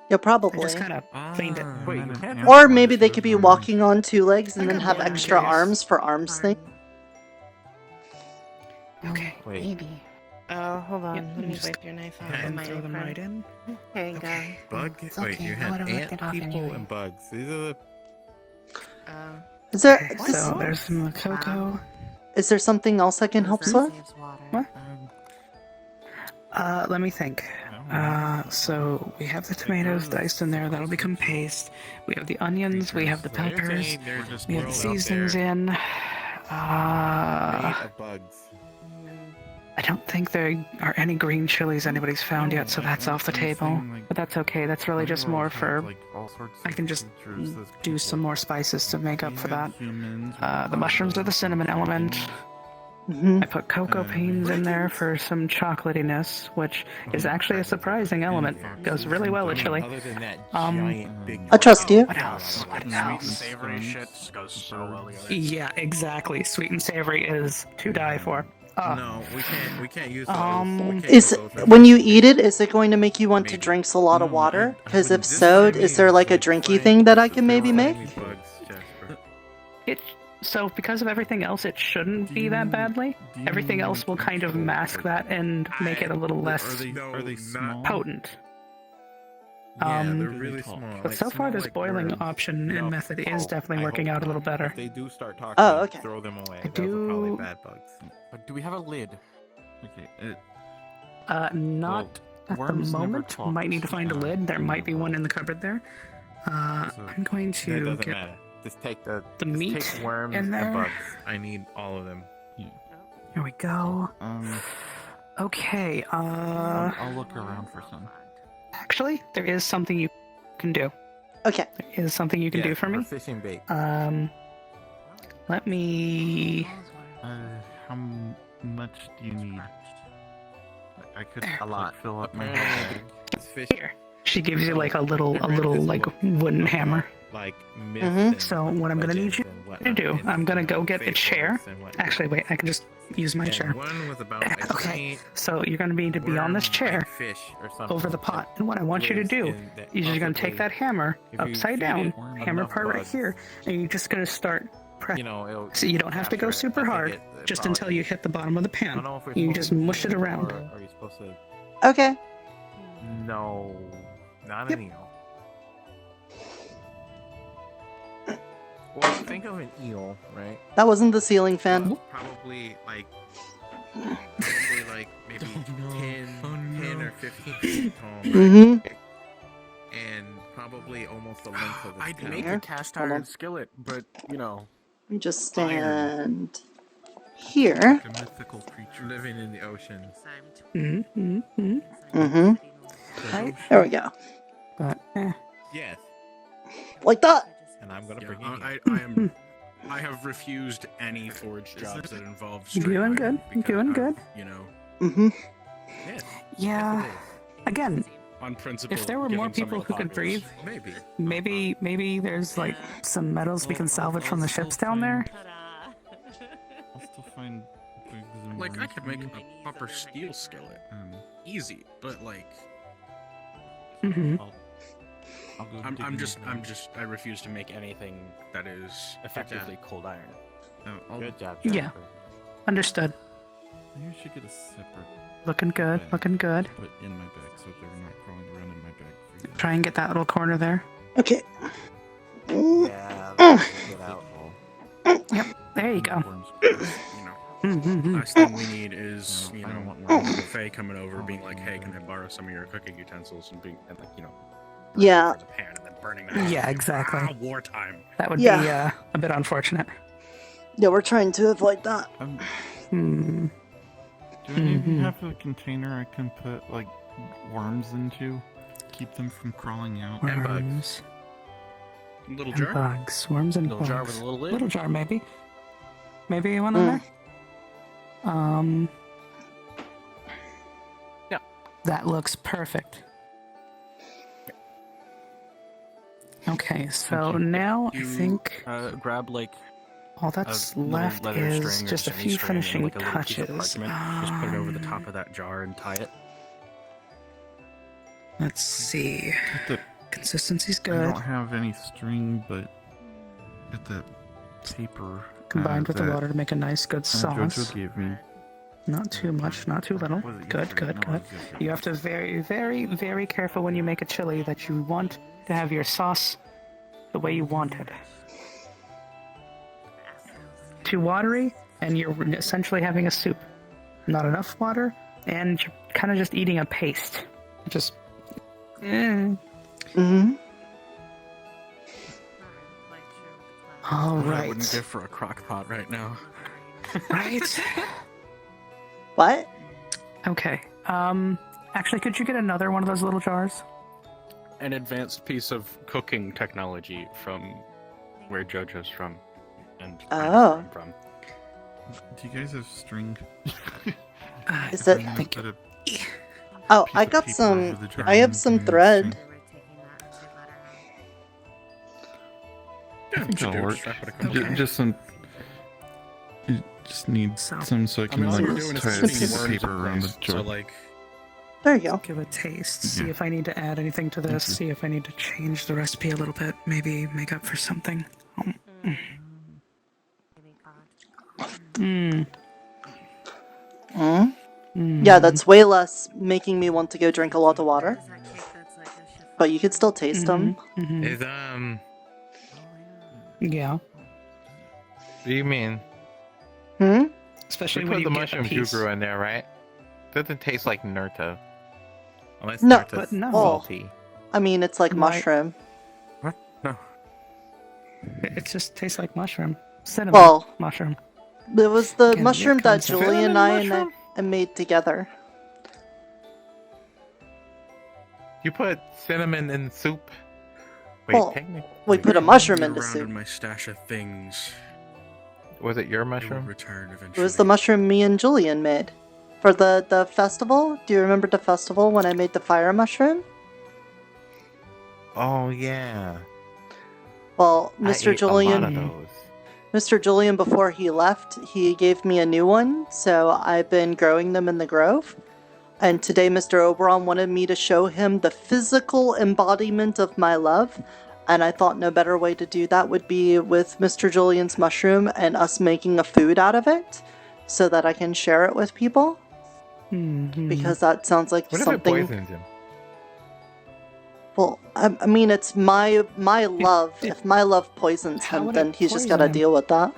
Yeah, I probably. just kind of cleaned it. Wait, you had Or maybe they could be walking on two legs and then have extra arms for arms thing. Okay. Wait. Maybe. Oh, hold on. Yep, Let me just wipe your knife off and with my throw them apron. right in. Here you go. Bug? It's Wait, okay, you I had would've licked ant it off people anyway. and bugs. These are the. Is there Okay, so there's some cocoa. is there something else I can help with? What? Let me think. So we have the tomatoes diced in there. That'll become paste. We have the onions. We have the peppers. We have the seasonings in. Made of bugs. I don't think there are any green chilies anybody's found yet, so that's off the table. But that's okay. That's really just more for. I can just do some more spices to make up for that. The mushrooms are the cinnamon element. I put cocoa beans in there for some chocolatiness, which is actually a surprising element. Goes really well with chili. Other than that giant big. I trust you. What else? What else? Savory shit goes so well together. Yeah, exactly. Sweet and savory is to die for. No, we can't use those. We can't Is use those. when you eat it, is it going to make you want to drink a lot of water? Because if so, is there like a drinky thing that I can maybe make? So because of everything else, it shouldn't be that badly. Everything else will kind of mask that and make it a little less Are they small? potent. Yeah, they're really small. But so far, this boiling option and method is definitely working out a little better. If they do start talking, Oh, okay. throw them away. I Those are do- probably bad bugs. But do we have a lid? Okay. Not at the worms never moment. talk. Might need to find a lid. There might be one in the cupboard there. I'm going That to doesn't get matter. Just take the the just meat take worms in there. and bugs. I need all of them. Here we go. Okay. I'll look around for some. Actually, there is something you can do. Okay. There is something you can do for me. Fishing bait. Let me. How much do you need? I could A lot. fill up my Apparently, bag. it's fish. She gives you like a little like wooden hammer. Like So what I'm gonna need you to do, I'm gonna go get a chair. Actually, wait, I can just use my chair. One was about like Okay, so you're gonna need to be on this chair fish or something. over the pot. And what I want you to do is you're gonna take that hammer upside down, hammer part right here, and you're just gonna start pressing. So you don't have to go super hard, just until you hit the bottom of the pan. You just mush it around. Are you supposed to? Okay. No, not an eel. Well, think of an eel, right? That wasn't the ceiling fan. Probably like maybe 10 or 15 feet tall. Right? Mhm. And probably almost the length of the I'd tail. make a cast iron skillet, but you know. Let me just stand here. A mythical creature living in the ocean. Mm-hmm. There we go. But Yes. Like that. And I'm gonna bring it. I have refused any forge jobs that involve doing good, doing good. You know. Mm-hmm. Yes. Yeah. Again, On principle. if there were more given some people who could breathe, maybe. maybe there's like some metals we can salvage from the ships down there. I'll still find twigs and Like I worms could for make you. a proper steel skillet, easy. But like, Mm-hmm. I'll go I'm digging just, around. I refuse to make anything that is Effectively cold iron. Good job. Yeah. Jasper. Understood. Maybe I should get a separate Looking good, bag looking good. to put in my bag so they're not crawling around in my bag. For you. Try and get that little corner there. Okay. Yeah, get out. Yep, there you go. Last thing we need is, you know, the Fae coming over, being like, "Hey, can I borrow some of your cooking utensils?" and like, you know, Yeah. the pan and then burning them. Yeah, exactly. Wartime. That would be Yeah. a bit unfortunate. Yeah, we're trying to avoid that. Hmm. Do any of you have a container I can put like worms into? Keep them from crawling out. And bugs. Worms Little and jar. bugs. Worms and Little bugs. jar with a little lid? Little jar, maybe. Maybe one in there. Yeah. That looks perfect. Okay, so now I think grab like all that's little left leather is string or just a any few string and, finishing like, a little piece of touches. parchment. Just put it over the top of that jar and tie it. Let's see. The- Consistency's I good. don't have any string, but get that paper Combined with the that water to make a nice, good sauce. Jojo gave me. Not too much, not too little. Was it Good, yesterday? good, No, it good. was yesterday. You have to very, very, very careful when you make a chili that you want to have your sauce the way you want it. Too watery, and you're essentially having a soup. Not enough water, and you're kind of just eating a paste. Just. Mm-hmm. All What I right. wouldn't give for a crock pot right now. Right. What? Okay. Actually, could you get another one of those little jars? An advanced piece of cooking technology from where JoJo's from, and Oh. I'm from. Do you guys have string? Is it? Oh, I got some. I have some thread. I think that'll work. Okay. Just some. You just need some so I can all like we're doing is tie a keeping piece of worms paper in around the place, jar. so like, There you go. Give a taste. See Yeah. if I need to add anything to this. you. See if I need to change the recipe a little bit. Maybe make up for something. Mm. Yeah, that's way less making me want to go drink a lot of water. But you could still taste them. Is Yeah. What do you mean? Hmm? Especially We when put you the get a mushrooms you piece. grew in there, right? Doesn't taste like Nirta. Unless No, Nirta's but no. salty. I mean, it's like Why- mushroom. what? No. It just tastes like mushroom. Cinnamon Well, mushroom. it was the Again, mushroom it that comes Julie out. and I made together. You put cinnamon in soup. Wait, Well, technically, we put a mushroom Look into around soup. in my stash of things. was it your It will mushroom? return It eventually. was the mushroom me and Julian made. For the festival? Do you remember the festival when I made the fire mushroom? Oh yeah. Well, I Mr. ate a lot of Julian, those. Mr. Julian, before he left, he gave me a new one, so I've been growing them in the grove. And today, Mr. Oberon wanted me to show him the physical embodiment of my love, and I thought no better way to do that would be with Mr. Julian's mushroom and us making a food out of it, so that I can share it with people. Because that sounds like What something. if it poisons him? Well, I mean, it's my love. If my love poisons How him, would then it he's just poison gotta him? deal with that.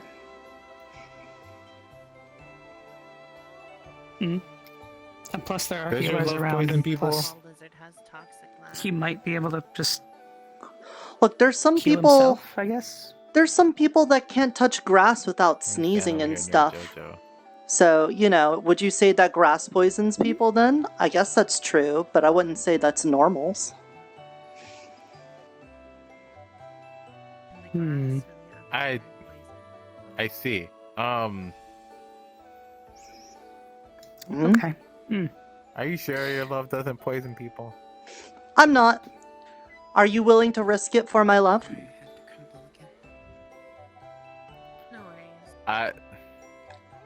And plus, there are Does your healers love around. poison people? Plus, he might be able to just Look, there's some heal people. himself, I guess. There's some people that can't touch grass without sneezing and stuff. So, you know, would you say that grass poisons people then? I guess that's true, but I wouldn't say that's normals. I see. Okay. Are you sure your love doesn't poison people? I'm not. Are you willing to risk it for my love?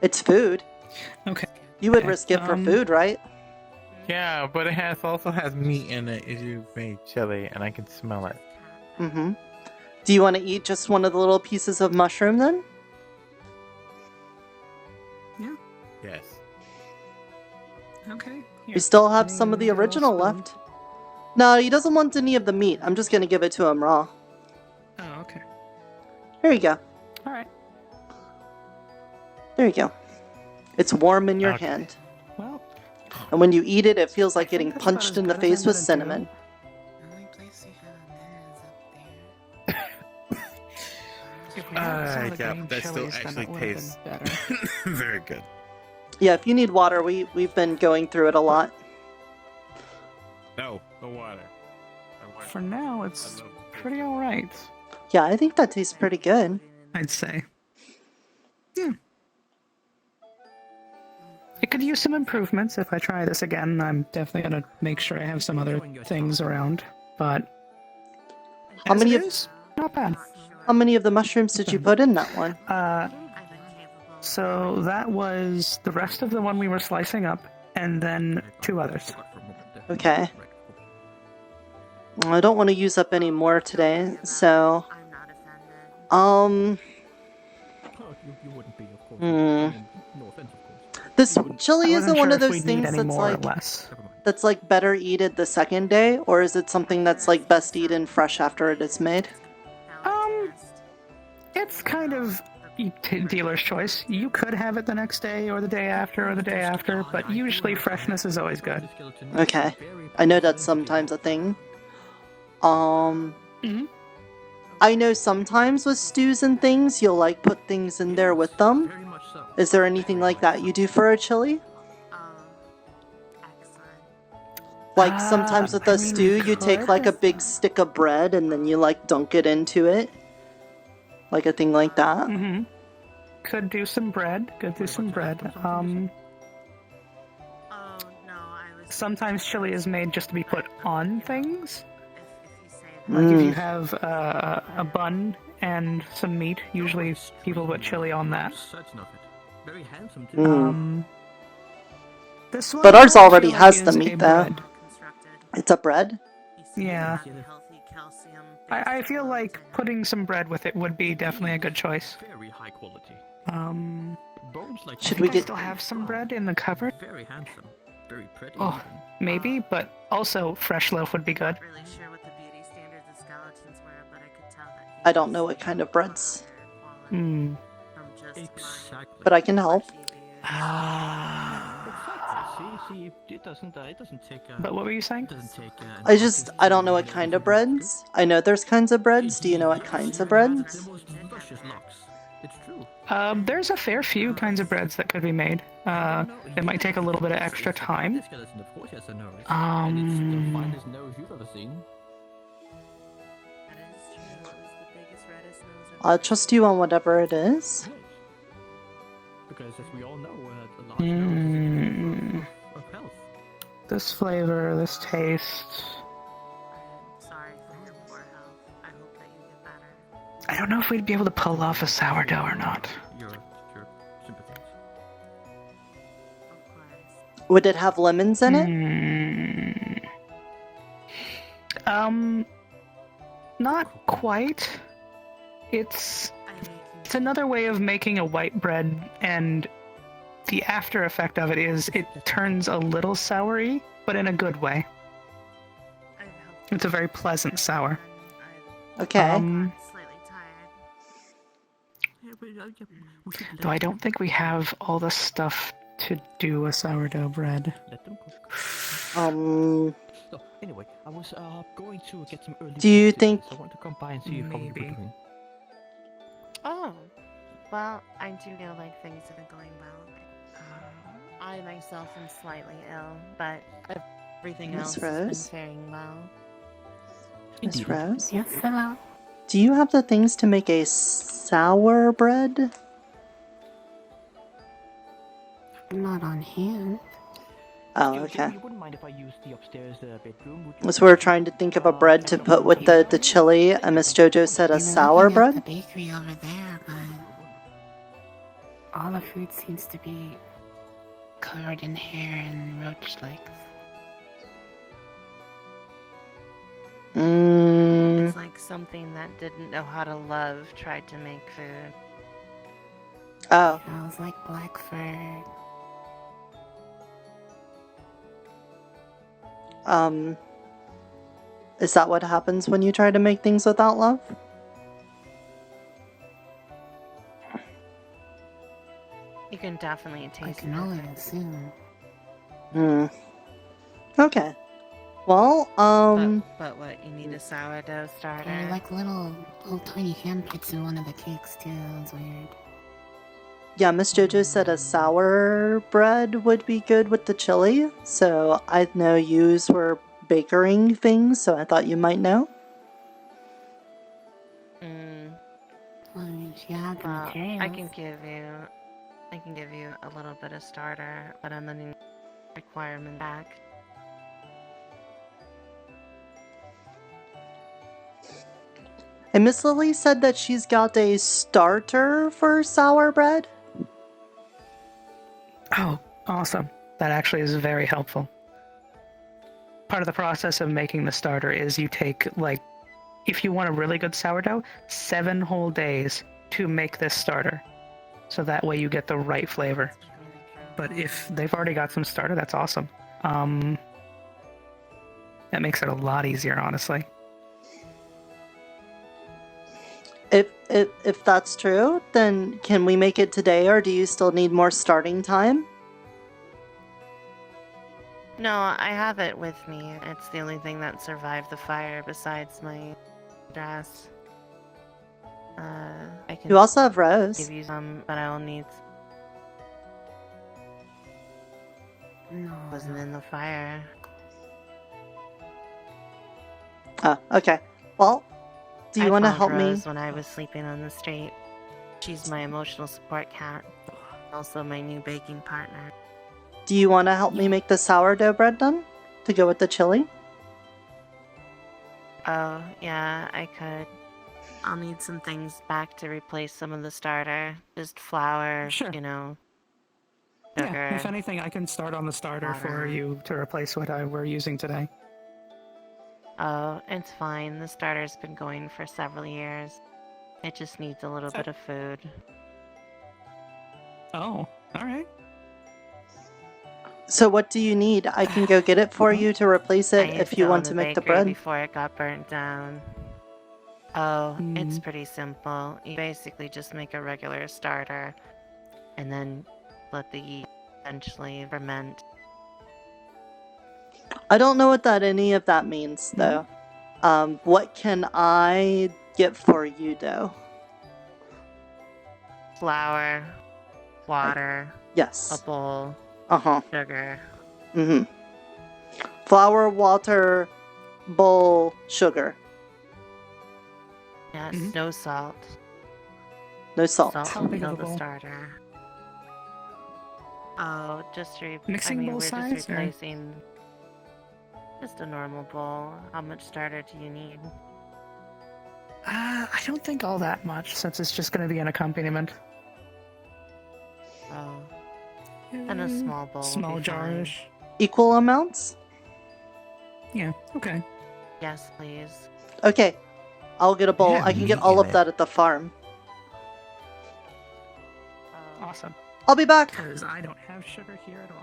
It's food. Okay. You would risk it for food, right? Yeah, but it also has meat in it. If you made chili, and I can smell it. Mm-hmm. Do you want to eat just one of the little pieces of mushroom then? Yeah. Yes. Okay. We still have some of the original left. No, he doesn't want any of the meat. I'm just gonna give it to him raw. Oh, okay. Here you go. All right. There you go. It's warm in your Okay. hand. Well, and when you eat it, it feels like getting that's punched about in the as good as face I'm with gonna do. cinnamon. If we had some of the yeah, green that still chilies, then actually it would've been tastes better. very good. Yeah, if you need water, we've been going through it a lot. No water. For now, it's pretty all right. Yeah, I think that tastes pretty good. I'd say. Yeah. It could use some improvements if I try this again. I'm definitely gonna make sure I have some other things around. But How as many it of is, not bad. How many of the mushrooms did you put in that one? So that was the rest of the one we were slicing up, and then 2 others. Okay. Well, I don't want to use up any more today, so This chili isn't one of those things that's like better eaten the second day, or is it something that's like best eaten fresh after it is made? It's kind of dealer's choice. You could have it the next day, or the day after, or the day after, but usually freshness is always good. Okay. I know that's sometimes a thing. I know sometimes with stews and things, you'll like put things in there with them. Is there anything like that you do for a chili? Like sometimes with a stew, you take like a big stick of bread and then you like dunk it into it. Like a thing like that. Mm-hmm. Could do some bread. Sometimes chili is made just to be put on things. Like if you have a bun and some meat, usually people put chili on that. This one But ours I already feel like has the is a meat though. bread. It's a bread? Yeah. I feel like putting some bread with it would be definitely a good choice. Very high quality. Should we get... still have some bread in the cupboard? Very handsome. Very pretty. Oh, maybe, but also fresh loaf would be good. I don't know what kind of breads. Exactly. But I can help. See, it doesn't take. But what were you saying? I don't know what kind of breads. I know there's kinds of breads. Do you know what kinds of breads? There's a fair few kinds of breads that could be made. It might take a little bit of extra time. I'll trust you on whatever it is. Because as we all know, a large nose this flavor, this taste. Sorry for your poor health. I hope that you get better. I don't know if we'd be able to pull off a sourdough or not. Your sympathies. Would it have lemons in it? Not quite. It's another way of making a white bread, and the after effect of it is it turns a little soury, but in a good way. It's a very pleasant sour. Okay. Though I don't think we have all the stuff to do a sourdough bread. So, anyway, I was going to get some early. Do you think? I want to come by and see how you were doing. Oh, well, I do feel like things have been going well. I myself am slightly ill, but everything Miss else has Rose? been faring well. Miss Rose? Yes, hello. Do you have the things to make a sour bread? Not on hand. Oh, okay. You wouldn't mind if I used the upstairs bedroom, would you? So we're trying to think of a bread to put with the chili, and Miss JoJo said a sour Looking at bread? the bakery over there, but all the food seems to be covered in hair and roach legs. It's like something that didn't know how to love tried to make food. Oh. Smells like black fur. Is that what happens when you try to make things without love? You can definitely taste I can only assume. Okay. Well, But what, you need a sourdough starter? There are like little tiny handprints in one of the cakes too. That was weird. yeah, Miss JoJo said a sour bread would be good with the chili, so I know yous were bakering things, so I thought you might know. Well, I mean, she had the Well, materials. I can give you a little bit of starter, but I'm gonna need requirement back. And Miss Lily said that she's got a starter for sour bread. Oh, awesome. That actually is very helpful. Part of the process of making the starter is you take, like, if you want a really good sourdough, 7 whole days to make this starter. So that way you get the right flavor. But if they've already got some starter, that's awesome. That makes it a lot easier, honestly. If that's true, then can we make it today, or do you still need more starting time? No, I have it with me. It's the only thing that survived the fire besides my dress. I can You also have Rose. give you some, but I will need. No, wasn't in the fire. Oh, okay. Well, do you I want to found help me? Rose when I was sleeping on the street. She's my emotional support cat. Also my new baking partner. Do you want to help me make the sourdough bread then? To go with the chili? Oh, yeah, I could. I'll need some things back to replace some of the starter. Just flour, Sure. you know. Yeah, Sugar. if anything, I can start on the starter for you to replace what we're using today. Oh, it's fine. The starter's been going for several years. It just needs a little bit of food. Oh, alright. So what do you need? I can go get it for you to replace it I if used you it want on to make the bakery bread. before it got burnt down. Oh, it's pretty simple. You basically just make a regular starter, and then let the yeast eventually ferment. I don't know what any of that means, though. What can I get for you, though? Flour, water, Yes. a bowl, sugar. Mm-hmm. Flour, water, bowl, sugar. Yes, no salt. No salt. Salt will kill the starter. Oh, just Mixing bowl we're size, just or- replacing. Just a normal bowl. How much starter do you need? I don't think all that much, since it's just going to be an accompaniment. Oh. And a small bowl. Small will be fine. jarish. Equal amounts? Yeah, okay. Yes, please. Okay. I'll get a bowl. Yeah, I can get all of that at the farm. Awesome. I'll be back. Because I don't have sugar here at all.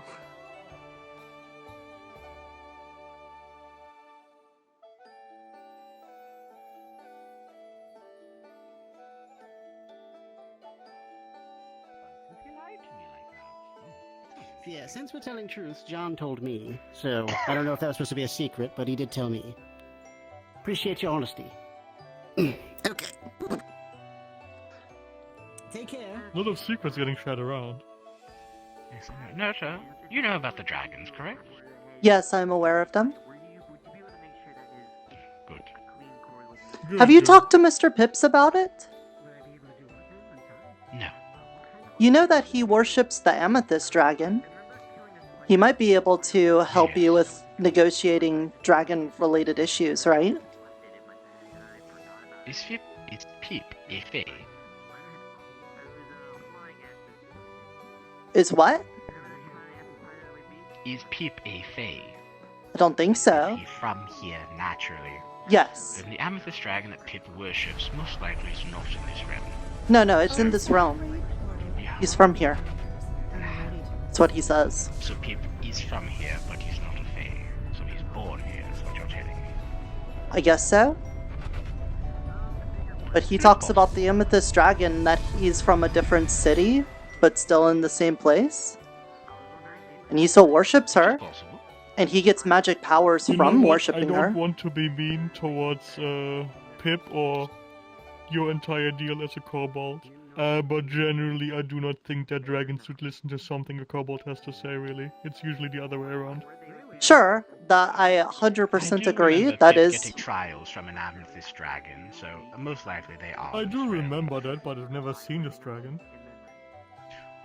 Yeah, since we're telling truth, John told me, so I don't know if that was supposed to be a secret, but he did tell me. Appreciate your honesty. Okay. Take care. A lot of secrets getting shared around. Yes, Nirta, you know about the dragons, correct? Yes, I'm aware of them. Good. Have you talked to Mr. Pips about it? No. You know that he worships the amethyst dragon. He might be able to help you with negotiating dragon-related issues, right? Is Peep a fae? Is what? Is Peep a fae? I don't think so. Is he from here naturally? Yes. Then the amethyst dragon that Pip worships most likely is not in this realm. No, it's in this realm. He's from here. That's what he says. So Pip is from here, but he's not a fae. So he's born here, is what you're telling me. I guess so. But he talks about the amethyst dragon, that he's from a different city, but still in the same place. And he still worships her. And he gets magic powers You know from what? worshipping I her. don't want to be mean towards Pip or your entire deal as a kobold. But generally, I do not think that dragons should listen to something a kobold has to say, really. It's usually the other way around. Sure, that I 100% agree. That is... Getting trials from an amethyst dragon, so most likely they are. I do remember that, but I've never seen this dragon.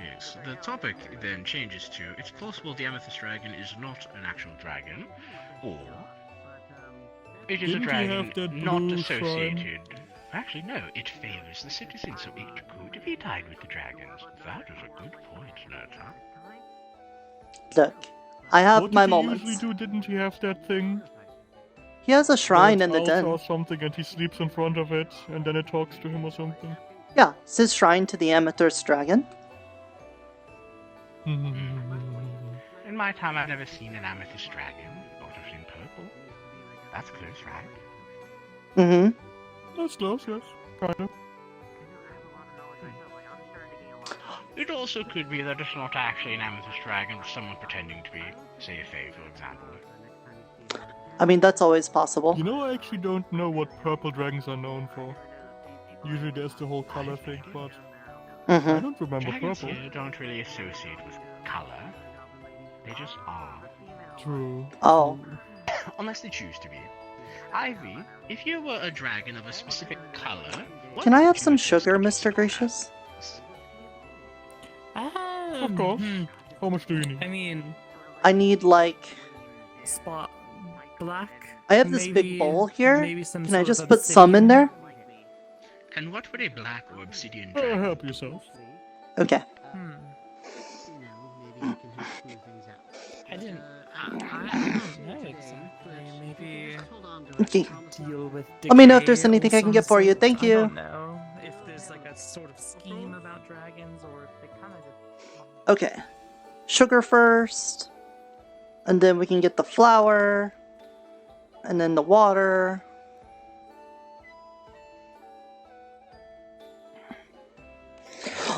Yes, the topic then changes to, it's possible the amethyst dragon is not an actual dragon, or it is Didn't a he dragon have that not blue associated. Actually, no, it favors the citizens, so it could be tied with the dragons. That is a good point, Nirta. Look, I have What my did he moments. usually do? Didn't he have that thing? He has a shrine Or in the altar den. or something, and he sleeps in front of it, and then it talks to him or something. Yeah, it's his shrine to the amethyst dragon. In my time, I've never seen an amethyst dragon, but I've seen purple. That's close, right? Mm-hmm. That's close, yes. Kind of. It also could be that it's not actually an amethyst dragon, but someone pretending to be, say, a fae, for example. I mean, that's always possible. You know, I actually don't know what purple dragons are known for. Usually there's the whole color thing, but I don't remember Dragons purple. here don't really associate with color. They just are. True. Oh. Unless they choose to be. Ivy, if you were a dragon of a specific color, what Can I have would some you sugar, Mr. Gracious? Of course. How much do you need? I mean, I need, like... spot black. I have this maybe, big bowl here. Maybe some Can I sort just of put some in there? And what would a black or obsidian Oh, dragon? help yourself. Okay. I didn't. I don't know exactly. Maybe Okay. deal with. Let me know if there's decay anything or I can get for you. some Thank sort- you. I don't know if there's like a sort of scheme about dragons or if they kind of just. Okay. Sugar first. And then we can get the flour. And then the water.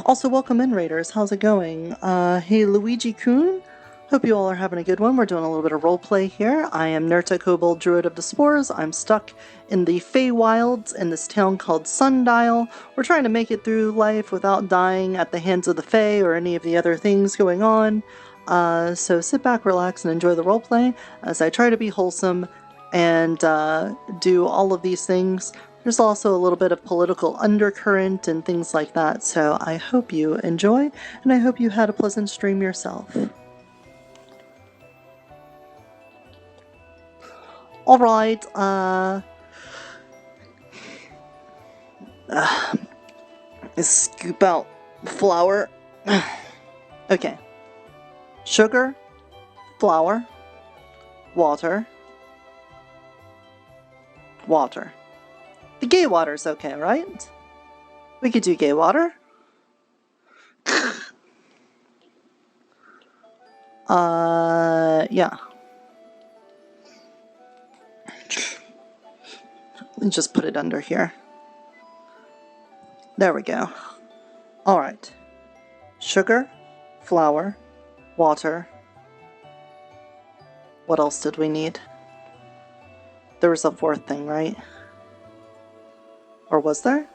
Also, welcome in, Raiders. How's it going? Hey, Luigi-kun. Hope you all are having a good one. We're doing a little bit of roleplay here. I am Nirta, Kobold Druid of the Spores. I'm stuck in the Feywilds in this town called Sundial. We're trying to make it through life without dying at the hands of the Fey or any of the other things going on. So sit back, relax, and enjoy the roleplay as I try to be wholesome and do all of these things. There's also a little bit of political undercurrent and things like that, so I hope you enjoy, and I hope you had a pleasant stream yourself. Alright, scoop out flour. Okay. Sugar, flour, water, water. The gay water's okay, right? We could do gay water. Yeah. Just put it under here. There we go. Alright. Sugar, flour, water. What else did we need? There was a fourth thing, right? Or was there?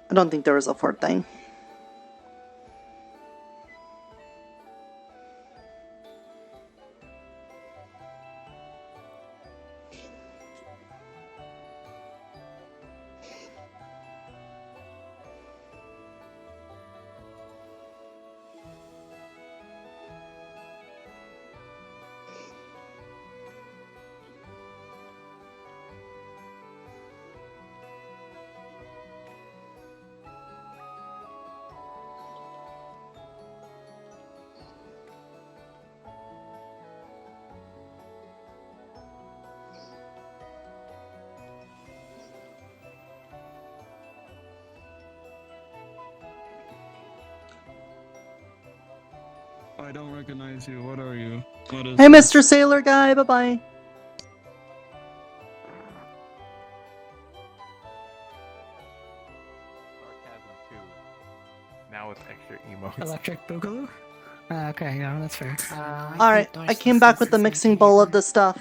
I don't think there was a fourth thing. I don't recognize you. What are you? What is Hey, this? Mr. Sailor Guy, bye-bye. Now with extra emotes. Electric Boogaloo? Okay, yeah, that's fair. Alright, I came back with the mixing bowl of the stuff.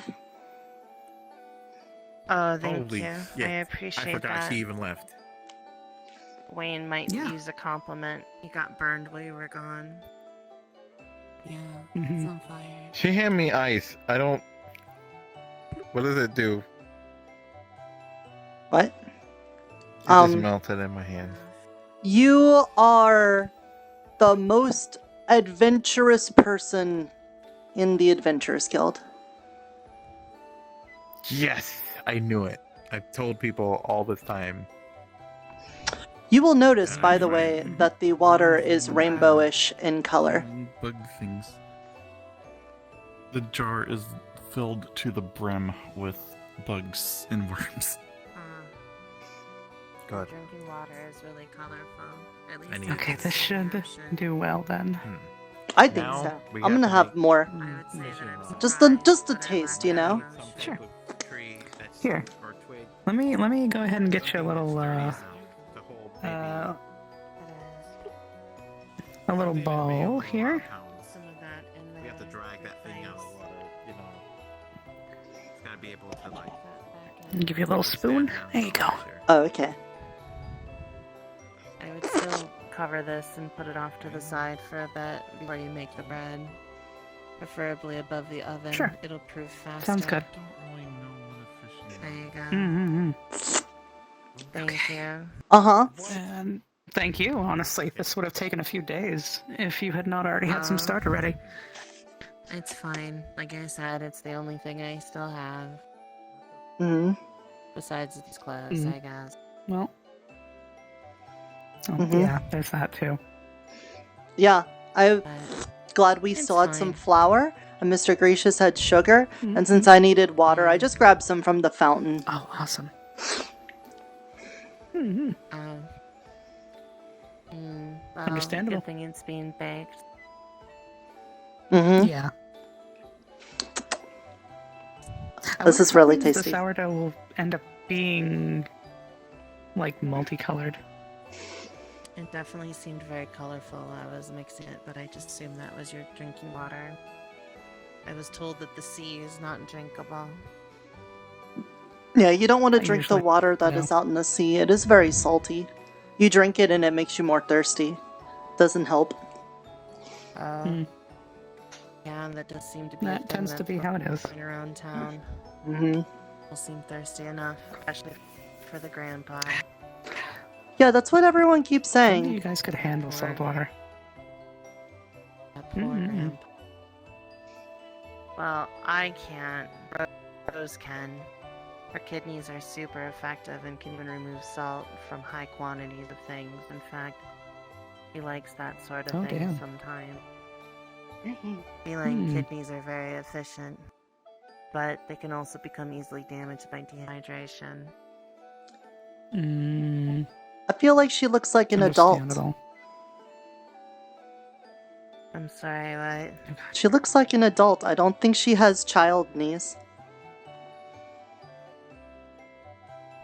Oh, thank Holy you. shit. I appreciate I forgot that. she even left. Wayne might use a compliment. He got burned while you were gone. Yeah, Mm-hmm. it's on fire. She handed me ice. I don't. What does it do? What? It just melted in my hand. You are the most adventurous person in the Adventurers Guild. Yes, I knew it. I've told people all this time. You will notice, by the way, that the water is rainbowish in color. Bug things. The jar is filled to the brim with bugs and worms. Good. Drinking water is really colorful. At least Okay, this should do well then. I think so. I'm gonna have more. Just a taste, you know? Sure. Here. Let me go ahead and get you a little bowl here. We have to drag that thing out of the water, you know. It's gotta be able to like. Give you a little spoon. There you go. Oh, okay. I would still cover this and put it off to the side for a bit before you make the bread. Preferably above the oven. Sure. It'll proof faster. Sounds good. There you go. Mm-hmm. Thank you. Uh-huh. And thank you, honestly. This would have taken a few days if you had not already had some starter ready. It's fine. Like I said, it's the only thing I still have. Mm-hmm. Besides its clothes, I guess. Well. Oh, yeah, there's that too. Yeah, I'm glad we still had some flour, and Mr. Gracious had sugar, and since I needed water, I just grabbed some from the fountain. Oh, awesome. Well, Understandable. Good thing it's being baked. Mm-hmm. Yeah. This is really The tasty. sourdough will end up being like multicolored. It definitely seemed very colorful while I was mixing it, but I just assumed that was your drinking water. I was told that the sea is not drinkable. Yeah, you don't want to I drink the usually water that is out in the sea. It is very salty. You drink it and it makes you more thirsty. Doesn't help. Yeah, and that does seem to be That tends to be how it is. Going around town. Mm-hmm. People seem thirsty enough, especially for the grandpa. Yeah, that's what everyone keeps saying. You guys could handle salt water. That poor grandpa. Well, I can't. Rose can. Her kidneys are super effective and can even remove salt from high quantities of things. In fact, he likes that sort of thing damn. sometimes. Feeling kidneys are very efficient, but they can also become easily damaged by dehydration. I feel like she looks like an adult. Understandable. I'm sorry, what? She looks like an adult. I don't think she has child knees.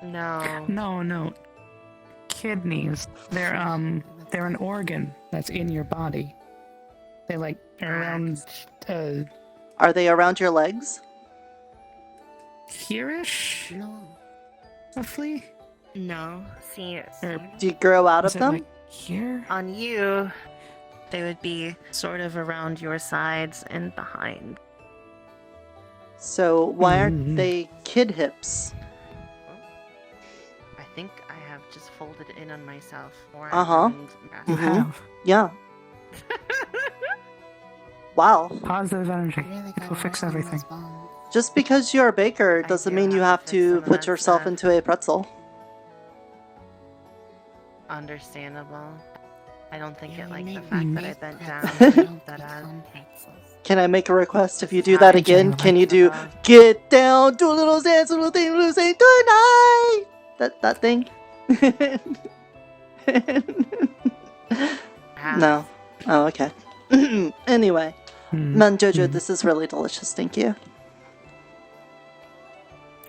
No. No. Kidneys. They're an organ that's in your body. They like are around Are they around your legs? here-ish? No. Roughly? No. See, Do you grow out of Is it them? like here? on you, they would be sort of around your sides and behind. So why aren't they kid hips? I think I have just folded it in on myself. You have. Yeah. Wow. Positive energy. It will fix everything. Just because you're a baker doesn't mean you have to put yourself into a pretzel. Understandable. I don't think it liked the fact that I bent down. Can I make a request? If you do that again, can you do get down, do a little dance, a little thing tonight? That thing? No. Oh, okay. Anyway. Man, Jojo, this is really delicious. Thank you.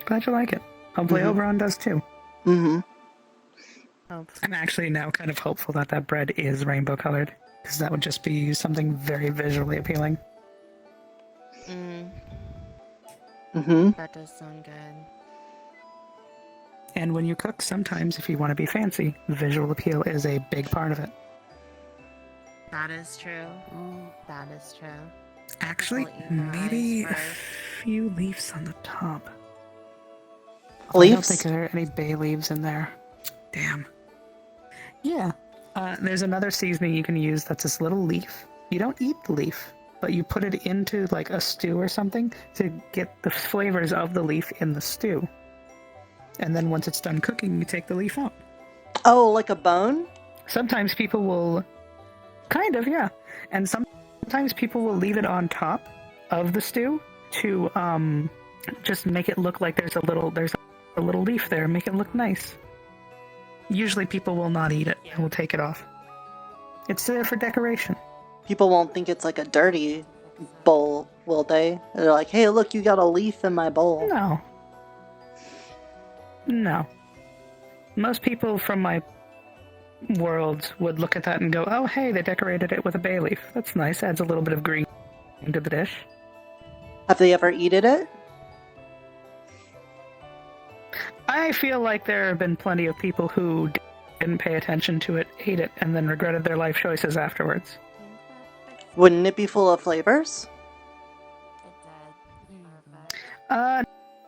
Glad you like it. Hopefully Oberon does too. Mm-hmm. I'm actually now kind of hopeful that that bread is rainbow colored, because that would just be something very visually appealing. That does sound good. And when you cook, sometimes if you want to be fancy, visual appeal is a big part of it. That is true. That is true. Actually, maybe a few leaves on the top. Leaves? I don't think there are any bay leaves in there. Damn. Yeah. There's another seasoning you can use that's this little leaf. You don't eat the leaf, but you put it into like a stew or something to get the flavors of the leaf in the stew. And then once it's done cooking, you take the leaf out. Oh, like a bone? Sometimes people will... Kind of, yeah. And sometimes people will leave it on top of the stew to just make it look like there's a little leaf there, make it look nice. Usually people will not eat it and will take it off. It's there for decoration. People won't think it's like a dirty bowl, will they? They're like, hey, look, you got a leaf in my bowl. No. Most people from my world would look at that and go, oh, hey, they decorated it with a bay leaf. That's nice. Adds a little bit of green to the dish. Have they ever eaten it? I feel like there have been plenty of people who didn't pay attention to it, ate it, and then regretted their life choices afterwards. Wouldn't it be full of flavors?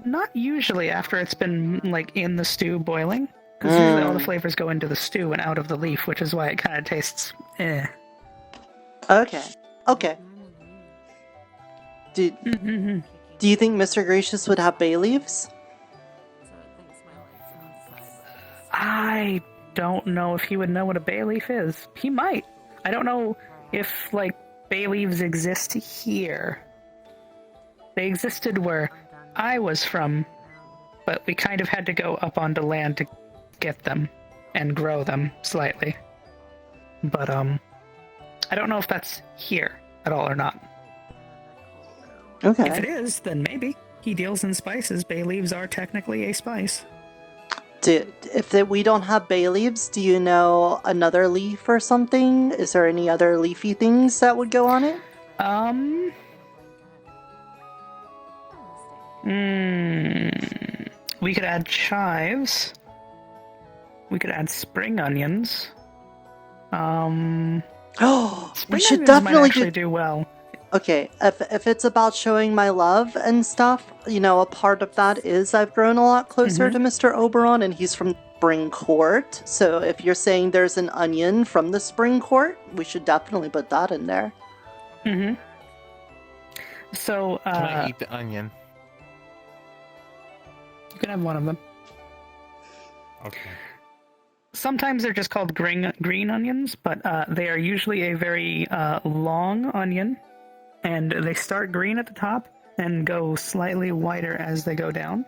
Not usually after it's been, like, in the stew boiling. Because usually all the flavors go into the stew and out of the leaf, which is why it kind of tastes Okay. Do you think Mr. Gracious would have bay leaves? I don't know if he would know what a bay leaf is. He might. I don't know if, like, bay leaves exist here. They existed where I was from, but we kind of had to go up onto land to get them and grow them slightly. But, I don't know if that's here at all or not. Okay. If it is, then maybe. He deals in spices. Bay leaves are technically a spice. We don't have bay leaves, do you know another leaf or something? Is there any other leafy things that would go on it? We could add chives. We could add spring onions. We should onions definitely might actually do well. Okay, if it's about showing my love and stuff, you know, a part of that is I've grown a lot closer to Mr. Oberon, and he's from Spring Court. So if you're saying there's an onion from the Spring Court, we should definitely put that in there. So, Can I eat the onion? You can have one of them. Okay. Sometimes they're just called green onions, but they are usually a very long onion, and they start green at the top and go slightly whiter as they go down.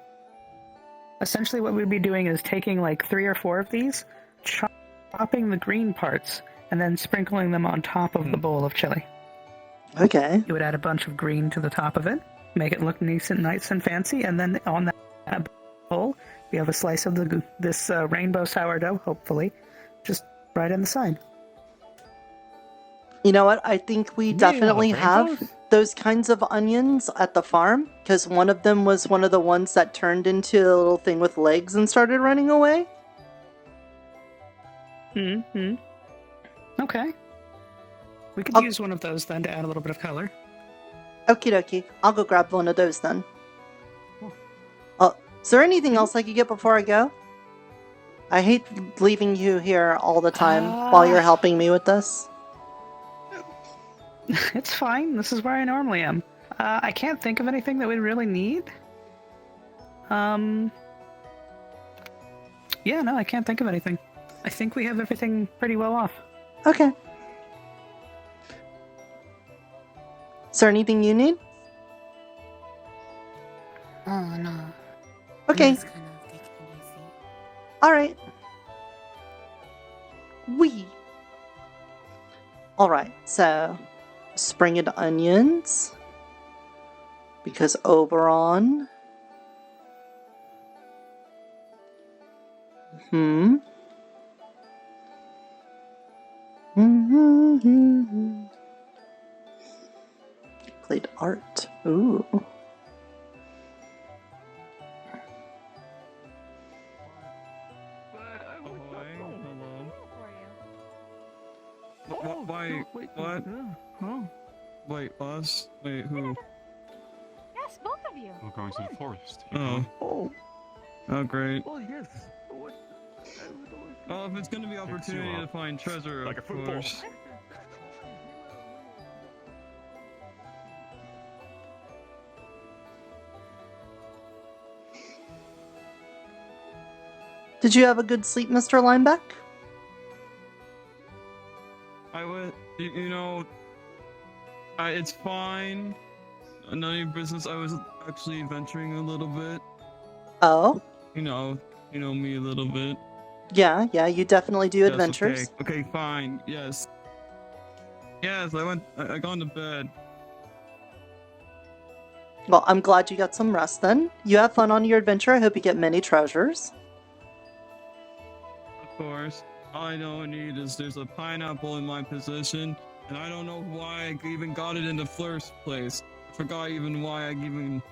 Essentially what we'd be doing is taking like 3 or 4 of these, chopping the green parts, and then sprinkling them on top of the bowl of chili. Okay. You would add a bunch of green to the top of it, make it look nice and fancy, and then on that bowl, we have a slice of this rainbow sourdough, hopefully, just right on the side. You know what? I think we definitely have those kinds of onions at the farm, because one of them was one of the ones that turned into a little thing with legs and started running away. Mm-hmm. Okay. We could use one of those then to add a little bit of color. Okie dokie. I'll go grab one of those then. Is there anything else I could get before I go? I hate leaving you here all the time while you're helping me with this. It's fine. This is where I normally am. I can't think of anything that we really need. Yeah, no, I can't think of anything. I think we have everything pretty well off. Okay. Is there anything you need? Oh, no. Okay. Alright. Alright, so spring into onions. Because Oberon. Played art. Ooh. Why? What? Wait, us? Wait, who? Yes, both of you. We're going to the forest. Oh. Oh, great. Oh, yes. Oh, if it's gonna be opportunity to find treasure, like of a football. course. Did you have a good sleep, Mr. Lineback? I would, you know, it's fine. None of your business. I was actually venturing a little bit. Oh? You know me a little bit. Yeah, you definitely do adventures. Okay, fine. Yes. Yes, I gone to bed. Well, I'm glad you got some rest then. You have fun on your adventure. I hope you get many treasures. Of course. All I know I need is there's a pineapple in my possession, and I don't know why I even got it in the first place. I forgot even why I even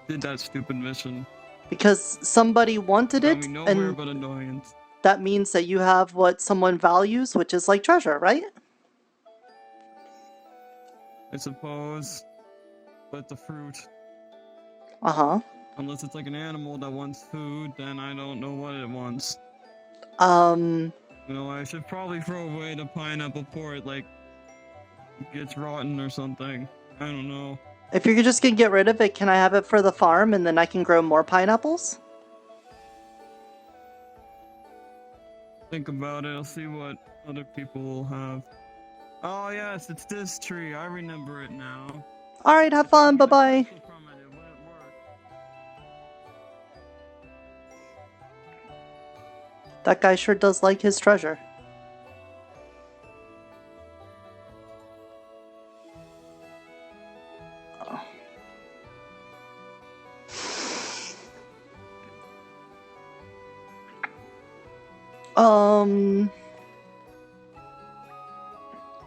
did that stupid mission. Because somebody wanted it, nowhere but annoyance. That means that you have what someone values, which is like treasure, right? I suppose. But the fruit. Uh-huh. Unless it's like an animal that wants food, then I don't know what it wants. You know, I should probably throw away the pineapple before it, like, gets rotten or something. I don't know. If you're just gonna get rid of it, can I have it for the farm and then I can grow more pineapples? Think about it. I'll see what other people will have. Oh, yes, it's this tree. I remember it now. Alright, have fun. Bye-bye. That guy sure does like his treasure.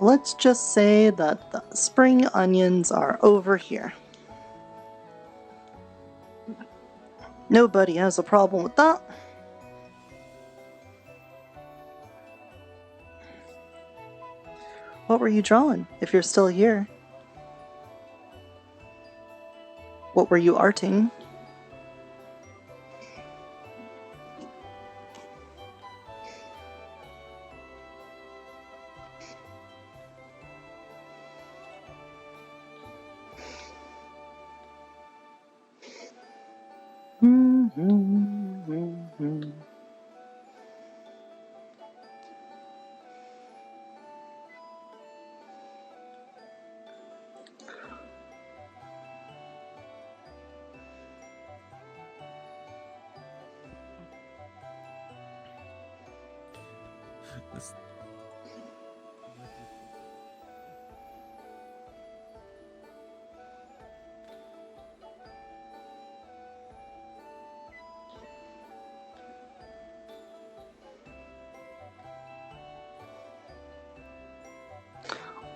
Let's just say that the spring onions are over here. Nobody has a problem with that. What were you drawing, if you're still here? What were you arting?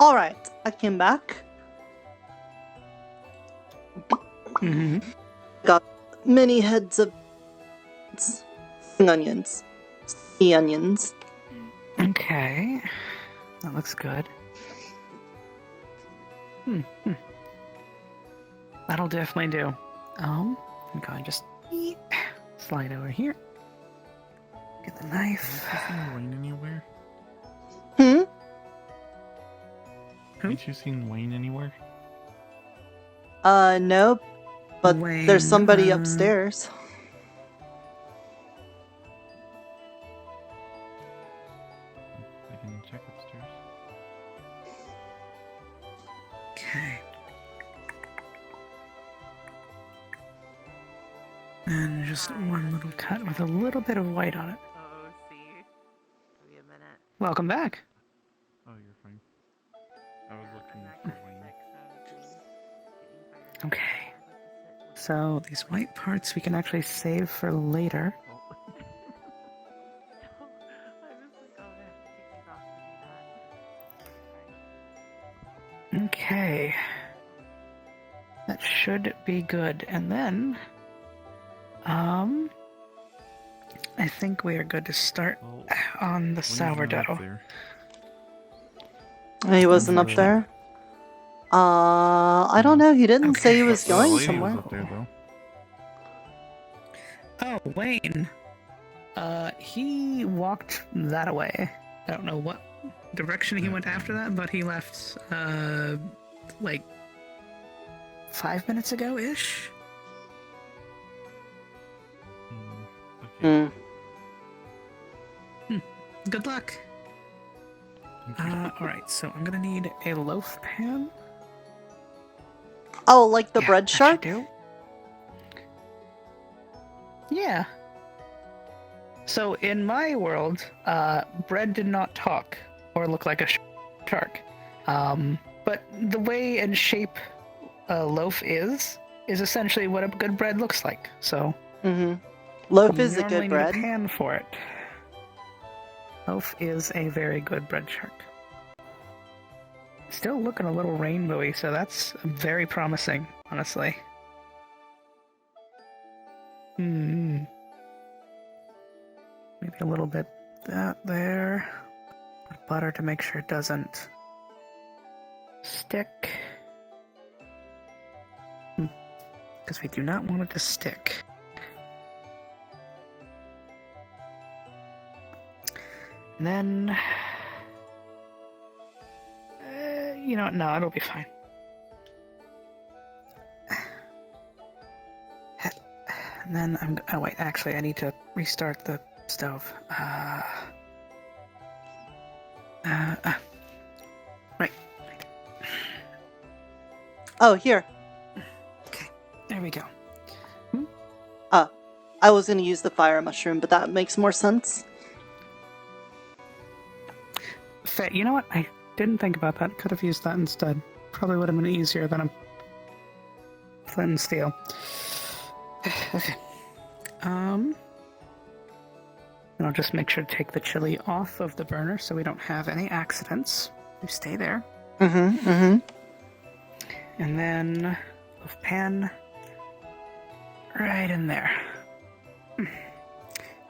Alright, I came back. Got many heads of onions. Sea onions. Okay. That looks good. That'll definitely do. I'm going to just slide over here. Get the knife. Wayne anywhere? Hmm? Haven't you seen Wayne anywhere? No. But Wayne, there's somebody upstairs. I can check upstairs. Okay. And just one little cut with a little bit of white on it. Oh, see. Give me a minute. Welcome back. Oh, you're fine. I was looking for Wayne. Okay. So these white parts we can actually save for later. Okay. That should be good. And then, I think we are good to start on the sourdough. He wasn't up there? I don't know. He didn't say he was going somewhere. Up there, though. Oh, Wayne. He walked that way. I don't know what direction he went after that, but he left, like 5 minutes ago-ish. Good luck. Alright, so I'm gonna need a loaf pan. Oh, like the bread shark? Yeah. So in my world, bread did not talk or look like a shark. But the way and shape a loaf is essentially what a good bread looks like. So Loaf is a normally good bread. Need a pan for it. Loaf is a very good bread shark. Still looking a little rainbowy, so that's very promising, honestly. Maybe a little bit that there. Butter to make sure it doesn't stick. Because we do not want it to stick. And then... you know what? No, it'll be fine. And then oh wait, actually I need to restart the stove. Right. Oh, here. Okay, there we go. I was gonna use the fire mushroom, but that makes more sense. You know what? I didn't think about that. Could have used that instead. Probably would have been easier than a flint and steel. Okay. And I'll just make sure to take the chili off of the burner so we don't have any accidents. You stay there. And then the pan right in there.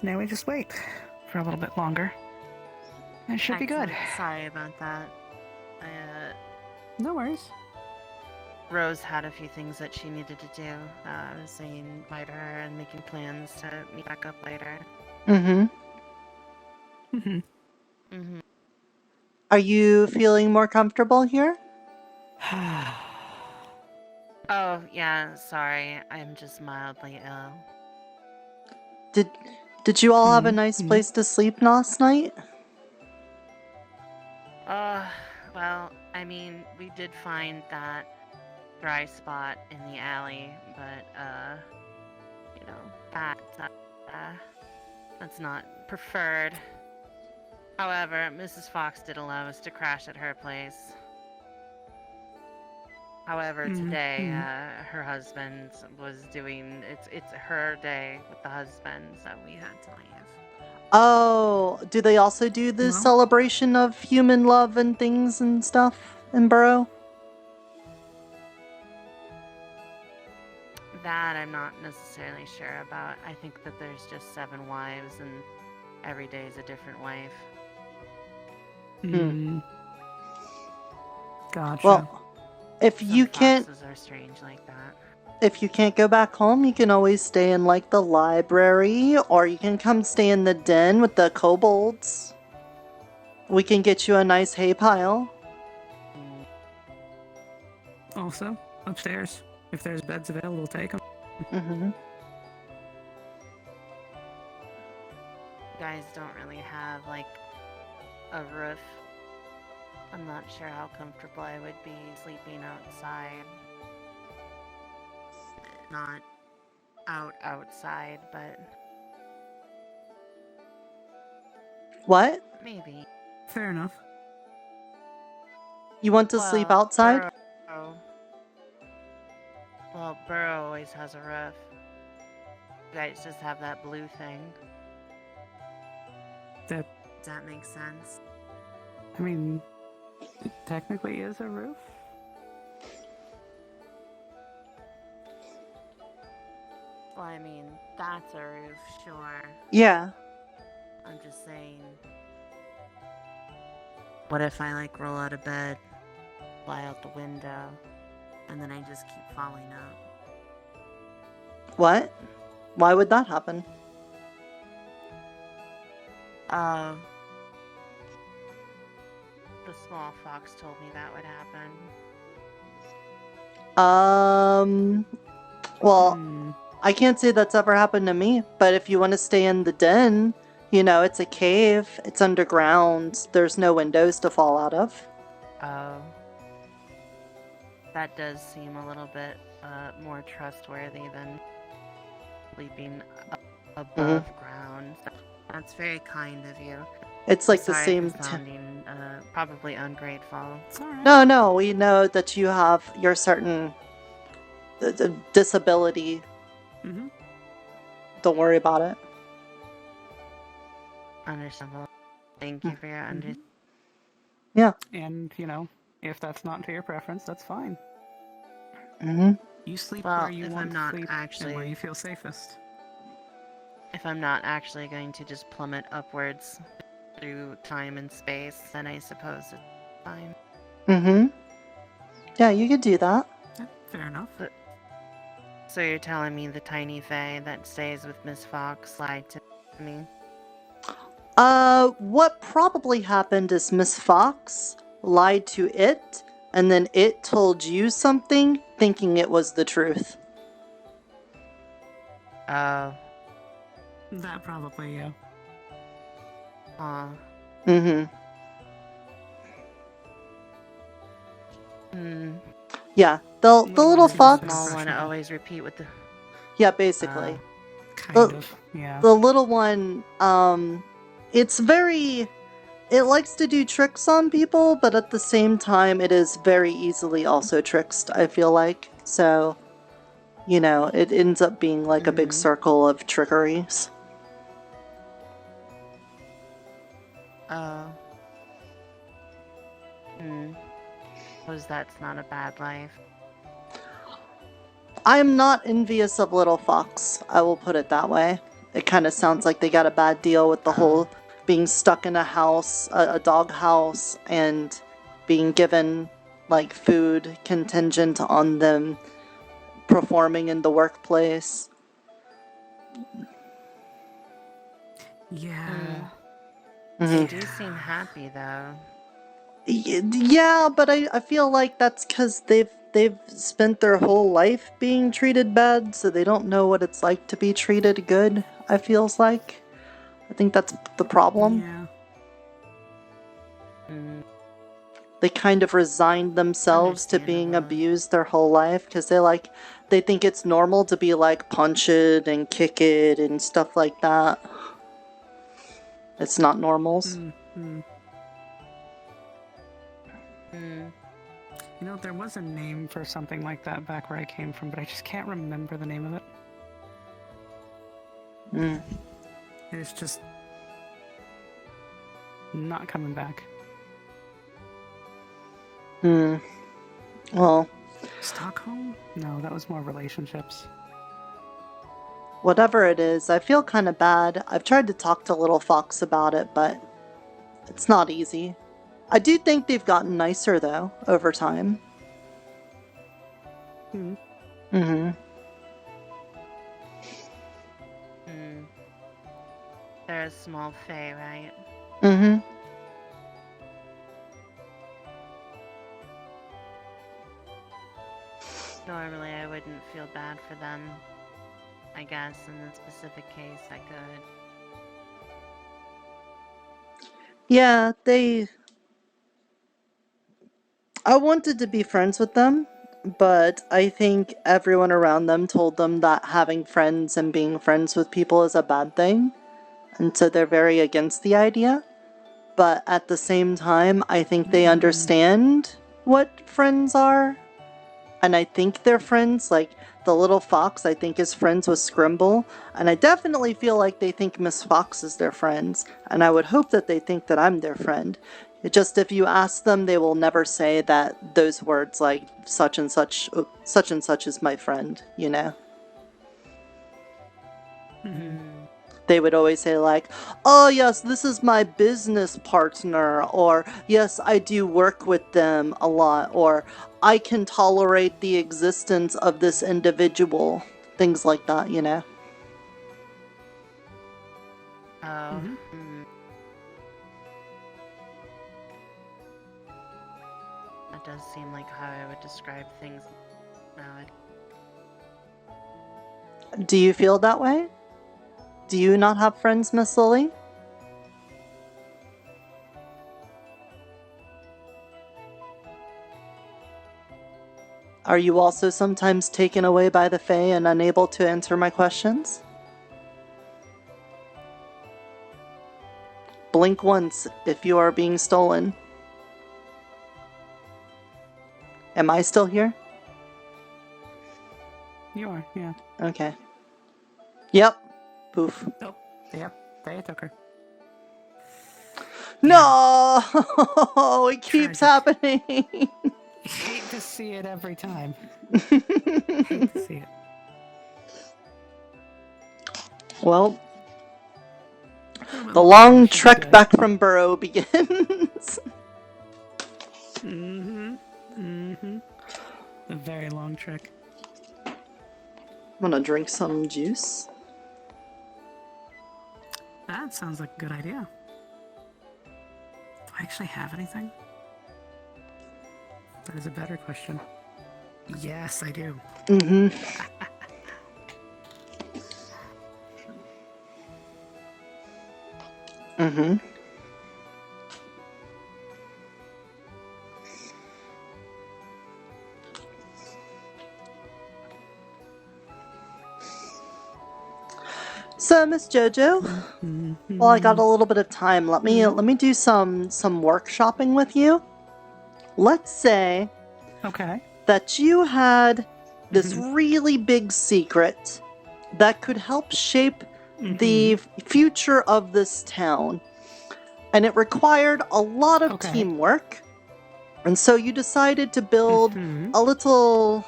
Now we just wait for a little bit longer. It should be good. Sorry about that. No worries. Rose had a few things that she needed to do. I was saying bye to her and making plans to meet back up later. Are you feeling more comfortable here? Oh, yeah, sorry. I'm just mildly ill. Did you all have a nice place to sleep last night? Well, I mean, we did find that dry spot in the alley, but, you know, that's not preferred. However, Mrs. Fox did allow us to crash at her place. However, today, her husband was doing, it's her day with the husband, so we had to leave. Oh, do they also do this celebration of human love and things and stuff in Burrow? That I'm not necessarily sure about. I think that there's just 7 wives, and every day is a different wife. Gotcha. Well, if you can't, Foxes are strange like that. if you can't go back home, you can always stay in like the library, or you can come stay in the den with the kobolds. We can get you a nice hay pile. Also, upstairs, if there's beds available, take them. Mm-hmm. You guys don't really have like a roof. I'm not sure how comfortable I would be sleeping outside. Not outside, but What? maybe. Fair enough. You want to sleep outside? Burrow always has a roof. You guys just have that blue thing. That, Does that make sense? I mean, it technically is a roof. Well, I mean, that's a roof, sure. Yeah. I'm just saying. What if I like roll out of bed, fly out the window, and then I just keep falling out? What? Why would that happen? The small fox told me that would happen. Well, I can't say that's ever happened to me, but if you want to stay in the den, you know, it's a cave, it's underground, there's no windows to fall out of. Oh. That does seem a little bit more trustworthy than sleeping above ground. That's very kind of you. It's like the Sorry same for sounding probably ungrateful. It's alright. No, we know that you have your certain disability. Don't worry about it. Understandable. Thank you for your understanding. Yeah. And, you know, if that's not to your preference, that's fine. You sleep Well, where you if want I'm to not sleep actually, and where you feel safest. If I'm not actually going to just plummet upwards through time and space, then I suppose it's fine. Yeah, you could do that. Fair enough. So you're telling me the tiny fae that stays with Miss Fox lied to me? What probably happened is Miss Fox lied to it, and then it told you something, thinking it was the truth. Oh. That probably, yeah. Yeah, the little fox. Small one always repeat with the. Yeah, basically. Kind of, yeah. The little one, it's very. It likes to do tricks on people, but at the same time, it is very easily also tricked, I feel like. So, you know, it ends up being like a big circle of trickeries. Oh. Suppose that's not a bad life. I'm not envious of Little Fox, I will put it that way. It kind of sounds like they got a bad deal with the whole being stuck in a house, a dog house, and being given, like, food contingent on them performing in the workplace. Yeah. They do seem happy, though. Yeah, but I feel like that's because they've they've spent their whole life being treated bad, so they don't know what it's like to be treated good, I feels like. I think that's the problem. Yeah. They kind of resigned themselves to being abused their whole life because they think it's normal to be like punch it and kick it and stuff like that. It's not normals. You know, there was a name for something like that back where I came from, but I just can't remember the name of it. It's just not coming back. Well, Stockholm? No, that was more relationships. whatever it is, I feel kind of bad. I've tried to talk to Little Fox about it, but it's not easy. I do think they've gotten nicer, though, over time. They're a small fae, right? Normally I wouldn't feel bad for them. I guess in this specific case I could. Yeah, I wanted to be friends with them, but I think everyone around them told them that having friends and being friends with people is a bad thing, and so they're very against the idea. But at the same time, I think they understand what friends are, and I think they're friends. Like, the Little Fox, I think, is friends with Scrimble, and I definitely feel like they think Miss Fox is their friends, and I would hope that they think that I'm their friend. It just, if you ask them, they will never say that those words like such and such is my friend, you know? They would always say like, oh yes, this is my business partner, or yes, I do work with them a lot, or I can tolerate the existence of this individual. Things like that, you know? Oh. That does seem like how I would describe things now. Do you feel that way? Do you not have friends, Miss Lily? Are you also sometimes taken away by the Fae and unable to answer my questions? Blink once if you are being stolen. Am I still here? You are, yeah. Okay. Yep. Poof. Oh, yep. They took her. No! It keeps happening! Hate to see it every time. Hate to see it. Well, the long trek back from Burrow begins. A very long trek. I'm gonna drink some juice. That sounds like a good idea. Do I actually have anything? That is a better question. Yes, I do. So, Miss Jojo, well, I got a little bit of time. Let me do some workshopping with you. Let's say that you had this really big secret that could help shape the future of this town, and it required a lot of teamwork. And so you decided to build a little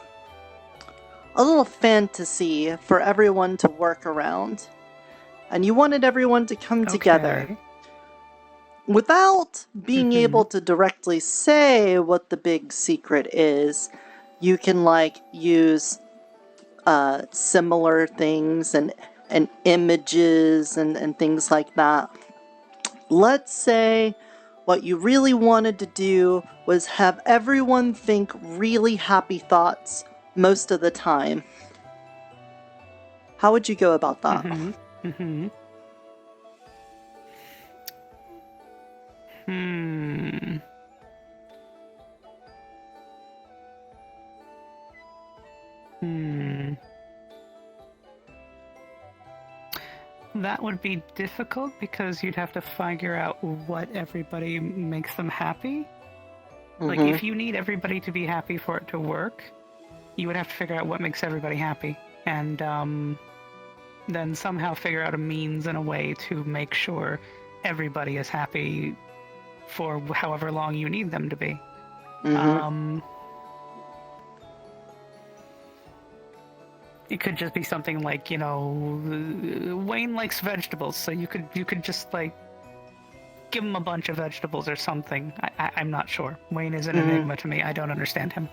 fantasy for everyone to work around. And you wanted everyone to come together. Without being able to directly say what the big secret is, you can use similar things and images and things like that. Let's say what you really wanted to do was have everyone think really happy thoughts most of the time. How would you go about that? That would be difficult because you'd have to figure out what everybody makes them happy. Like, if you need everybody to be happy for it to work, you would have to figure out what makes everybody happy. And then somehow figure out a means and a way to make sure everybody is happy for however long you need them to be. It could just be something like, Wayne likes vegetables, so you could just, like, give him a bunch of vegetables or something. I'm not sure. Wayne is an enigma to me. I don't understand him.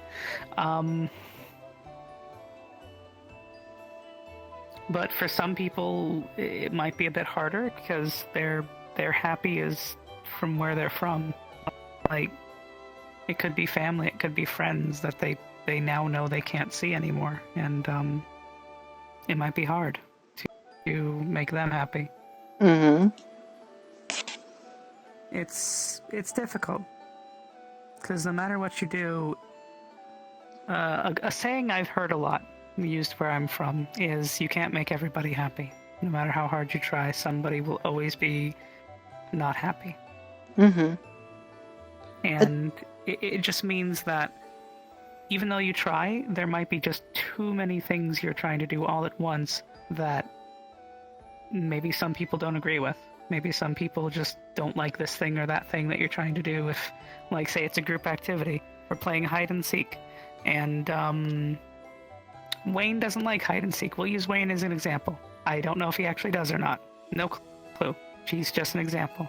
But for some people, it might be a bit harder because their happy is from where they're from. Like, it could be family, it could be friends that they now know they can't see anymore, and it might be hard to make them happy. It's difficult because no matter what you do, a saying I've heard a lot used where I'm from is you can't make everybody happy. No matter how hard you try, somebody will always be not happy. And it just means that even though you try, there might be just too many things you're trying to do all at once that maybe some people don't agree with. Maybe some people just don't like this thing or that thing that you're trying to do. If, like, say it's a group activity, we're playing hide and seek, and Wayne doesn't like hide and seek. We'll use Wayne as an example. I don't know if he actually does or not. No clue. He's just an example.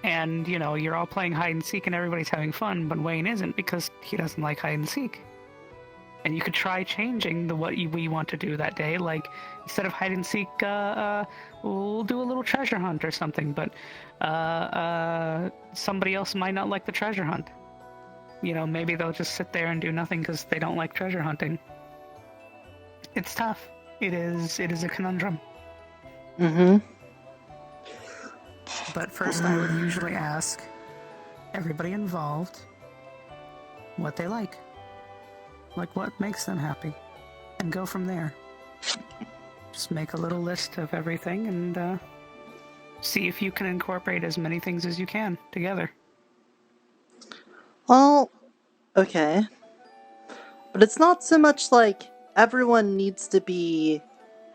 And, you're all playing hide and seek and everybody's having fun, but Wayne isn't because he doesn't like hide and seek. And you could try changing what we want to do that day. Like, instead of hide and seek, we'll do a little treasure hunt or something, but somebody else might not like the treasure hunt. Maybe they'll just sit there and do nothing because they don't like treasure hunting. It's tough. It is a conundrum. But first I would usually ask everybody involved what they like. Like, what makes them happy. And go from there. Just make a little list of everything and see if you can incorporate as many things as you can together. Well, okay. But it's not so much like everyone needs to be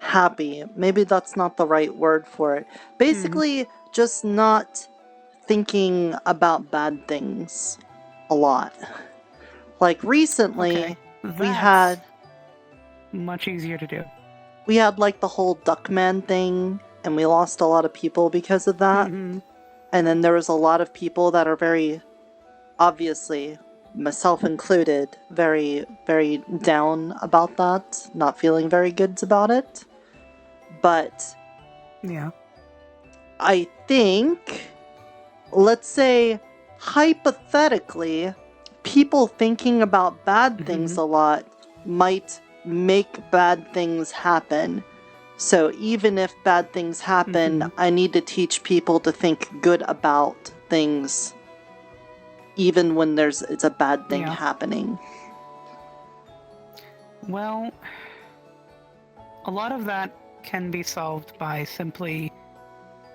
happy. Maybe that's not the right word for it. Basically, just not thinking about bad things a lot. Like, recently, we had... much easier to do. We had, like, the whole Duckman thing, and we lost a lot of people because of that. And then there was a lot of people that are very, obviously, myself included, very, very down about that, not feeling very good about it. But yeah, I think, let's say, hypothetically, people thinking about bad things a lot might make bad things happen. So even if bad things happen, I need to teach people to think good about things, even when it's a bad thing happening. Well, a lot of that can be solved by simply,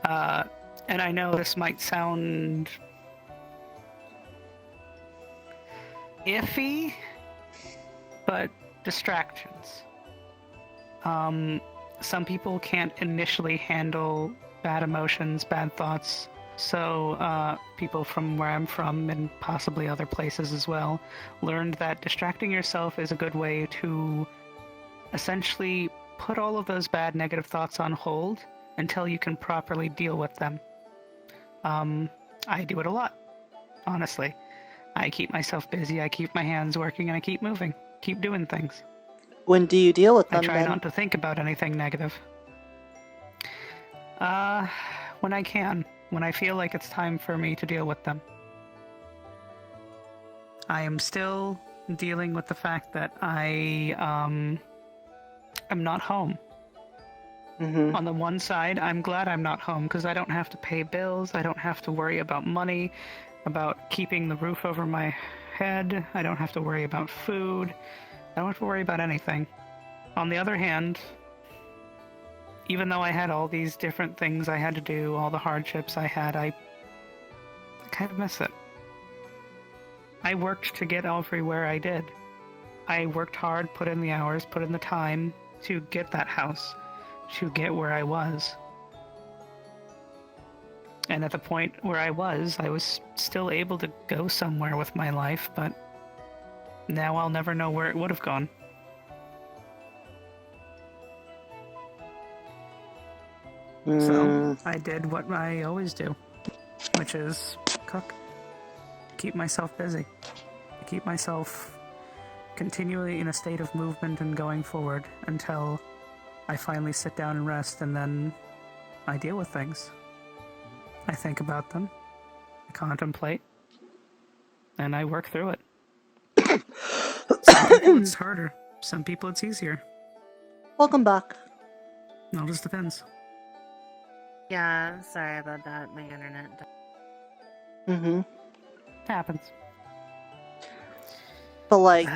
and I know this might sound iffy, but distractions. Some people can't initially handle bad emotions, bad thoughts, so people from where I'm from, and possibly other places as well, learned that distracting yourself is a good way to essentially put all of those bad negative thoughts on hold until you can properly deal with them. I do it a lot, honestly. I keep myself busy, I keep my hands working, and I keep moving, keep doing things. When do you deal with them, I try then? not to think about anything negative. When I can. when I feel like it's time for me to deal with them. I am still dealing with the fact that I am not home. Mm-hmm. On the one side, I'm glad I'm not home because I don't have to pay bills. I don't have to worry about money, about keeping the roof over my head. I don't have to worry about food. I don't have to worry about anything. On the other hand, even though I had all these different things I had to do, all the hardships I had, I kind of miss it. I worked to get everywhere I did. I worked hard, put in the hours, put in the time to get that house, to get where I was. And at the point where I was still able to go somewhere with my life, but now I'll never know where it would have gone. So, I did what I always do, which is cook. Keep myself busy. Keep myself continually in a state of movement and going forward until I finally sit down and rest, and then I deal with things. I think about them, I contemplate, and I work through it. Some people it's harder, some people it's easier. Welcome back. It all just depends. Yeah, sorry about that. My internet. Mm-hmm. Happens. But like,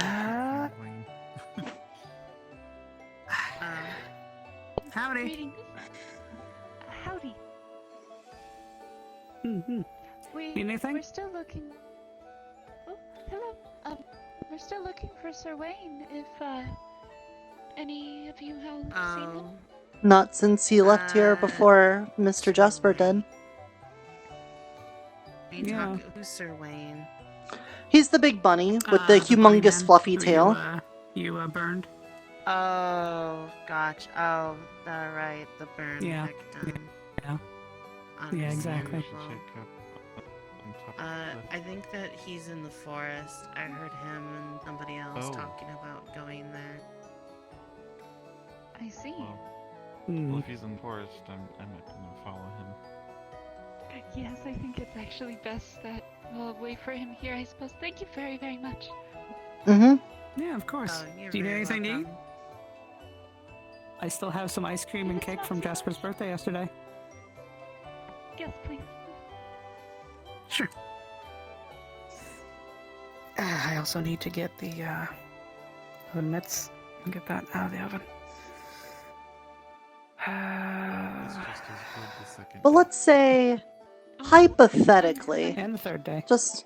howdy. Greetings. Howdy. Mm-hmm. Need anything? We're still looking. Oh, hello. We're still looking for Sir Wayne. If any of you have seen him. not since he left here before Mr. Jasper did. Yeah. Who's Sir Wayne? He's the big bunny with the humongous fluffy tail. You burned? Oh, gotcha. Oh, right. The burn victim. Yeah. Yeah, exactly. I think that he's in the forest. I heard him and somebody else talking about going there. I see. Well, if he's in the forest, I'm not gonna follow him. Yes, I think it's actually best that we'll wait for him here, I suppose. Thank you very, very much. Mm-hmm. Yeah, of course. Do you need anything to eat? I still have some ice cream and cake from Jasper's birthday yesterday. Yes, please. Sure. I also need to get the oven mitts and get that out of the oven. But let's say, hypothetically, and the third day, just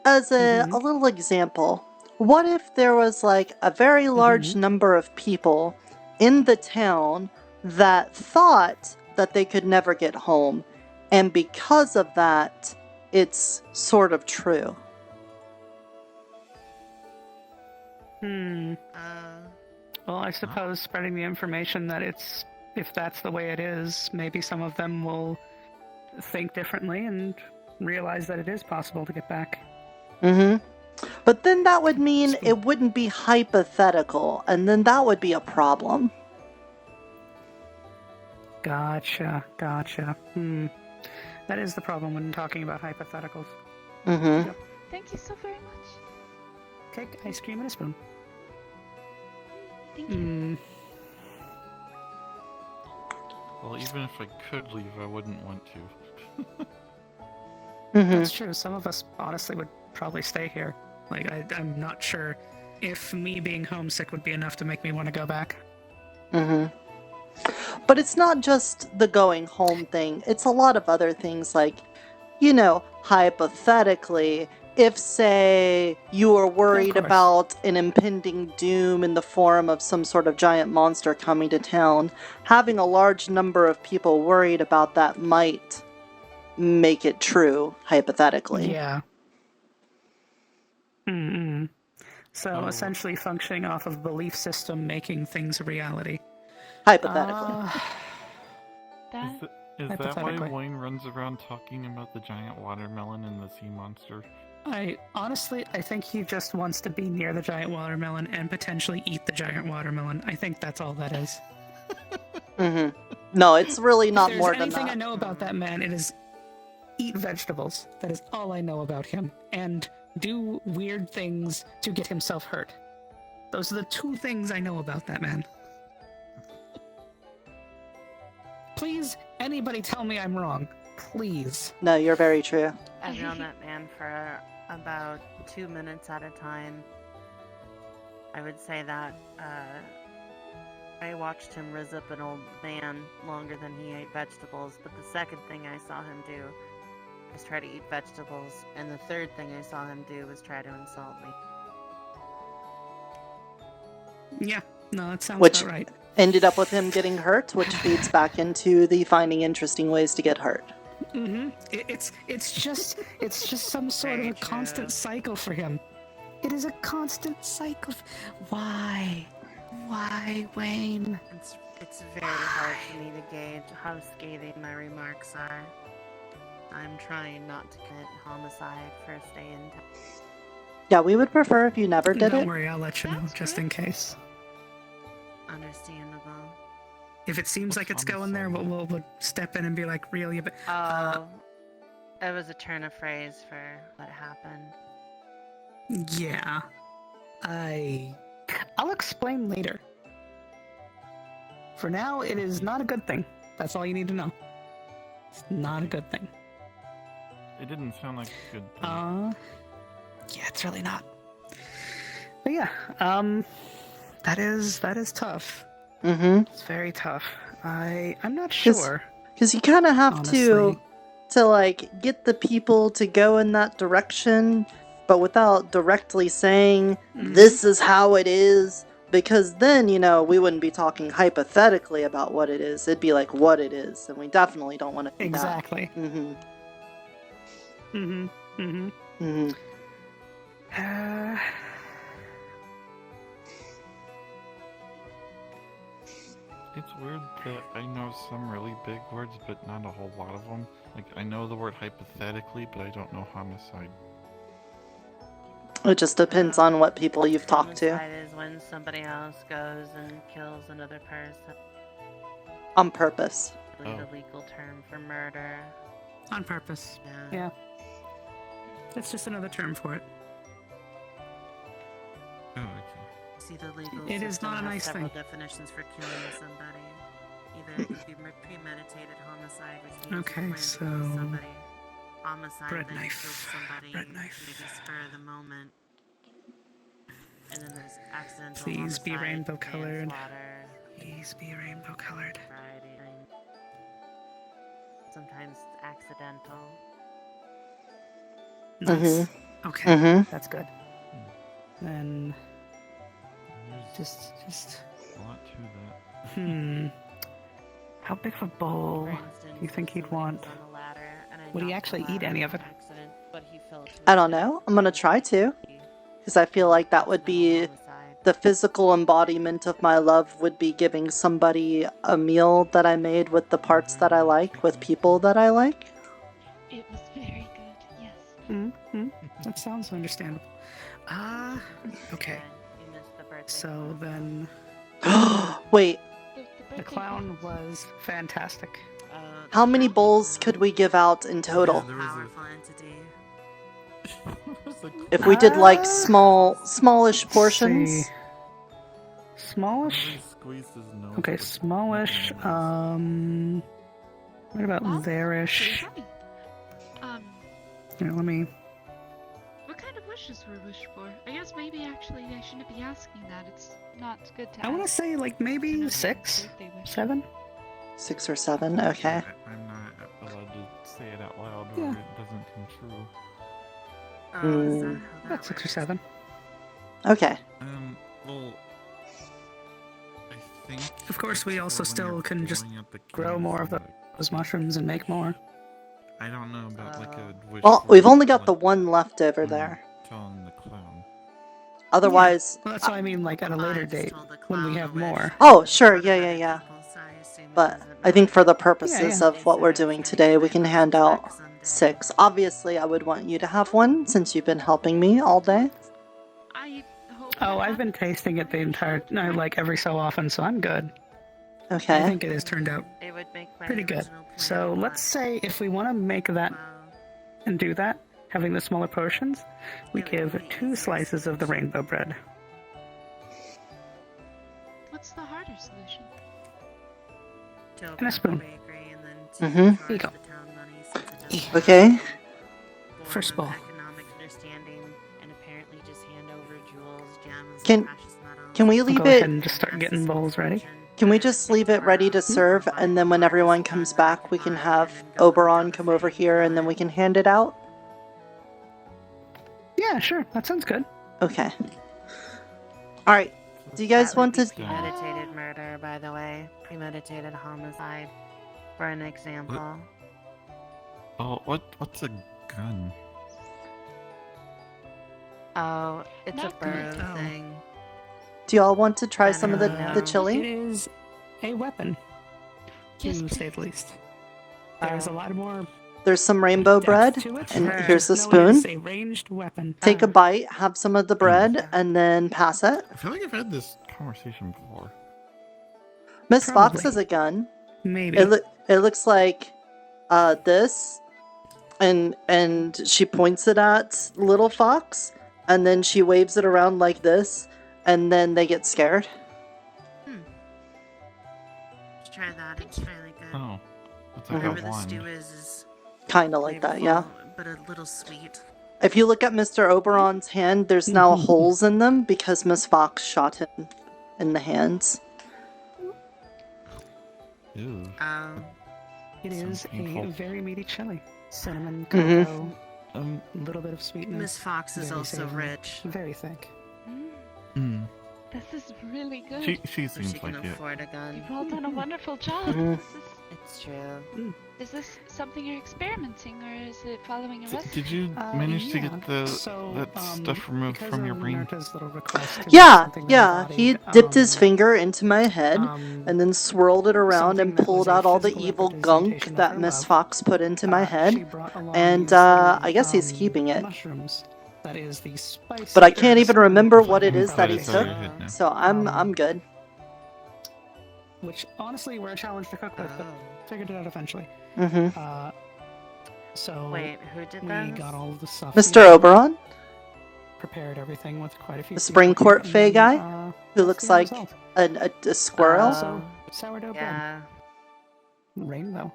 as a little example, what if there was like a very large number of people in the town that thought that they could never get home, and because of that, it's sort of true? Well, I suppose spreading the information that if that's the way it is, maybe some of them will think differently and realize that it is possible to get back. Mm-hmm. But then that would mean it wouldn't be hypothetical, and then that would be a problem. Gotcha. That is the problem when talking about hypotheticals. Mm-hmm. Yep. Thank you so very much. Cake, ice cream, and a spoon. Thank you. Well, even if I could leave, I wouldn't want to. That's true. Some of us honestly would probably stay here. Like, I'm not sure if me being homesick would be enough to make me want to go back. Mm-hmm. But it's not just the going home thing. It's a lot of other things like, hypothetically, if, say, you were worried about an impending doom in the form of some sort of giant monster coming to town, having a large number of people worried about that might make it true, hypothetically. Yeah. So essentially functioning off of belief system making things a reality. Hypothetically. Is that why Wayne runs around talking about the giant watermelon and the sea monster? I think he just wants to be near the giant watermelon and potentially eat the giant watermelon. I think that's all that is. No, it's really not more than If there's anything that. I know about that man, it is eat vegetables. That is all I know about him. And do weird things to get himself hurt. Those are the 2 things I know about that man. Please, anybody tell me I'm wrong. Please. No, you're very true. I've known that man for about 2 minutes at a time. I would say that I watched him rizz up an old man longer than he ate vegetables, but the second thing I saw him do was try to eat vegetables, and the third thing I saw him do was try to insult me. Yeah, no, that sounds Which about right. ended up with him getting hurt, which feeds back into the finding interesting ways to get hurt. Mm-hmm. It's just some sort of a constant cycle for him. It is a constant cycle. Why, Wayne? It's very hard for me to gauge how scathing my remarks are. I'm trying not to commit homicide first day in town. Yeah, we would prefer if you never did Don't it. worry, I'll let you know, just in case. Understandable. If it seems like it's going there, we'll step in and be like, really? But It was a turn of phrase for what happened. yeah, I'll explain later. For now, it is not a good thing. That's all you need to know. It's not a good thing. It didn't sound like a good thing. Yeah, it's really not. But yeah, that is tough. Mm-hmm. It's very tough. I'm not sure. Because you kind of have honestly. to like get the people to go in that direction, but without directly saying this is how it is. Because then, you know, we wouldn't be talking hypothetically about what it is. It'd be like what it is, and we definitely don't want to do Exactly. that. Mm-hmm. Mm-hmm. Mm-hmm. Mm-hmm. It's weird that I know some really big words, but not a whole lot of them. Like, I know the word hypothetically, but I don't know homicide. It just depends on what people you've talked to. Homicide is when somebody else goes and kills another person. On purpose. The legal term for murder. On purpose. Yeah. That's just another term for it. Oh, okay. See, the legal It is system not a has nice several thing. definitions for killing somebody. Either it could be premeditated homicide, which means Okay, you plan to so kill somebody. Homicide, bread then knife. you killed somebody, Bread knife. maybe spur of the moment. And then there's accidental Please be homicide, rainbow colored. manslaughter, Please be rainbow colored. variety. Sometimes it's accidental. Nice. Okay, Mhm. that's good. Then just a lot to that. How big of a bowl do you think he'd want? Would he actually eat any of it? I don't know. I'm gonna try to. Because I feel like that would be the physical embodiment of my love, would be giving somebody a meal that I made with the parts that I like, with people that I like. It was very good, yes. Mm-hmm. That sounds understandable. Okay. So then... Wait, The clown was fantastic. how many bowls could we give out in total? Powerful entity. If we did like smallish portions? See. Smallish? Okay, smallish. What about there-ish? Here, let me... What kind of wishes were wished for? I guess maybe actually I shouldn't be asking that. It's not good to I want to ask. say like maybe 6, 7. 6 or 7, okay. I'm not allowed to say it out loud, or Yeah. it doesn't come true. About 6 or 7. Okay. Well, I think... Of course, we also when still you're can just blowing up the grow cave, more of those mushrooms and make more. I don't know about like a wish Well, for, we've only got the one left over there. telling the clown. Otherwise... Well, that's what I mean, like at a later date, when we have more. Oh, sure, yeah. But I think for the purposes of what we're doing today, we can hand out 6. Obviously, I would want you to have one, since you've been helping me all day. Oh, I've been tasting it the entire, like every so often, so I'm good. Okay. I think it has turned out It would make my pretty good. original plan So let's say if we want to make that and do that, having the smaller portions, we give 2 slices of the rainbow bread. What's the harder solution? And a spoon. Mm-hmm. Here you go. Okay. First ball. Can we I'll leave go ahead it? and just start getting bowls ready. Can we just leave it ready to serve, and then when everyone comes back, we can have Oberon come over here, and then we can hand it out? Yeah, sure. That sounds good. Okay. All right. Do you guys want to? Premeditated murder, by the way. Premeditated homicide, for an example. Oh, what's a gun? Oh, it's a Not burrow good. thing. Do y'all want to try some of the It chili? is a weapon, Yes, to say the least. There's a lot more There's some rainbow bread, depth to it. and Just here's a know it spoon. is a ranged weapon. Take a bite, have some of the bread, and then pass it. I feel like I've had this conversation before. Miss Fox Probably. has a gun. Maybe. It looks like this, and she points it at Little Fox, and then she waves it around like this, and then they get scared. Let's try that. It's really good. Oh, it's like Whatever a the wand. stew is Kind of like that, yeah. flavorful, but a little sweet. If you look at Mr. Oberon's hand, there's now holes in them because Miss Fox shot him in the hands. Ew. It is a painful. very meaty chili. Cinnamon, Mhm. cocoa, a little bit of sweetness. Miss Fox is very also savory, rich. Very thick. Mm. This is really good. She So seems she can like it. afford a gun. You've all done a wonderful job. Mhm. It's true. Is this something you're experimenting, or is it following a recipe? Did you manage to get that stuff removed because from your of brain? Nirta's little request to Yeah, something in yeah. the He body, dipped his finger into my head and then swirled it around and something that pulled was a out all the physical evil representation gunk of that her Miss love. Fox put into my She head. brought along And these little, I guess he's keeping it. mushrooms. That is the spicy. But I can't even herb remember that what it you is that he probably took. heard now. So I'm good. Which honestly were a challenge to cook with, but figured it out eventually. Mhm. So Wait, who did we that? got all of the stuff. Mr. Oberon, Prepared everything with quite a few. the spring court and fae then, guy, who that's looks the end like result. a squirrel. Also, sourdough Yeah. bread. Rainbow.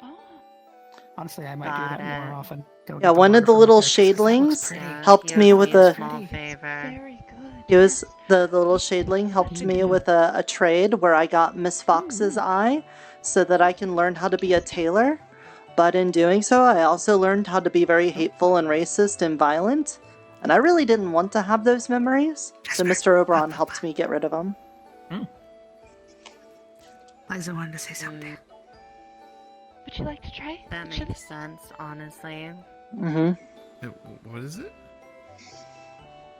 Honestly, I might do Got that more it. often. Go Yeah, get the one water of the from little up there, 'cause that looks shadlings pretty. helped me with a. Small favor. Very good. He was the little shadling helped me with a trade where I got Miss Fox's eye so that I can learn how to be a tailor. But in doing so, I also learned how to be very hateful and racist and violent. And I really didn't want to have those memories. So Mr. Oberon helped me get rid of them. Liza wanted to say something. Would you like to try? That Chili? makes sense, honestly. Mm-hmm. What is it?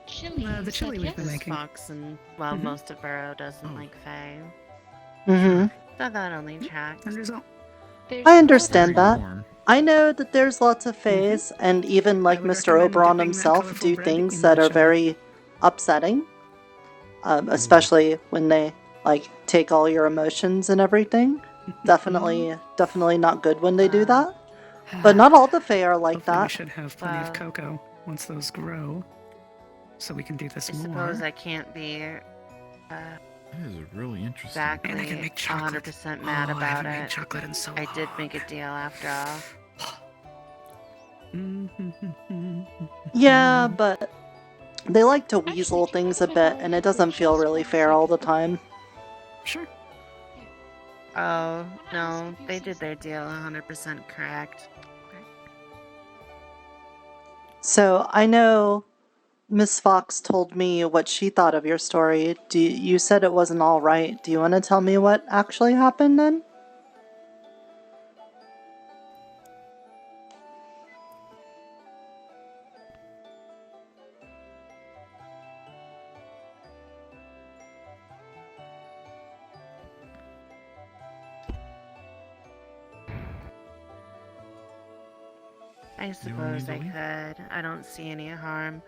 Chili. The chili we've been Miss making. Fox and, well, Mhm. most of Burrow doesn't like Fae. Mm-hmm. So that only tracks. End result. I understand that. I know that there's lots of fays, and even like Mr. Oberon himself, do things that are very upsetting. Especially when they like take all your emotions and everything. Definitely not good when they do that. But not all the fae are like Hopefully we that. should have plenty of cocoa once those grow, so we can do this I more. suppose I can't be That is really interesting. exactly And I can make chocolate. 100% mad Oh, I about haven't made it. chocolate in so I did make a deal after all. Yeah, but they like to weasel things a bit, and it doesn't feel really fair all the time. Sure. Oh, no, they did their deal 100% correct. So I know Miss Fox told me what she thought of your story. You said it wasn't all right. Do you want to tell me what actually happened then? I want me suppose to I leave? could. I don't see any harm.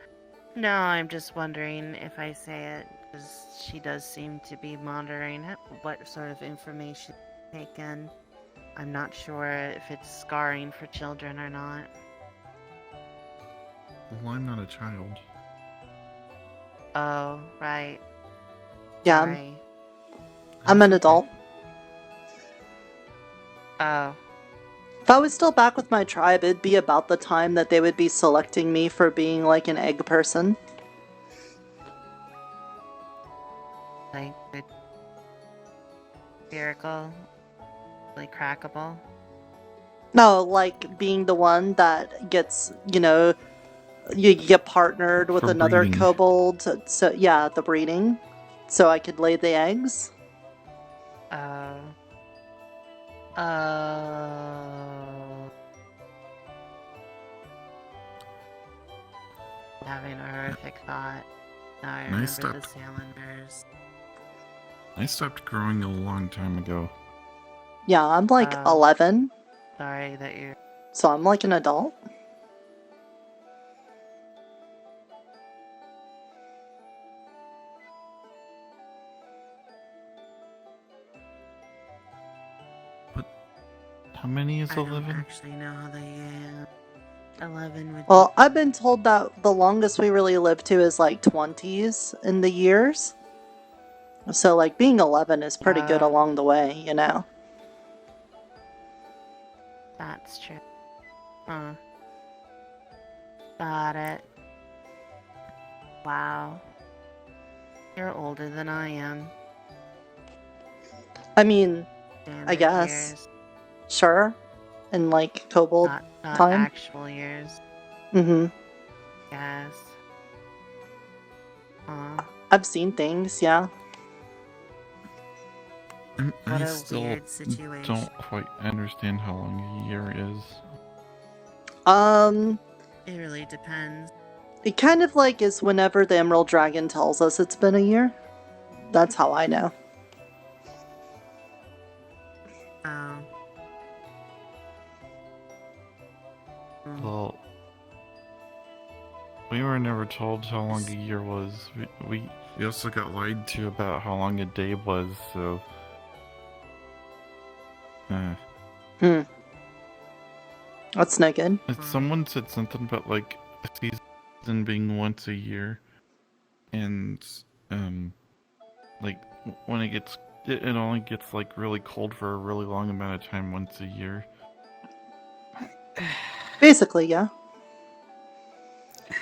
No, I'm just wondering if I say it, because she does seem to be monitoring what sort of information taken. I'm not sure if it's scarring for children or not. Well, I'm not a child. Oh, right. Yeah, Sorry. I'm an adult. Oh. If I was still back with my tribe, it'd be about the time that they would be selecting me for being like an egg person. Like, good. Spherical. Like, crackable. No, like being the one that gets, you know, you get partnered with For another breeding. kobold. So yeah, the breeding. So I could lay the eggs. Having a horrific thought. Now I And I remember the stopped- salamanders. I stopped growing a long time ago. Yeah, I'm like 11, Sorry that you. so I'm like an adult. How many is I don't 11? actually know how they 11 would Well, I've been told that the longest we really live to is like 20s in the years. So like being 11 is pretty good along the way, you know. That's true. Huh. Got it. Wow. You're older than I am. I mean, Damn I it, guess. years. Sure. In like kobold Not time. actual years. Mm-hmm. Yes. I've seen things, yeah. What I a still weird situation. don't quite understand how long a year is. It really depends. It kind of like is whenever the Emerald Dragon tells us it's been a year. That's how I know. Oh. Well, we were never told how long a year was. We also got lied to about how long a day was, so... That's no good. Someone said something about like a season being once a year, and like when it only gets like really cold for a really long amount of time once a year. Basically, yeah.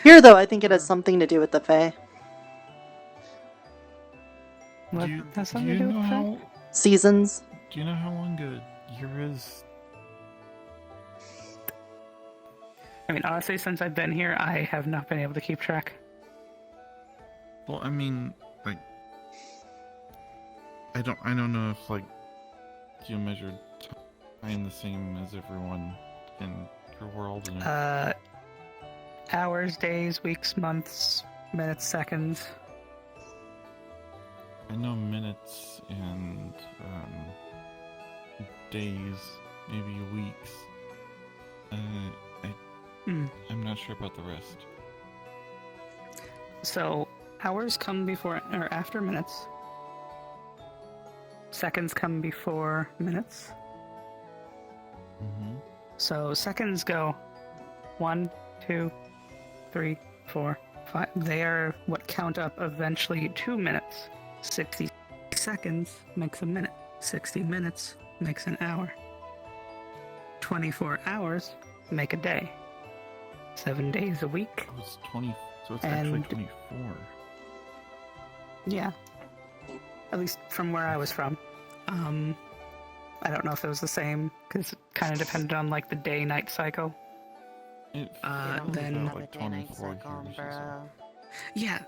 Here, though, I think it has something to do with the Fae. What Do has do something you to do with know that? how? Seasons. Do you know how long a year is? I mean, honestly, since I've been here, I have not been able to keep track. Well, I mean, like, I don't know if like you measured time the same as everyone in your world. And Hours, days, weeks, months, minutes, seconds. I know minutes and days, maybe weeks. I'm not sure about the rest. So, hours come before or after minutes. Seconds come before minutes. Mm-hmm. So, seconds go 1, 2, 3, 4, 5. They are what count up eventually 2 minutes. 60 seconds makes a minute. 60 minutes makes an hour. 24 hours make a day. 7 days a week. Oh, it's 20, so it's actually 24. Yeah. At least from where I was from. I don't know if it was the same, because it kind of depended on, like, the day-night cycle. It Then... like 24 years or so. Yeah.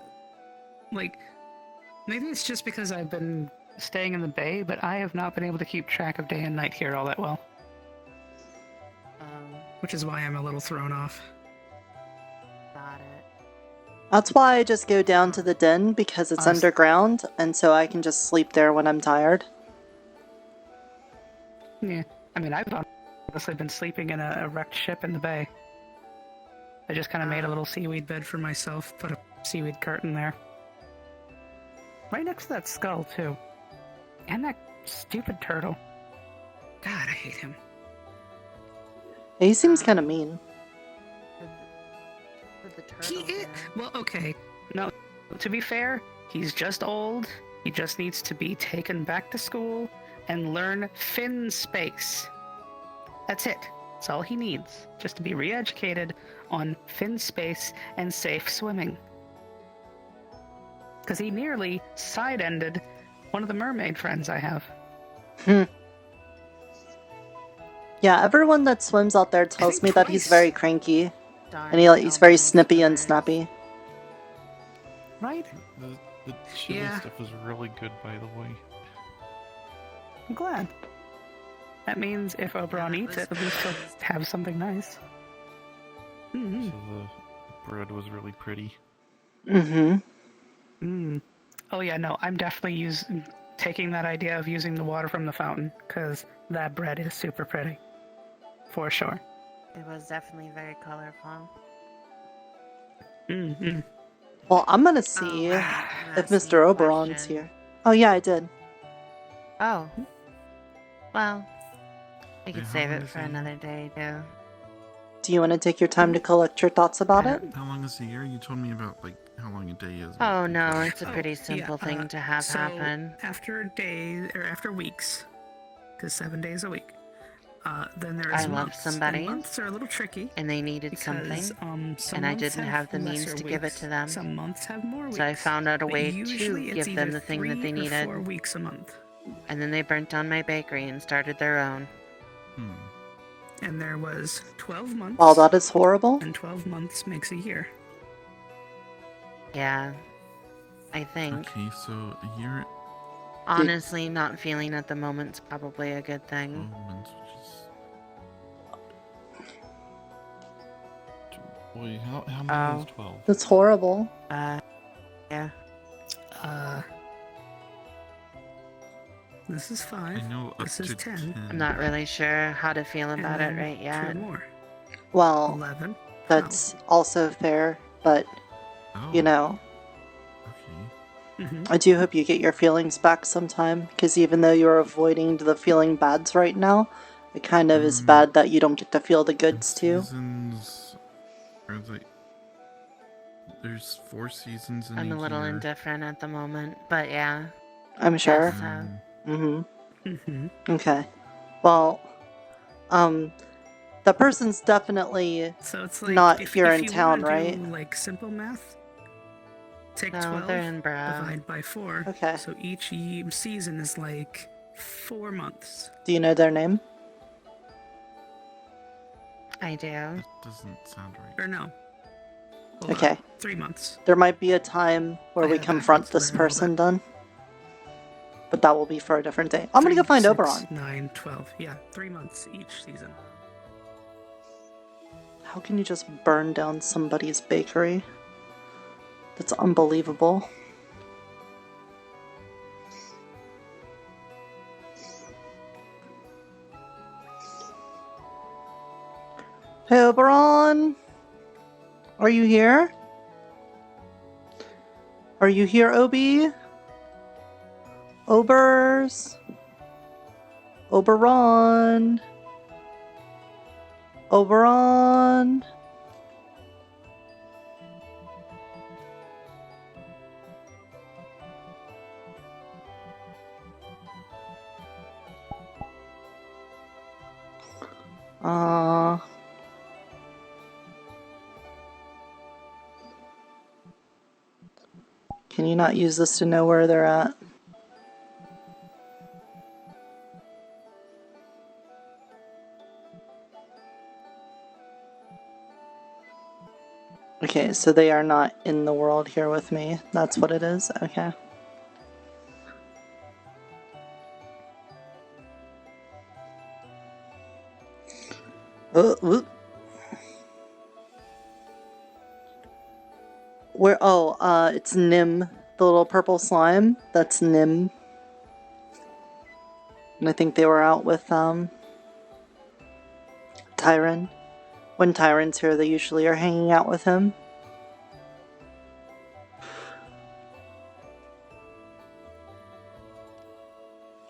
Like, maybe it's just because I've been staying in the Bay, but I have not been able to keep track of day and night here all that well. Which is why I'm a little thrown off. Got it. That's why I just go down to the den, because it's Us. underground, and so I can just sleep there when I'm tired. Yeah. I mean, I've honestly been sleeping in a wrecked ship in the Bay. I just kind of made a little seaweed bed for myself, put a seaweed curtain there. Right next to that skull, too. And that stupid turtle. God, I hate him. He seems kind of mean. Well, okay. No, to be fair, he's just old. He just needs to be taken back to school and learn fin space. That's it. That's all he needs. Just to be re-educated on fin space and safe swimming. Because he nearly side-ended one of the mermaid friends I have. Yeah, everyone that swims out there tells me that he's twice. very cranky. And he's very snippy and snappy. Right? The chili Yeah. stuff is really good, by the way. I'm glad. That means if Oberon eats it, at least he'll have something nice. Mm-hmm. So the bread was really pretty. Mm-hmm. Oh yeah, no, I'm definitely taking that idea of using the water from the fountain, because that bread is super pretty. For sure. It was definitely very colorful. Mm-hmm. Well, I'm gonna see if Mr. Oberon's here. Oh yeah, I did. Oh. Well, we could Yeah, how save long it is for it? another day, too. Do you want to take your time to collect your thoughts about it? How long is a year? You told me about like how long a day is. Oh no, it's a pretty simple thing to have so happen. After days, or after weeks, because 7 days a week, then there's I loved months. somebody, And months are a little tricky. and they needed because, something, some and I months didn't have the means lesser to give it weeks, to them. Some months have more weeks. So I found out a but way usually to it's give them either the thing that 3 they or needed. 4 weeks a month. And then they burnt down my bakery and started their own. And there was 12 months. Wow, that is horrible. And 12 months makes a year. Yeah, I think. Okay, so a year. Honestly, not feeling at the moment's probably a good thing. Wait, how many is 12? That's horrible. Yeah. This is 5. I know up This is to 10. I'm not really sure how to feel And about it then right yet. 2 more. Well, 11. that's also fair, but you know, I do hope you get your feelings back sometime, because even though you're avoiding the feeling bads right now, it kind of is bad that you don't get to feel the goods too. Seasons are like there's 4 seasons in I'm a little year. indifferent at the moment, but yeah. I'm sure. Guess so. Mm-hmm. Okay. Well, the person's definitely So it's like not if, here if in you town, wanna right? Do, like simple math. Take No, 12, they're in Bro. divide by 4. Okay. So each season is like 4 months. Do you know their name? I do. Doesn't sound right. Or no. Hold Okay. on. 3 months. There might be a time where I we have confront this person then. But that will be for a different day. I'm gonna go find 6, Oberon. 9, 12. Yeah, 3 months each season. How can you just burn down somebody's bakery? That's unbelievable. Hey, Oberon! Are you here? Are you here, Obi? Obers? Oberon? Oberon? Can you not use this to know where they're at? Okay, so they are not in the world here with me. That's what it is? Okay. Whoop. Where? Oh, it's Nim, the little purple slime. That's Nim. And I think they were out with, Tyron. When Tyron's here, they usually are hanging out with him.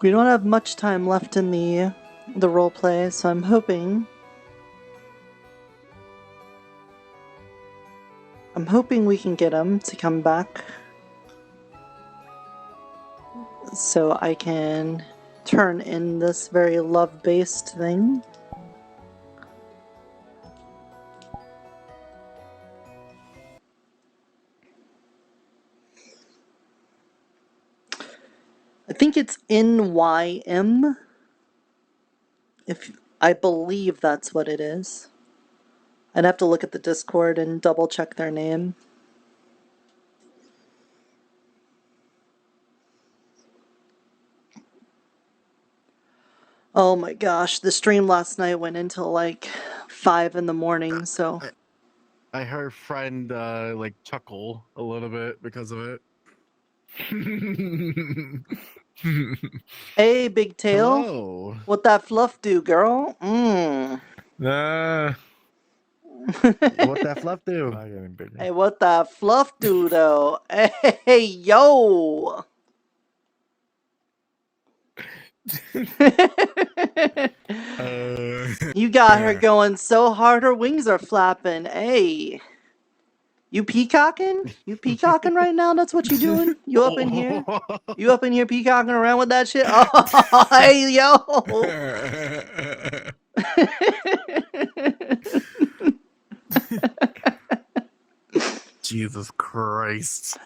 We don't have much time left in the roleplay, so I'm hoping I'm hoping we can get him to come back so I can turn in this very love-based thing. I think it's NYM. I believe that's what it is. I'd have to look at the Discord and double check their name. Oh my gosh, the stream last night went until like 5 in the morning, so... I heard friend like chuckle a little bit because of it. Hey, Big Tail. Hello. What that fluff do, girl? Mmm. What that fluff do? Hey, what that fluff do, though? Hey, yo! You got her going so hard her wings are flapping. Hey. You peacocking? You peacocking right now? That's what you doing? You up in here? You up in here peacocking around with that shit? Oh, hey, yo! Jesus Christ.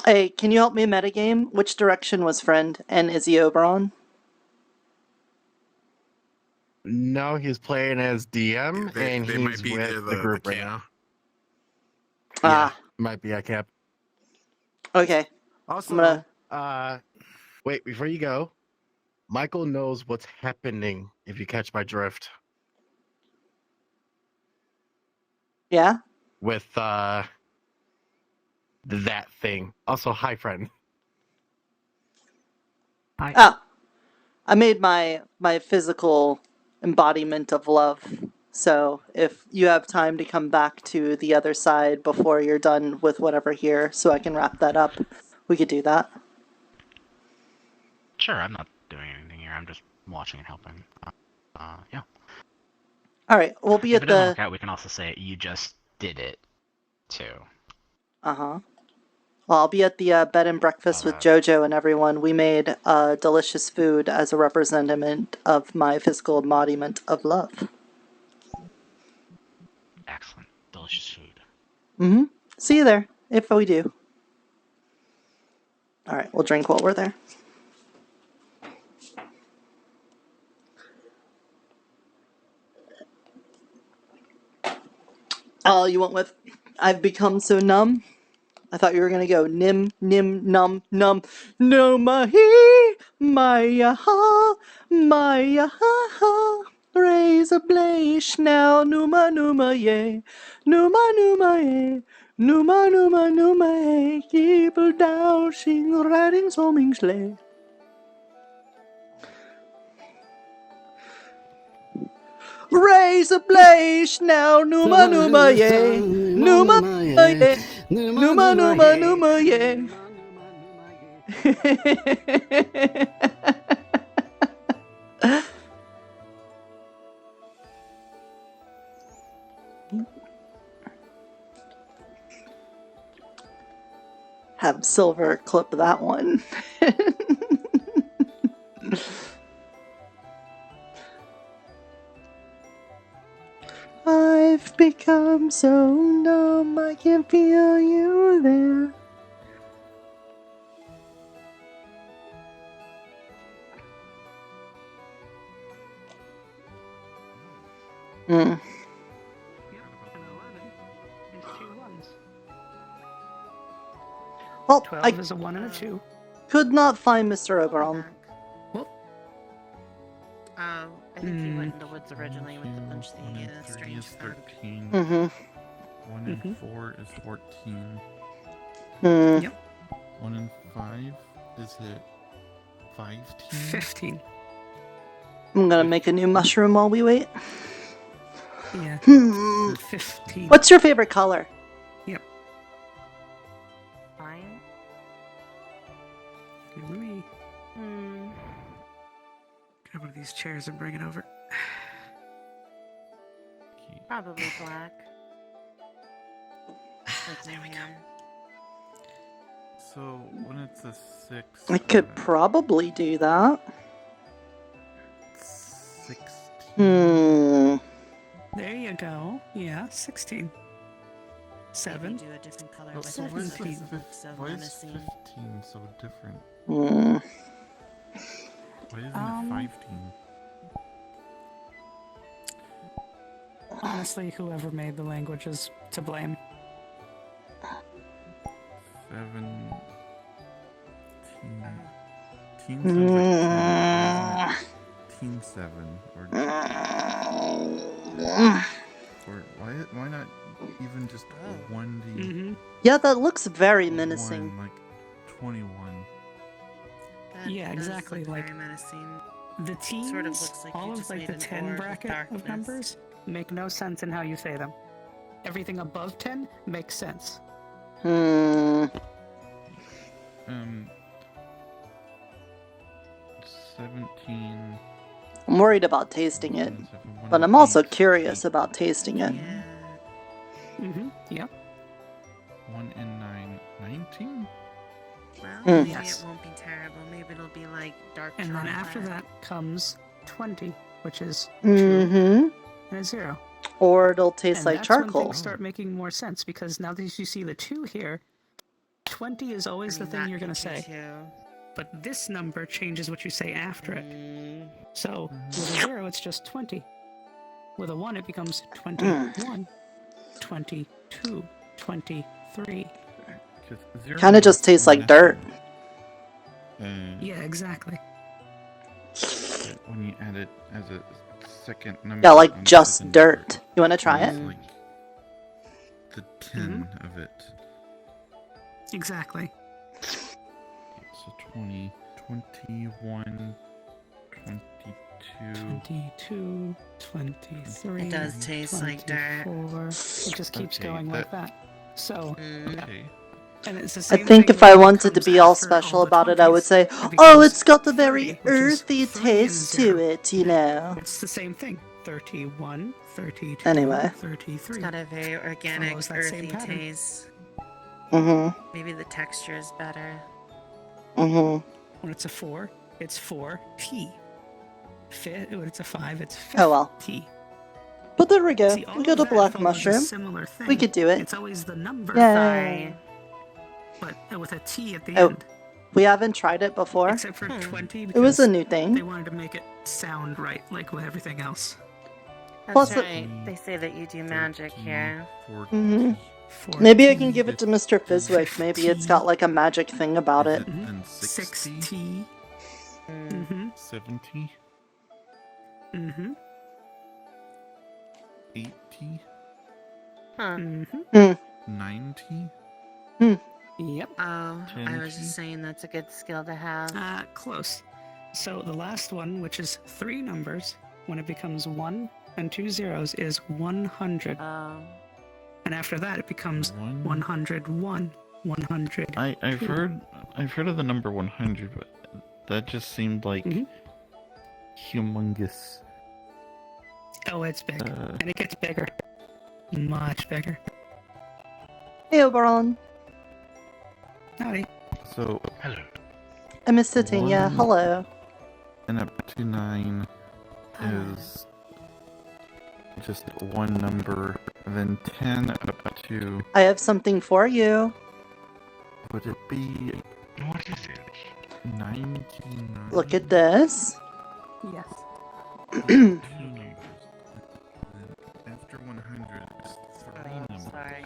Hey, can you help me metagame? Which direction was friend? And is he Oberon? No, he's playing as DM, and they he's might be with near the group the right camp. now. Ah. Might be at camp. Okay. Also, wait, before you go, Michael knows what's happening, if you catch my drift. Yeah? With, that thing. Also, hi, friend. Hi. Oh. I made my physical embodiment of love. So if you have time to come back to the other side before you're done with whatever here, so I can wrap that up, we could do that. Sure, I'm not doing anything here. I'm just watching and helping. Yeah. Alright, we'll be If at it doesn't the... work out, we can also say you just did it, too. Uh-huh. Well, I'll be at the bed and breakfast with JoJo and everyone. We made delicious food as a representative of my physical embodiment of love. Excellent. Delicious food. Mm-hmm. See you there, if we do. Alright, we'll drink while we're there. Oh, you went with I've become so numb? I thought you were gonna go nim, num, no mahi, maya ha, razor blade, now numa ye, numa ye, numa ye, keep her down, sing riding soming sleigh. Razor blade, now numa ye, numa ye, numa ye. Have Silver clip that one. I've become so numb, I can feel you there. Mm. Well, 12 is a 1 and a 2. Could not find Mr. Oberon. I think he went in the woods originally with a bunch of the strange folk. 13. Mm-hmm. 1 and 4 is 14. Hmm. Yep. 1 and 5 is it 15? 15. I'm gonna make a new mushroom while we wait. Yeah. Hmm. 15. What's your favorite color? Yep. Fine. Let me grab one of these chairs and bring it over. Probably black. There we go. So when it's a 6, I could probably do that. 16. There you go. Yeah, 16. 7. Do a different color Well, with so it why is so it doesn't fif- look so why is menacing. 15 so different? Why isn't it 15? Honestly, whoever made the language is to blame. 17. Teen sounds like 10. Why isn't it Teen 7? Or why not even just 1D? Yeah, that looks very menacing. Like 21. Yeah, exactly. Like Very menacing. the teens, Sort of looks like all you of just like made the an 10 orb with bracket of darkness. numbers make no sense in how you say them. Everything above 10 makes sense. 17. I'm worried about tasting it, but I'm also curious about tasting it. Yep. 1 and 9. 19? Well, Mm. maybe Yes. it won't be terrible. Maybe it'll be like dark And then after chocolate. that comes 20, which is 2 Mm-hmm. and a 0. Or it'll taste And like that's when charcoal. things start making more sense, because now that you see the 2 here, 20 is always the thing you're going to say. But this number changes what you say after it. So with a 0, it's just 20. With a 1, it becomes 21, 22, 23. Kind of just tastes like dirt. Yeah, exactly. When you add it as a second number. Yeah, like onto just the number, dirt. You want to try it? it's like the 10 of it. Exactly. So 20, 21, 22. 22, 23. It does taste like dirt. 24. It just keeps going like that. So, yeah. And it's the I same think thing if I when it wanted to comes be all after special all the about it, I would 20s. say, It oh, becomes it's got the 30, very which is earthy 3 and taste to 0. it, you know. It's the same thing. 31, 32, Anyway. 33. It's got a very organic, Follows that same earthy pattern. taste. Mm-hmm. Maybe the texture is better. Mm-hmm. When it's a 4, it's 4T. When it's a 5, it's 5T. Oh well. But there we go. See, all We got of a that black follows a mushroom. similar thing. We could do it. It's always the number. Yay. But with a T at the Oh, end. we haven't tried it before. Except for 20. It was a because new thing. They wanted to make it sound right, like with everything else. That's Plus it- right. They say that you do magic here. Mm-hmm. Maybe I can give it to Mr. Fizwick. Maybe it's got like a magic thing about it. Then 60, 6T. Mm-hmm. 70, Mm-hmm. 80, Mm-hmm. 90. Yep. Oh, I 10T. was just saying that's a good skill to have. Close. So the last one, which is 3 numbers, when it becomes 1 and 2 zeros, is 100. Oh. And after that, it becomes 101. 100. I've heard of the number 100, but that just seemed like humongous. Oh, it's big. And it gets bigger. Much bigger. Hey, Oberon. Howdy. So hello. I missed Titania. Hello. And up to 9 is just one number. And then 10 up to, I have something for you. would it be What is it? 99? Look at this. Yes. Two numbers. And then after 100 is 3 numbers. Sorry.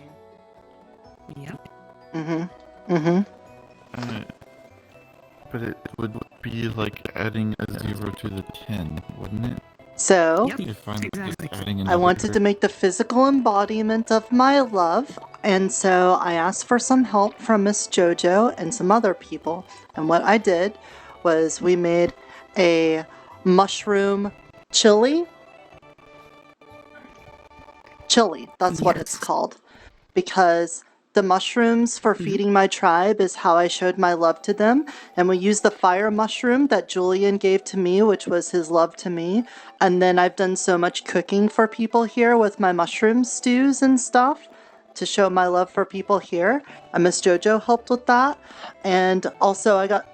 Yep. Mm-hmm. Mm-hmm. But it would be like adding a 0 to the 10, wouldn't it? So, If I'm just adding I another wanted to make the physical embodiment of my love, and so I asked for some help from Miss Jojo and some other people. And what I did was we made a mushroom chili. Chili, that's what it's called. Because the mushrooms for feeding my tribe is how I showed my love to them. And we used the fire mushroom that Julian gave to me, which was his love to me. And then I've done so much cooking for people here with my mushroom stews and stuff to show my love for people here. And Miss Jojo helped with that. And also I got...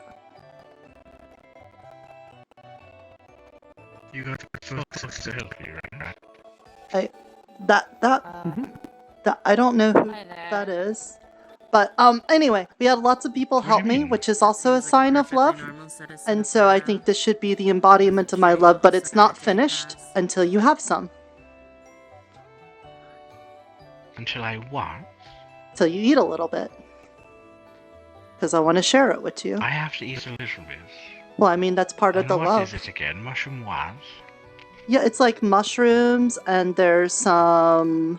You got folks to help you, right? I don't know who that is. But anyway, we had lots of people help me, which is also a sign of love. And so I think this should be the embodiment of my love, but it's not finished until you have some. Until I what? Till you eat a little bit. Because I want to share it with you. I have to eat a little bit. Well, I mean, that's part of And the what love. is it again? Mushroom what? Yeah, it's like mushrooms, and there's some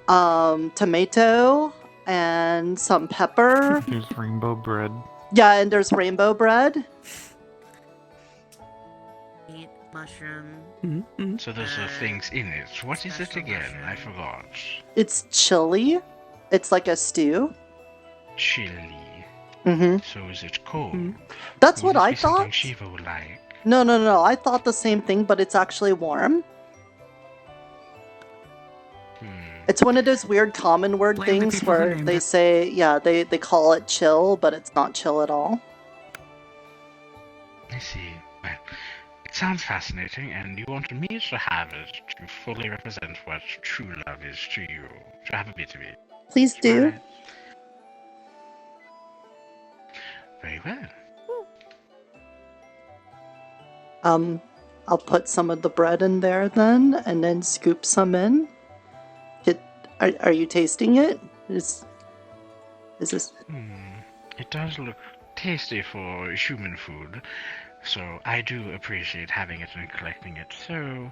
tomato and some pepper. There's rainbow bread. Yeah, and there's rainbow bread. Meat, mushroom. So those are things in it. What is it again? I forgot. It's chili. It's like a stew. Chili. Mm-hmm. So is it cold? That's Would what this I be something thought. Shiva would like. No. I thought the same thing, but it's actually warm. It's one of those weird common word Blame the things people who where named they it. say, yeah, they call it chill, but it's not chill at all. I see. Well, it sounds fascinating, and you want me to have it to fully represent what true love is to you. To have a bit of it. Please do. Right. Very well. I'll put some of the bread in there then, and then scoop some in. Are you tasting it? Is this... It does look tasty for human food, so I do appreciate having it and collecting it. So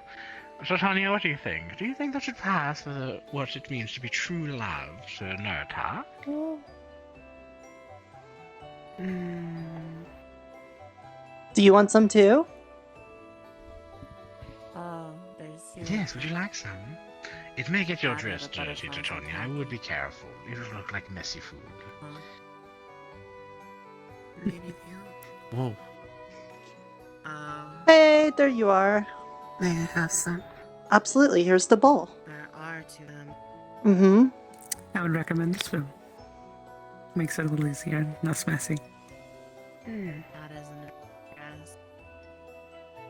Tanya, what do you think? Do you think that should pass for what it means to be true love to Nirta? Do you want some too? Oh, there's... Yes, would you like some? It may get your dress dirty, Tanya. I would be careful. It would look like messy food. Whoa. Hey, there you are. May I have some? Absolutely, here's the bowl. There are two of them. Mm-hmm. I would recommend this one. Makes it a little easier, less messy. That isn't it, guys.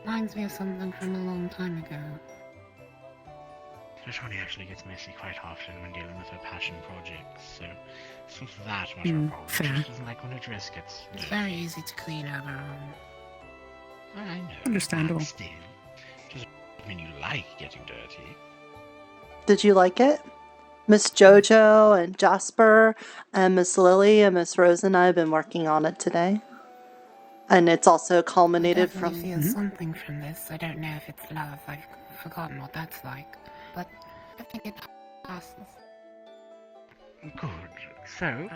Reminds me of something from a long time ago. Tanya actually gets messy quite often when dealing with her passion projects, so it's not that much of a problem. fair. She doesn't like when her dress gets It's dirty. very easy to clean over on. I know. Understandable. But still, doesn't mean you like getting dirty. Did you like it? Miss Jojo and Jasper and Miss Lily and Miss Rose and I have been working on it today. And it's also culminated I from... feel something from this. I don't know if it's love. I've forgotten what that's like. But I think it passes. Good. So,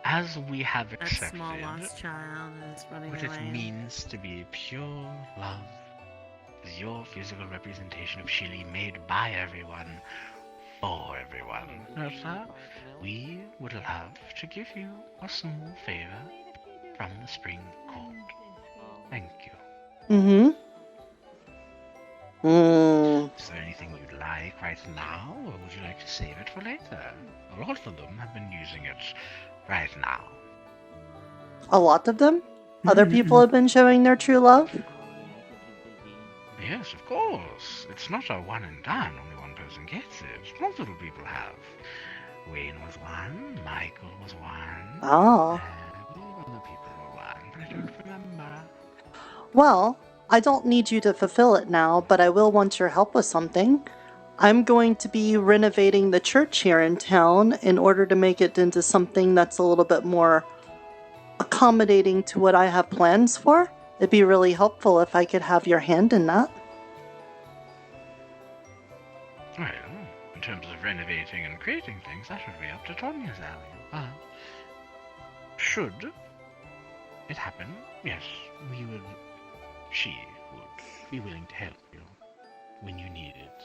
as we have That accepted small lost child is running what away. it means to be pure love, is your physical representation of Chilli made by everyone, for everyone. Nirta, we would love to give you a small favor from the Spring Court. Thank you. Mm-hmm. Is there anything you'd like right now, or would you like to save it for later? A lot of them have been using it right now. A lot of them? Other people have been showing their true love? Yes, of course. It's not a one and done, only one person gets it. Multiple people have. Wayne was one, Michael was one. Oh. Other people were one, but I don't remember. Well, I don't need you to fulfill it now, but I will want your help with something. I'm going to be renovating the church here in town in order to make it into something that's a little bit more accommodating to what I have plans for. It'd be really helpful if I could have your hand in that. Well, in terms of renovating and creating things, that would be up to Tanya's alley. Should it happen, yes, she would be willing to help you when you need it.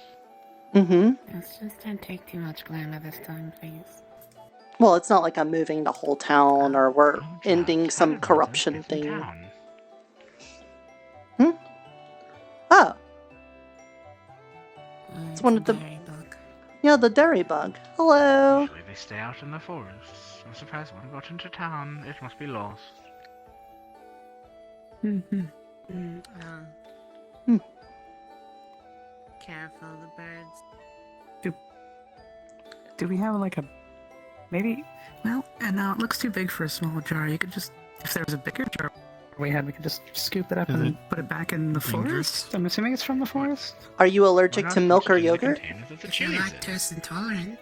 Mm-hmm. Let's just don't take too much glamour this time, please. Well, it's not like I'm moving the whole town or we're ending some corruption thing. Oh. It's one of the... Yeah, the dairy bug. Hello. they stay out in the forests. I'm surprised one got into town. It must be lost. Careful, the birds. Do we have like a maybe? Well, and now it looks too big for a small jar. You could just, if there was a bigger jar we could just scoop it up and put it back in the forest. I'm assuming it's from the forest. Are you allergic to milk or yogurt? If you're lactose intolerant.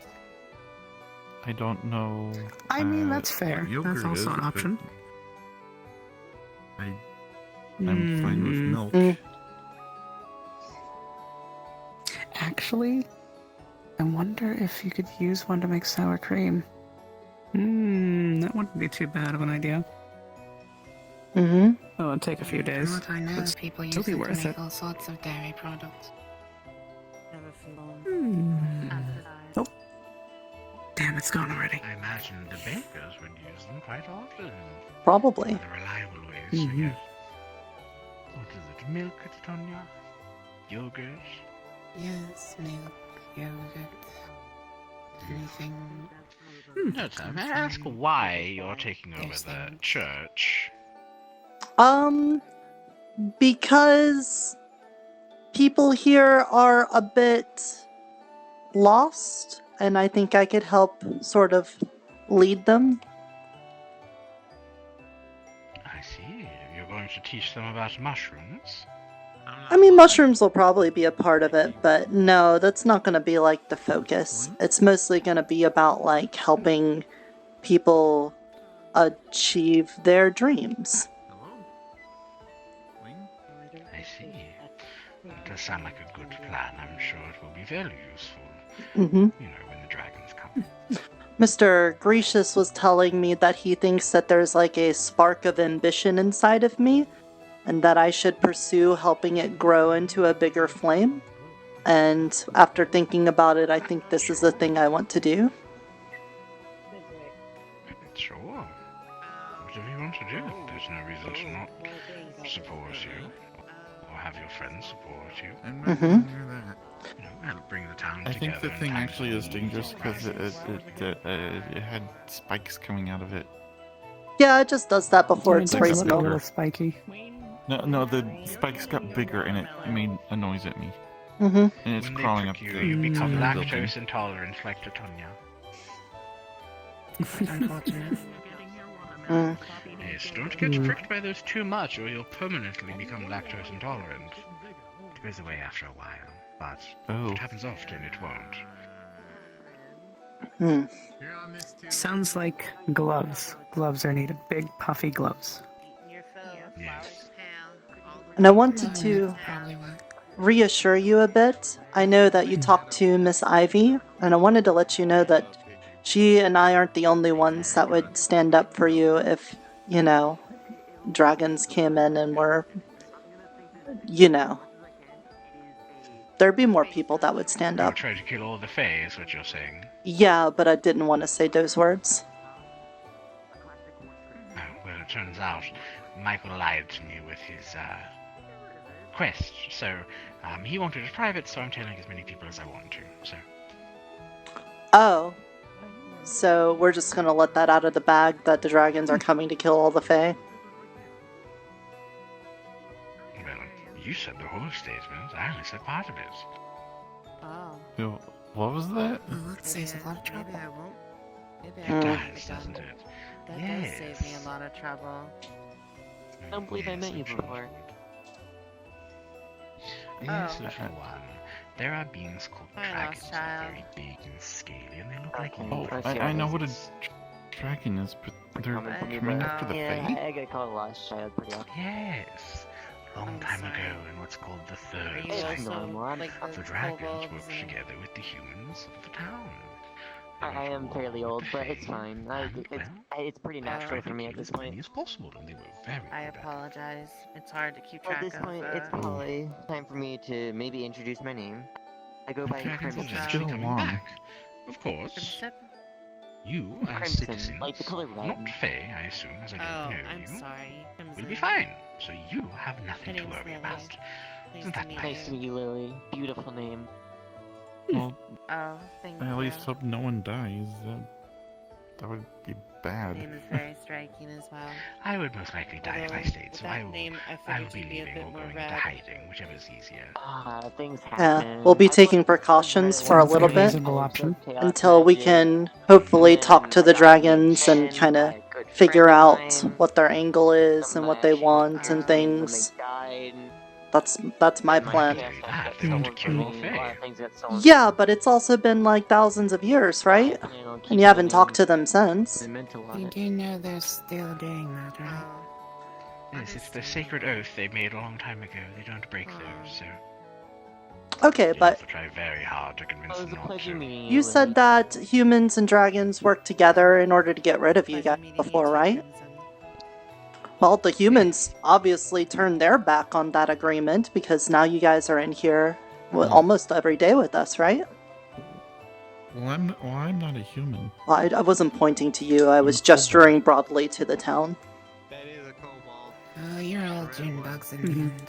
I don't know. I mean, that's fair. That's also an option. I'm fine with milk. Actually, I wonder if you could use one to make sour cream. That wouldn't be too bad of an idea. Oh, it'll take a few days. What I know But is people use still be it to worth make it. all sorts of dairy products. Oh. Damn, it's gone already. I imagine the bakers would use them quite often. Probably. The reliable ways to get. What is it? Milk, Tonya? Yogurt? Yes, milk, yogurt, anything. Nirta, may I ask why you're taking over the church? Because people here are a bit lost, and I think I could help sort of lead them. I see. You're going to teach them about mushrooms? I mean, mushrooms will probably be a part of it, but no, that's not going to be like the focus. It's mostly going to be about like helping people achieve their dreams. I see. It does sound like a good plan. I'm sure it will be very useful. Mhm. You know, when the dragons come. Mr. Gracious was telling me that he thinks that there's like a spark of ambition inside of me, and that I should pursue helping it grow into a bigger flame. And after thinking about it, I think this is the thing I want to do. Sure. Whatever you want to do. There's no reason to not support you. Or have your friends support you. Mhm. You know, help bring the town I together. think the in thing times actually of is need dangerous or because crisis. it had spikes coming out of it. Yeah, it just does that before it It does sprays look a milk. little spiky. No, the spikes got bigger and it made a noise at me. Mhm. And it's When they crawling prick up you, the you become building. lactose intolerant like Tonya. Unfortunate. Yes, don't get pricked by those too much or you'll permanently become lactose intolerant. It goes away after a while, but if it happens often, it won't. Sounds like gloves. Gloves are needed. Big, puffy gloves. Yes. And I wanted to reassure you a bit. I know that you talked to Miss Ivy, and I wanted to let you know that she and I aren't the only ones that would stand up for you if, you know, dragons came in and were, you know. There'd be more people that would stand You're up. trying to kill all the Fae, is what you're saying. Yeah, but I didn't want to say those words. Oh, well, it turns out Michael lied to me with his quest, so he wanted it private, so I'm telling as many people as I want to. So Oh. So we're just gonna let that out of the bag that the dragons are coming to kill all the Fae? well, you said the whole statement. I only said part of it. Oh. What was that? Well, that saves a lot of trouble. Maybe I won't. Maybe It I won't does, be doesn't done. it? That does save me a lot of trouble. I don't believe I met you before. Yes, Oh. little one. There are beings called Hi, dragons. lost They're child. very big and scaly, and they look like you. Oh, I know what a dragon is, but they're coming after the Yeah, Fae? I get called lost child pretty often. Yes. Long time ago, in what's called the Third you also, Cycle, like, the dragons worked together with the humans of the town. I am fairly old, but it's fine. It's pretty natural for me at this point. It's possible, and they were very. I apologize. It's hard to keep At track this of. point, it's probably time for me to maybe introduce my name. I go by Dragons will Crimson. eventually coming back. Of course. You are a Crimson, citizen, like the color red. not Fae, I assume, as I don't know I'm you. sorry. We'll be fine. So you have nothing to worry about. Isn't that Nice nice? to meet you, Lily. Beautiful name. Well, Oh, thank I you. at least hope no one dies. That would be bad. Name is very striking as well. I would most likely die if I Although, stayed, with so that I will, name, I I will figured be you'd be a leaving bit or more going red. into hiding, whichever's easier. Things Yeah, happen. we'll be I taking precautions for a Sounds little like a bit reasonable option. until we can hopefully talk to the dragons and kind of figure out what their angle is and what they want and things. That's my plan. They want to kill all Fae. Yeah, but it's also been like thousands of years, right? And you haven't talked to them since. You do know they're still doing that, right? Yes, it's the sacred oath they made a long time ago. They don't break those, so Okay, but I'll try very hard to convince them not to. you said that humans and dragons work together in order to get rid of you guys before, right? Well, the humans obviously turned their back on that agreement because now you guys are in here almost every day with us, right? Well, I'm not a human. Well, I wasn't pointing to you. I was gesturing broadly to the town. Oh, you're all June bugs in the end.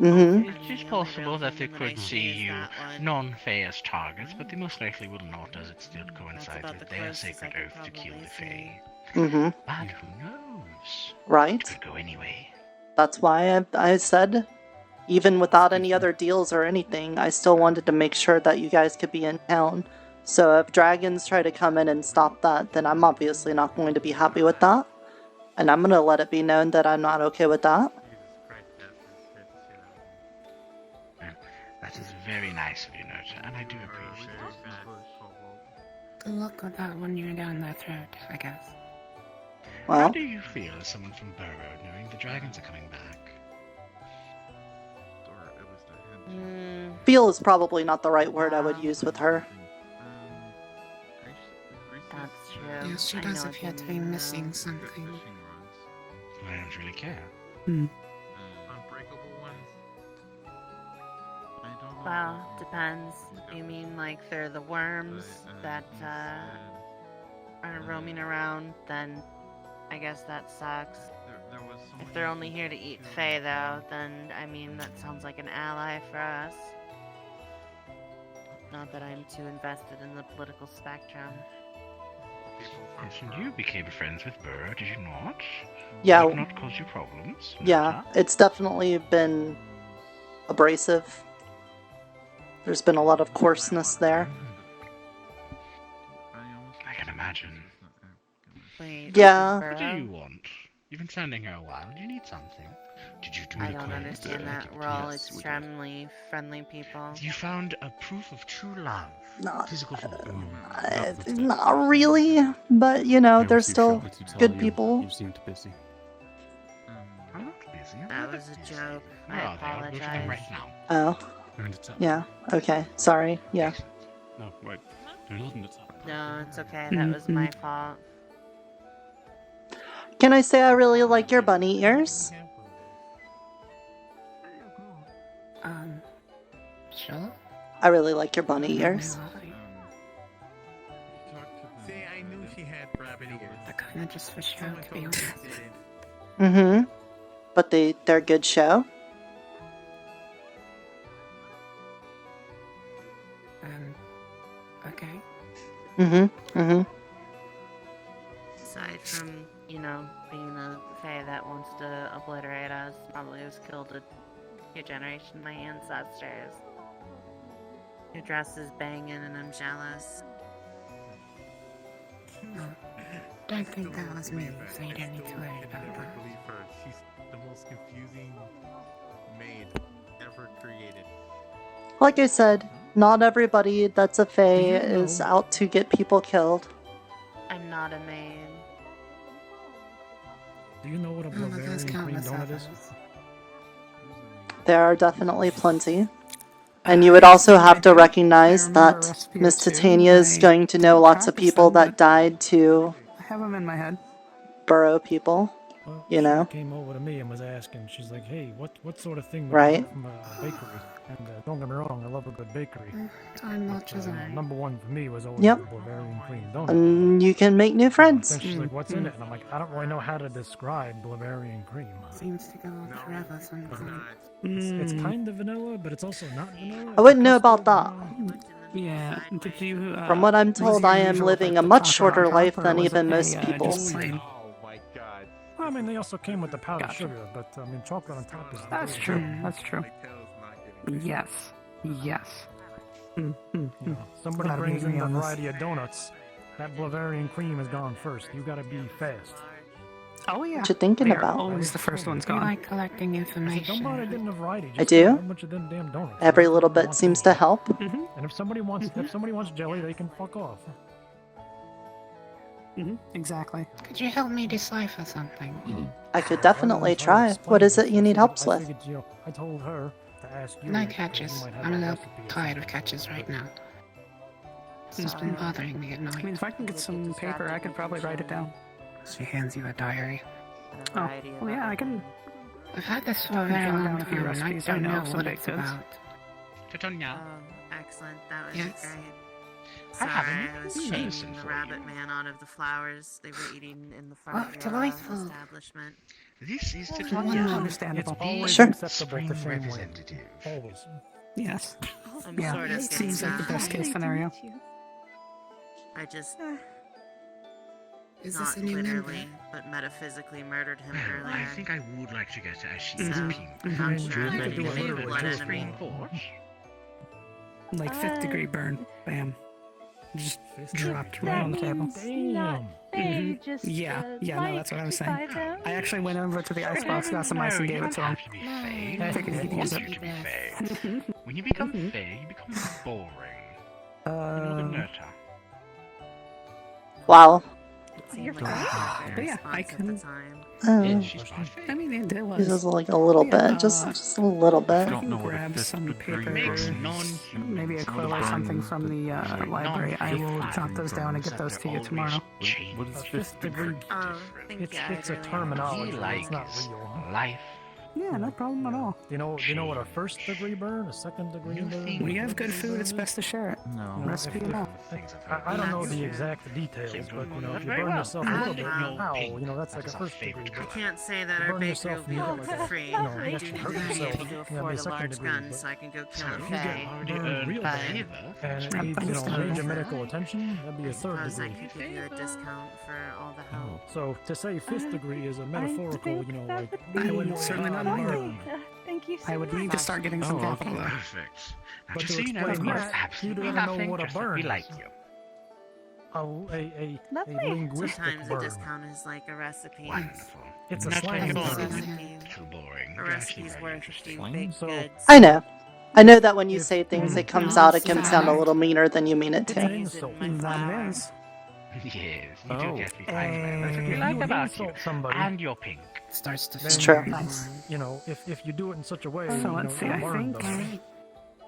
Mm-hmm. It is possible that they could see you non-Fae as targets, but they most likely will not, as it still coincides with their sacred oath to kill the Fae. Mm-hmm. But who knows? Right. It could go anyway. That's why I said, even without any other deals or anything, I still wanted to make sure that you guys could be in town. So if dragons try to come in and stop that, then I'm obviously not going to be happy with that. And I'm going to let it be known that I'm not okay with that. That is very nice of you, Nirta, and I do appreciate it. Good luck with that when you're down that road, I guess. Well, how do you feel as someone from Burrow, knowing the dragons are coming back? Feel is probably not the right word I would use with her. That's true. Yeah, she does appear to be missing something. I don't really care. Well, depends. You mean like they're the worms that are roaming around? Then I guess that sucks. If they're only here to eat Fae, though, then I mean that sounds like an ally for us. Not that I'm too invested in the political spectrum. Yes, and you became friends with Burrow, did you not? Yeah. Did not cause you problems? Yeah, it's definitely been abrasive. There's been a lot of coarseness there. I can imagine. Wait, yeah. What do you want? You've been standing here a while. Do you need something? Did you do I the don't quest? understand that. We're all extremely friendly people. You found a proof of true love. Physical love. Not really, but you know, they're still good people. You seemed busy. I'm not busy. That was a joke. I Where are they? I'll go to them apologize. right now. Oh. Yeah, okay, sorry, yeah. No, wait. There's nothing that's up. No, it's okay. That was my fault. Can I say I really like your bunny ears? Sure. I really like your bunny ears. See, I knew she had rabbit ears. They're kind of just for show, to be honest. Mm-hmm. But they're a good show. Okay. Mm-hmm. Mm-hmm. Aside from, you know, being a Fae that wants to obliterate us, probably was killed a generation of my ancestors. Your dress is banging and I'm jealous. Don't think that was me, so you don't need to worry about that. Believe her. She's the most confusing maid ever created. Like I said, not everybody that's a Fae is out to get people killed. I'm not a maid. Do you know what a Bavarian cream donut is? There are definitely plenty. And you would also have to recognize that Miss Titania is going to know lots of people that died to I have them in my head. Burrow people, you know? She came over to me and was asking, she's like, hey, what sort of thing would Right. you get from a bakery? And don't get me wrong, I love a good bakery. I'm not just Number one for me was always Yep. the Bavarian cream donut. And you can make new friends. Then she's like, what's in it? And I'm like, I don't really know how to describe Bavarian cream. Seems to go on forever sometimes. It's kind of vanilla, but it's also not vanilla. I wouldn't know about that. Yeah. Did you? From what I'm was told, your I am usual, living like, a the much taco on shorter top, life or than was it even a, most people. just plain? Well, I mean, they also came with the powdered sugar, but I mean, chocolate on top is. That's very true. good. That's true. Yes. Yes. You know, somebody Glad we brings in agree the on this. variety of donuts. That Bavarian cream is gone first. You gotta be fast. Oh yeah. What you thinking They are about? always the first one's You gone. like collecting I said, don't information. bother getting a variety. I Just get a do. whole bunch of them damn donuts. Every That's little what they bit want seems to to help. And if somebody wants jelly, they can fuck off. Exactly. Could you help me decipher something? I could definitely try. What is it you need helps I with? figured, you know, I told her to ask you. No because you catches. might have I'm a a little recipe or tired of something. catches right now. It's been bothering me at I mean, night. if I can get some paper, I could probably write it down. She hands you a diary. Oh, well, yeah, I can. I've had this for a I can very jot long down a few time, and I recipes I don't know know of some what baked it's goods. about. Excellent. That was Yes. great. I Sorry, haven't I was seen shaking medicine the for rabbit man out of the flowers they were eating in the front Oh, of the delightful. establishment. This is Oh, Titania, Understandable. It's always Sure. acceptable to spring shame women. representative. Always. Yes. I'm Yeah. sort of It seems like the getting best that. case scenario. I just Is not this a new member? literally, but metaphysically murdered him earlier. I think I would like to get as she So, is I'm pink. not sure Would if you any like of to your do blood a enemy. spring porch? Like fifth degree burn. Bam. Just dropped right That on the table. means not they just Yeah, no, that's what I was saying. by them. I actually went over to the icebox, got some ice, and gave it to him. I figured he'd use it. When you become fair, you become boring. You know the Nirta. Wow. Seemed But like a yeah, I response at the can. time. I mean, it was. Just like a little bit, just a little bit. If I can grab some paper, maybe a quill or something from the library, I will jot those down and get those to you tomorrow. What is Fifth degree. It's a terminology. It's not real. Life. Yeah, no problem at all. You know what a first degree burn, a second degree burn. When you have good food, it's best to share it. No. Recipe and all. I don't know the exact details, but you know, if you burn yourself a little bit, ow, you know, that's like a first degree. I can't say that You our burn bakery yourself will be and you open get for like free. you know, I you do actually need hurt to be yourself. able to That'd be afford a a second large degree, gun but so I can go if kill a you fae. get burned real bad and needs, you know, major medical attention, that'd be a third Suppose I degree. could give you a discount for all the help. So to say fifth degree is a metaphorical, you know, like I would certainly not mind burn. it. Thank you so I would much. need to start getting some capital. Perfect. Now, But just to so you know, explain we're that, absolutely you don't know nothing, what a just that burn we is. like you. A linguistic Sometimes a burn. discount is like a recipe. Wonderful. It's a Not slang boring. term. It's a little boring. A but actually recipe's very worth a interesting. few baked So- goods. I know. I know that when you say things, it comes out, it can sound a little meaner than you mean it It's to. an insult. That is. Yes, you Oh. do get me fine. That's what we If like you about you. insult somebody, And you're pink. Starts to then, It's true. you know, if you do it in such a way, So you know, let's see, you'll I learn think- them.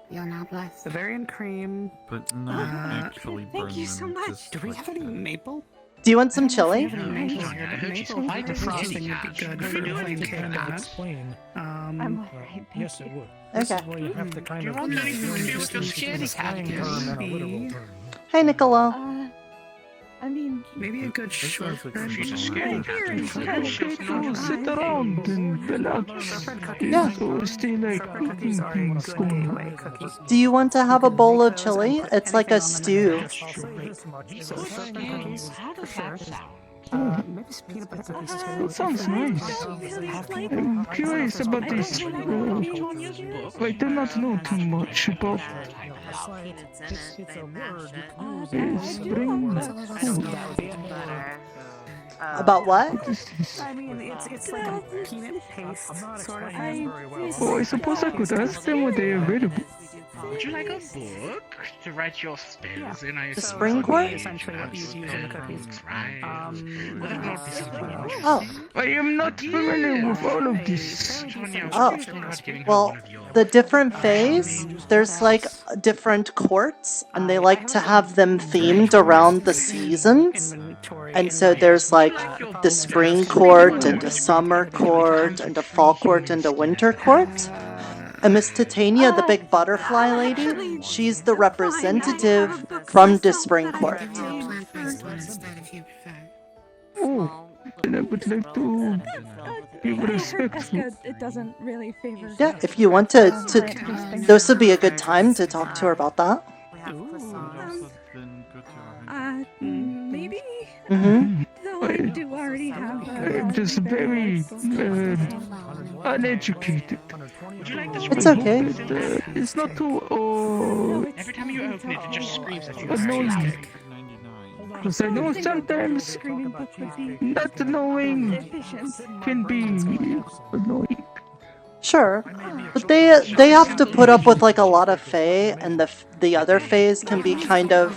You're now blessed. Bavarian cream. But not actually burn thank you so them, much. just Do we like have any that. maple? Do you want some I don't chili? know if we have any maple here, but maple fight the frosting Chilli would be house. good You for can do plain anything To donut. explain, I'm alright, thank yes, you. it would. This Okay. is where you have to kind Do you of, want you know, anything know to the do with your difference between a Chilli slang house? term and a literal term. Hey, Nicola. I mean, Maybe a good short sounds like burn. She's a scaredy cat. She's not Sit around and relax. Yeah. So stay like Shortbread cookies are a good gateway cookie. Do you want to have a bowl of Make those chili? and put It's like a anything on them and stew. just I'll say great. this much. So shortbread cookies, for sure. Maybe some peanut butter cookies too. That sounds nice. I'm curious about this. I do not know too much about It's a word you can use spring. About what? I mean, it's like a peanut paste sort of explaining thing. this very well. Oh, I suppose I could ask them what they are available. Would you like a book to write your spells in? I The suppose? spring court? Essentially what you'd use in the cookies. Right. Would it not be something interesting? Oh. I am not familiar with all of this. Oh. Well, the different fays, there's like different courts, and they like to have them themed around the seasons. And so there's like the spring court, and a summer court, and a fall court, and a winter court. And Miss Titania, the big butterfly lady, she's the representative from the spring court. Oh, then I would like to be respectful. it doesn't really favor. Yeah, if you want to those would be a good time to talk to her about that. Though I do already have I'm just very uneducated. Would you like this? It's okay. It's not too Every time you open it, it just screams at you. annoying. Because I know sometimes not knowing can be annoying. Sure, but they have to put up with like a lot of fae, and the other faes can be kind of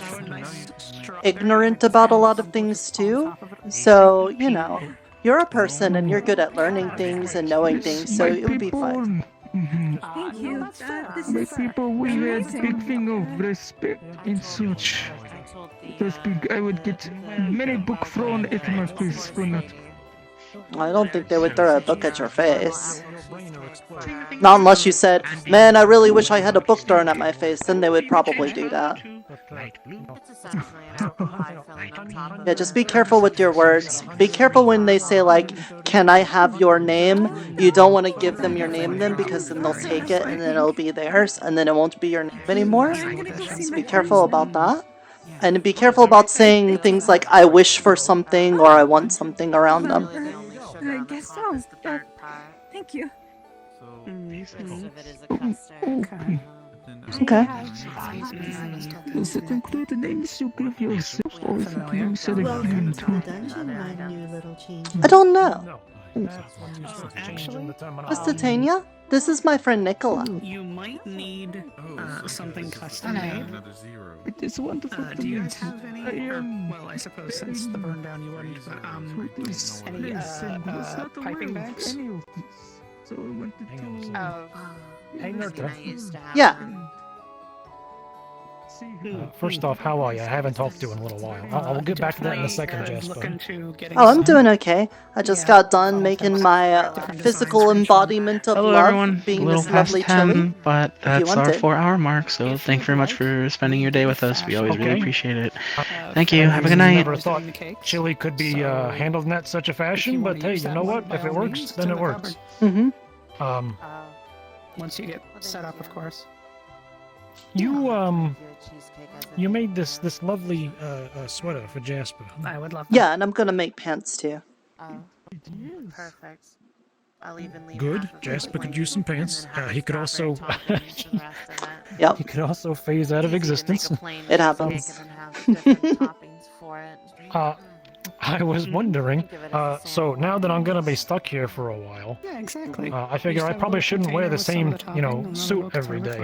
ignorant about a lot of things too. So you know, you're a person and you're good at learning things and knowing things, so it would be fine. Thank you. My people, we had big thing of respect and such. I would get many book thrown at my face for not. I don't think they would throw a book at your face. Not unless you said, "Man, I really wish I had a book thrown at my face," then they would probably do that. Yeah, just be careful with your words. Be careful when they say like, "Can I have your name?" You don't want to give them your name then, because then they'll take it and then it'll be theirs and then it won't be your name anymore. So be careful about that. And be careful about saying things like, "I wish for something" or "I want something" around them. I guess so. Thank you. Okay. Does it include the names you give yourself, or is it you said again too? I don't know. Actually, Mr. Tanya, this is my friend Nicola. you might need something custom made. It is wonderful. Do you have any? Well, I suppose since the burn down you wouldn't, but any piping bags? So I wanted to. Hey, Nirta. Yeah. First off, how are you? I haven't talked to you in a little while. I'll get back to that in a second, Jasper. Oh, I'm doing okay. I just got done making my physical embodiment of Hello, love, everyone. being A little this past lovely 10, Chilli. but If you that's want our it. 4-hour mark, so thank you very much for spending your day with us. We always really Okay. appreciate it. Thank you. Have a good night. Never thought Chili could be handled in that such a fashion, but hey, you know what? If it works, then it works. Mm-hmm. Once you get set up, of course. You made this lovely sweater for Jasper. I would love Yeah, and I'm gonna make pants too. Perfect. I'll even leave Good. half of it Jasper could blank use some and then pants. have He could strawberry also. toppings for the rest of it. Yep. He could also phase out of existence. It happens. And then have different toppings for it. I was wondering. So now that I'm gonna be stuck here for a while, Yeah, exactly. I figure I probably shouldn't wear the same, suit every day.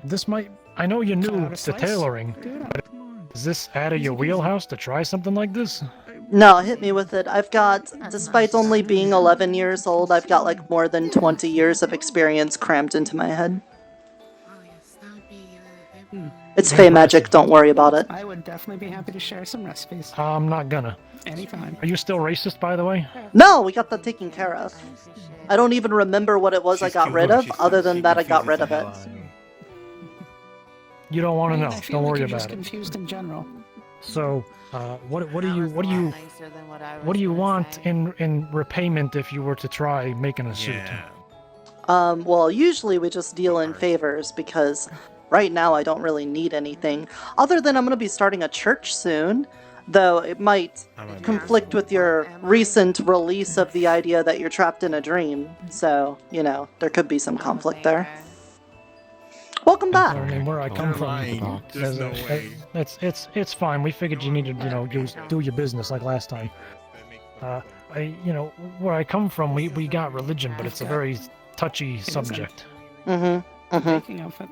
This might. I know you're new to tailoring, but is this out of your wheelhouse to try something like this? No, hit me with it. I've got, despite only being 11 years old, I've got like more than 20 years of experience crammed into my head. It's Fey magic, don't worry about it. I would definitely be happy to share some recipes. I'm not gonna. Anytime. Are you still racist, by the way? No, we got that taken care of. I don't even remember what it was I got rid of, other than that I got rid of it. You don't want to know. I feel Don't like worry you're about just it. confused in general. So, what do you want in repayment if you were to try making a suit? Well, usually we just deal in favors because right now I don't really need anything. Other than I'm going to be starting a church soon, though it might conflict with your recent release of the idea that you're trapped in a dream. So, you know, there could be some conflict there. Welcome back. I mean, where I come from, it's fine. We figured you needed, do your business like last time. Where I come from, we got religion, but it's a very touchy subject.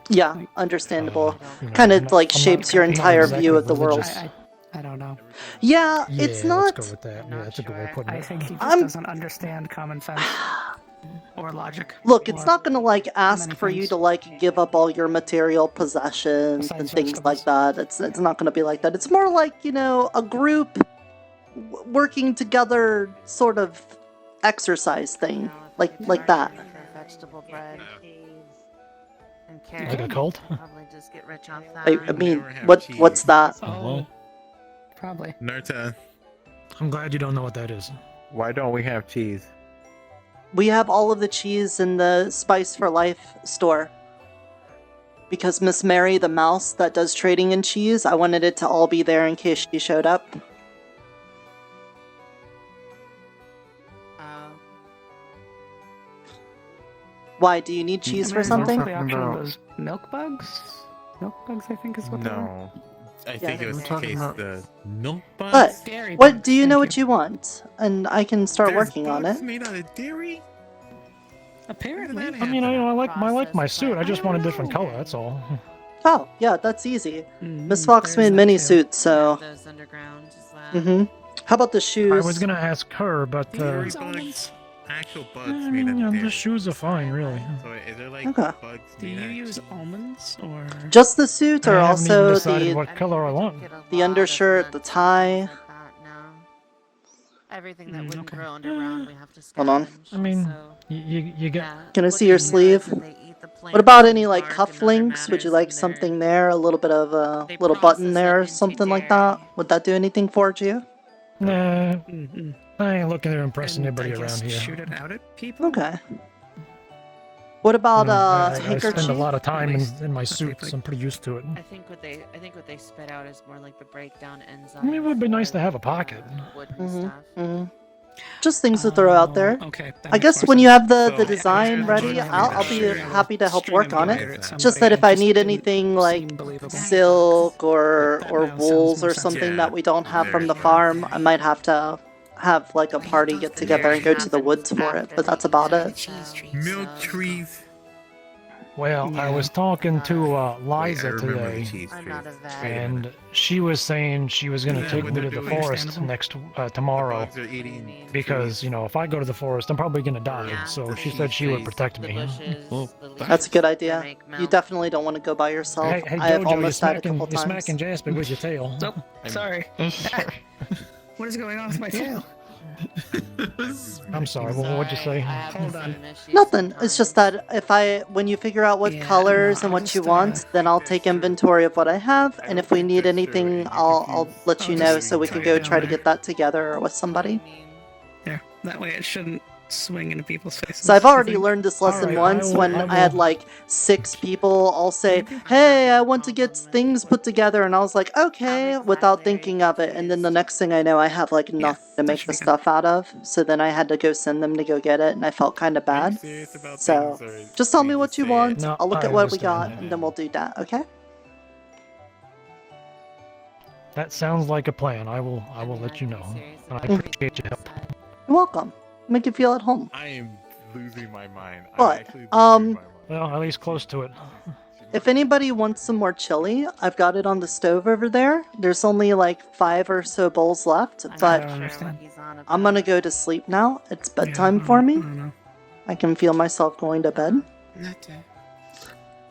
Yeah, understandable. Kind of like shapes your entire view of the world. I don't know. Yeah, it's not. Let's go with that. Yeah, that's a good way of putting it. I think he just doesn't understand common sense or logic. Look, it's not gonna like ask for you to like give up all your material possessions and things like that. It's not gonna be like that. It's more like, a group working together sort of exercise thing, like that. Vegetable bread and Like carrots. a cult? Probably just get rich off that. I mean, what's that? Well, probably. Nirta, I'm glad you don't know what that is. why don't we have cheese? We have all of the cheese in the Spice for Life store. Because Miss Mary, the mouse that does trading in cheese, I wanted it to all be there in case she showed up. Why, do you need cheese for something? The option of those milk bugs? Milk bugs, I think is what they were. No. I think it was we're talking case about- the milk But, bugs. what, do you know what you want? And I can start working on it. Made out of dairy? Apparently. I mean, I like my suit. I just want a different color. That's all. Oh, yeah, that's easy. Miss Fox made many suits, so. Those underground as well. Mm-hmm. How about the shoes? I was gonna ask her, but Dairy bugs. Actual bugs I made mean, of dairy. the shoes are fine, really. So is there like Okay. bugs Do made you out of use almonds or? Just the suit, or I haven't even also decided what color I want. the undershirt, the tie? Everything that wouldn't grow underground, we have to Hold on. I mean, you get. Can I see your sleeve? What about any like cufflinks? Would you like something there? A little bit of a little button there, or something like that? Would that do anything for you? Nah, I ain't looking to impress anybody I guess around here. shoot it out at people. Okay. What about I handkerchief? spend a lot of time in my suit, so I'm pretty used to it. I think what they spit out is more like the breakdown enzymes. I mean, it would be nice to have a pocket. Just things to throw out there. Okay. I guess when you have the design ready, I'll be happy to help work on it. It's just that if I need anything like silk or wools or something that we don't have from the farm, I might have to have like a party get together and go to the woods for it. But that's about it. milk trees? Well, I was talking to Liza remember the today, cheese trees. and she was saying she was going to take me to the forest tomorrow, Bugs are eating because, you know, if I go to the forest, I'm probably going to die, so she said she would protect me. That's a good idea. You definitely don't want to go by yourself. Hey, I have Jojo, almost died a couple you're times. smacking Jasper with your tail. Oh, sorry. What is going on with my tail? I'm sorry, what'd you say? Hold on. Nothing. It's just that when you figure out what colors and what you want, then I'll take inventory of what I have, and if we need anything, I'll let you know so we can go try to get that together with somebody. Yeah, that way it shouldn't swing into people's faces. So I've already learned this lesson Alright, once when I had like 6 people all say, hey, I want to get things put together, and I was like, okay, without thinking of it, and then the next thing I know, I have like nothing to make the stuff out of, so then I had to go send them to go get it, and I felt kind of bad. So just tell me what you want, No, I'll look I at what we understand. got, and then we'll do that, okay? That sounds like a plan. I will let you know. And I appreciate your help. You're welcome. Make you feel at home. I am losing my mind. But, Well, at least close to it. if anybody wants some more chili, I've got it on the stove over there. There's only like 5 or so bowls left, but I'm gonna go to sleep now. It's bedtime for me. I can feel myself going to bed.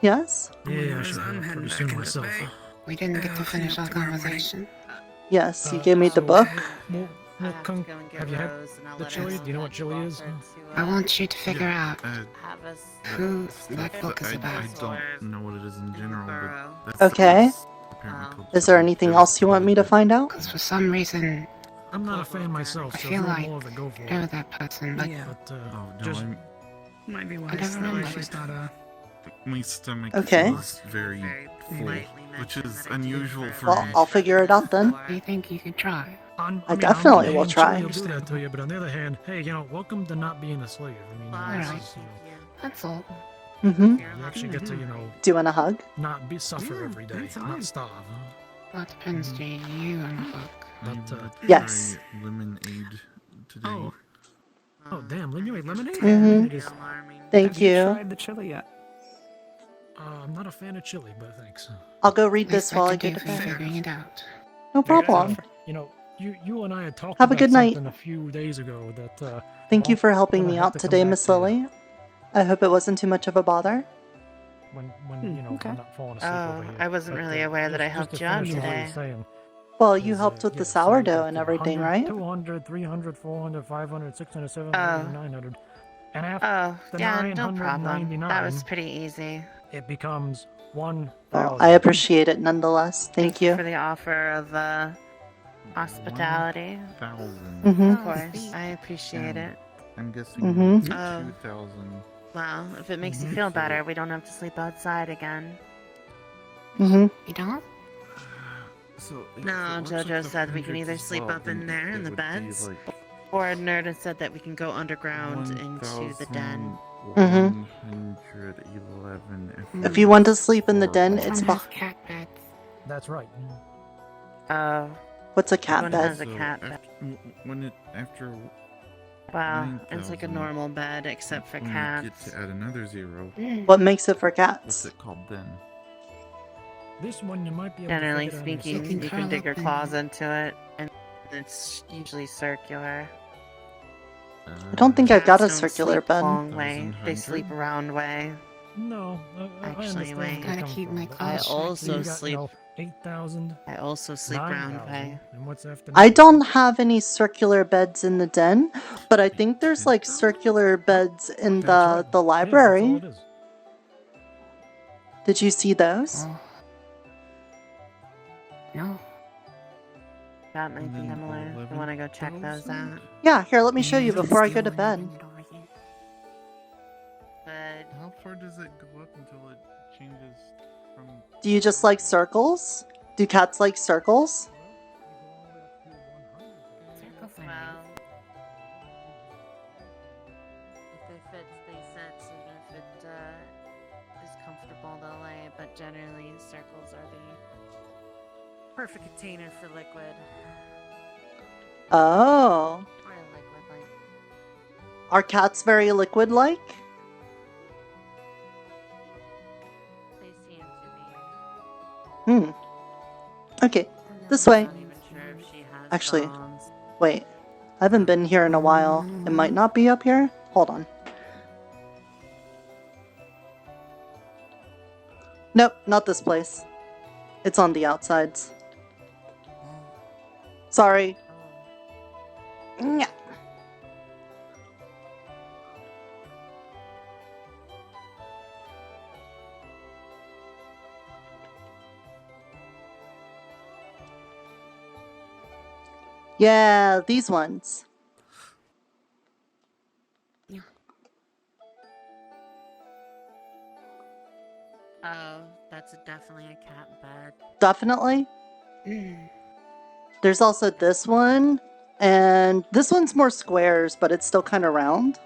Yes? Yeah, I should have pretty soon myself. We didn't get to finish our conversation. Yes, you gave me the book. Have you had the chili? Do you know what chili is? I want you to figure out who that book is I about. don't know what it is in general, but that's Okay. apparently called Is there anything else you want me to find out? Because for some reason, I'm not a fan myself, I so feel if like more of it, go for you're it. that person, but Just Might be I wise. don't That way remember. she's not a. my stomach Okay. feels very full, which is unusual for Well, me. I'll figure it out then. Do you think you could try? I definitely will try. I'll do that to you, but on the other hand, hey, you know, welcome to not being a slave. I mean, this Alright. is, That's all. Mm-hmm. you actually get to, you know, Do you want a hug? not suffer every day, not starve. Well, it depends. Do you on the book? But, Yes. Lemonade today. Oh, damn, you made lemonade? Mhm. It is- Thank Have you you. tried the chili yet? I'm not a fan of chili, but thanks. I'll go read this Least while I could go do to for bed. figuring it out. No problem. You know, you and I had talked Have a about good night. something a few days ago that, Thank you for helping I'll me have out to come today, back Miss to you. Lily. I hope it wasn't too much of a bother. when you know, I'm not falling asleep Oh, over here. I wasn't But, really aware that I just helped to you out finish what I today. was saying, Well, you helped with the sourdough and everything, 100, right? 200, 300, 400, 500, 600, 700, Oh. 900. And after Oh, the yeah, no problem. 999, That was pretty easy. it becomes 1,000. Well, I appreciate it nonetheless. Thank you. For the offer of hospitality. 1,000. Mhm. Of course, I appreciate it. I'm guessing Mhm. it's Oh. 2,000. Well, if it makes you feel better, we don't have to sleep outside again. Mhm. You don't? So No, Jojo said we can either sleep up in there in the beds, or Nirta said that we can go underground into the den. Mhm. 111. If you want to sleep in the den, it's One has behind. cat beds. That's right. What's a cat one bed? has a cat bed. After Wow, it's like a 9,000, normal bed except for when you cats. get to add another 0. What makes it for cats? What's it called then? This one you might be able Generally to fit it on speaking, yourself. you can dig your claws into it, and it's usually circular. I don't think I've got a Cats don't circular sleep bed. long way. They sleep round way. No, I Actually, understand where wait. you Gotta come keep from, my but I claws also you got, sleep. 8,000. I also sleep round 9,000. way. And what's after I that? don't have any circular beds in the den, but I think there's like circular beds in That's the right. library. Yeah, that's all it is. Did you see those? No. That might be similar. I want to go check those out. Yeah, here, let me show you before I go to bed. But How far does it go up until it changes from... Do you just like circles? Do cats like circles? well, if they fit, they sit, and if it is comfortable, they'll lay. But generally, circles are the perfect container for liquid. Oh. Or liquid-like. Are cats very liquid-like? They seem to be. Okay, this way. I'm not even sure if she has Actually, bones. wait. I haven't been here in a while. It might not be up here. Hold on. Nope, not this place. It's on the outsides. Sorry. Nya. Yeah, these ones. Oh, that's definitely a cat bed. Definitely. There's also this one, and this one's more squares, but it's still kind of round.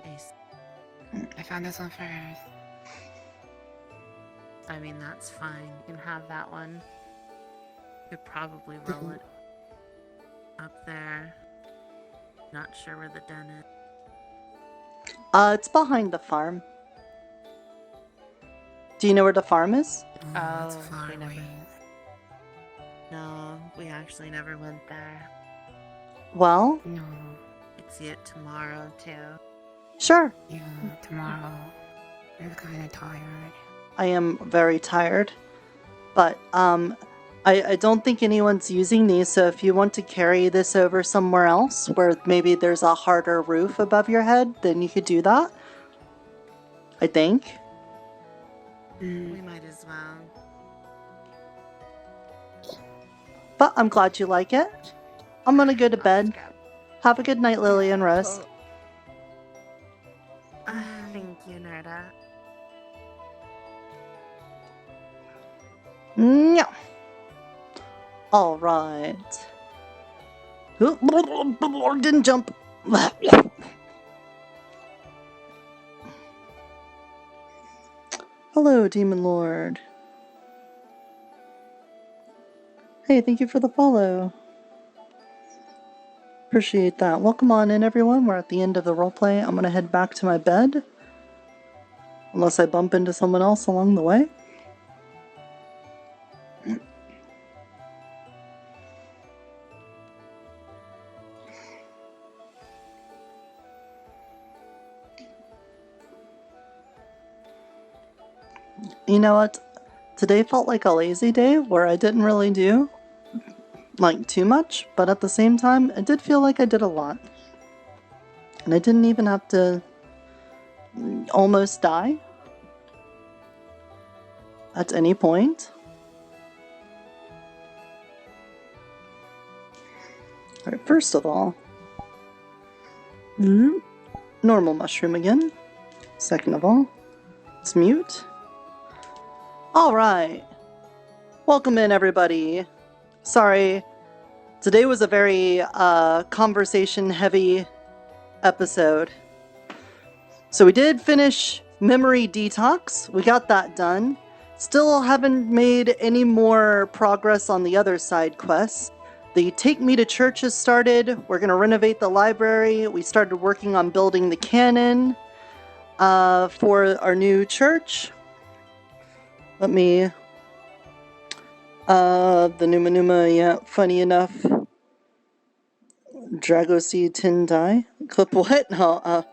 Nice. I found this one first. I mean, that's fine. You can have that one. Could probably roll it up there. Not sure where the den is. It's behind the farm. Do you know where the farm is? Oh, we never. No, we actually never went there. Well, No. Could see it tomorrow too. sure. Yeah, tomorrow. I'm kind of tired. I am very tired. But, I don't think anyone's using these, so if you want to carry this over somewhere else, where maybe there's a harder roof above your head, then you could do that. I think. We might as well. But I'm glad you like it. I'm gonna go to bed. Have a good night, Lily and Rose. Thank you, Nirta. No. All right. Didn't jump. Hello, Demon Lord. Hey, thank you for the follow. Appreciate that. Welcome on in, everyone. We're at the end of the roleplay. I'm gonna head back to my bed. Unless I bump into someone else along the way. You know what? Today felt like a lazy day where I didn't really do like too much, but at the same time, it did feel like I did a lot. And I didn't even have to almost die at any point. Alright, first of all, normal mushroom again. Second of all, let's mute. Alright. Welcome in, everybody. Sorry. Today was a very conversation-heavy episode. So we did finish Memory Detox. We got that done. Still haven't made any more progress on the other side quests. The Take Me to Church has started. We're going to renovate the library. We started working on building the cannon for our new church. Let me... the Numa Numa, yeah, funny enough. Dragosi Tindai? Clip what? No,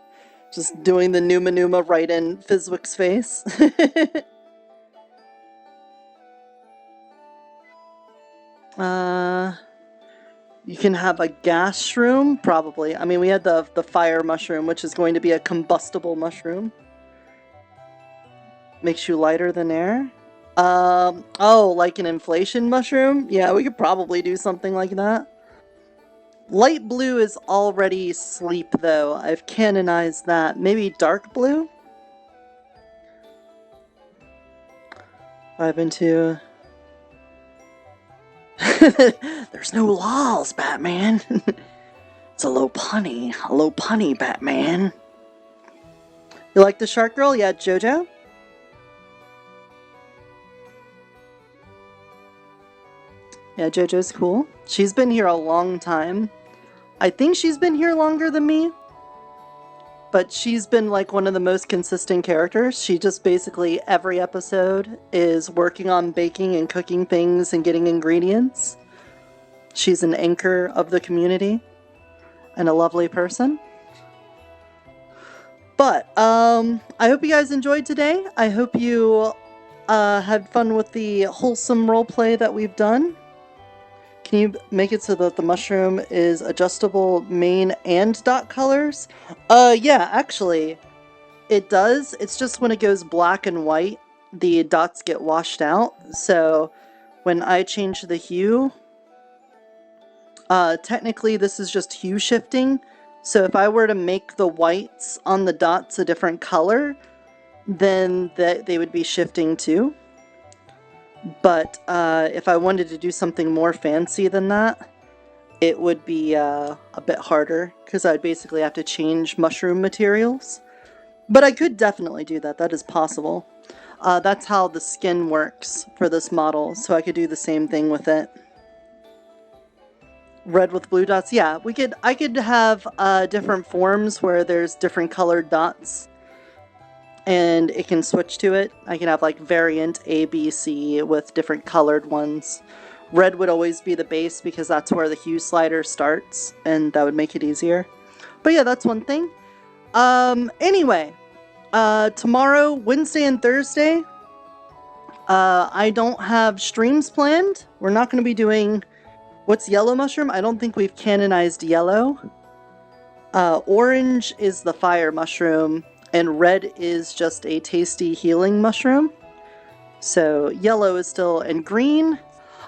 just doing the Numa Numa right in Fizwick's face. You can have a gas shroom? Probably. I mean, we had the fire mushroom, which is going to be a combustible mushroom. Makes you lighter than air. Oh, like an inflation mushroom? Yeah, we could probably do something like that. Light blue is already sleep, though. I've canonized that. Maybe dark blue? 5 into... There's no laws, Batman. It's a low punny, Batman. You like the shark girl? Yeah, Jojo? Yeah, Jojo's cool. She's been here a long time. I think she's been here longer than me. But she's been like one of the most consistent characters. She just basically every episode is working on baking and cooking things and getting ingredients. She's an anchor of the community and a lovely person. But I hope you guys enjoyed today. I hope you had fun with the wholesome roleplay that we've done. Can you make it so that the mushroom is adjustable main and dot colors? Yeah, actually, it does. It's just when it goes black and white, the dots get washed out. So when I change the hue, technically this is just hue shifting. So if I were to make the whites on the dots a different color, then they would be shifting too. But if I wanted to do something more fancy than that, it would be a bit harder, because I'd basically have to change mushroom materials. But I could definitely do that. That is possible. That's how the skin works for this model, so I could do the same thing with it. Red with blue dots? Yeah, I could have different forms where there's different colored dots. And it can switch to it. I can have like variant A, B, C with different colored ones. Red would always be the base because that's where the hue slider starts, and that would make it easier. But yeah, that's one thing. Anyway, tomorrow, Wednesday and Thursday, I don't have streams planned. We're not going to be doing... What's yellow mushroom? I don't think we've canonized yellow. Orange is the fire mushroom. And red is just a tasty healing mushroom. So yellow is still, and green.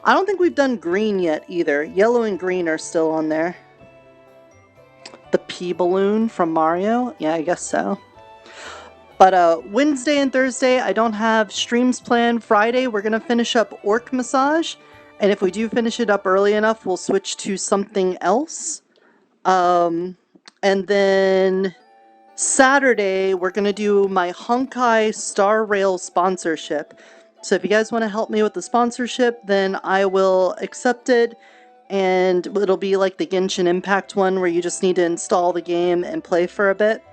I don't think we've done green yet either. Yellow and green are still on there. The pea balloon from Mario? Yeah, I guess so. But Wednesday and Thursday, I don't have streams planned. Friday, we're going to finish up Orc Massage. And if we do finish it up early enough, we'll switch to something else. And then... Saturday, we're going to do my Honkai Star Rail sponsorship. So if you guys want to help me with the sponsorship, then I will accept it. And it'll be like the Genshin Impact one where you just need to install the game and play for a bit.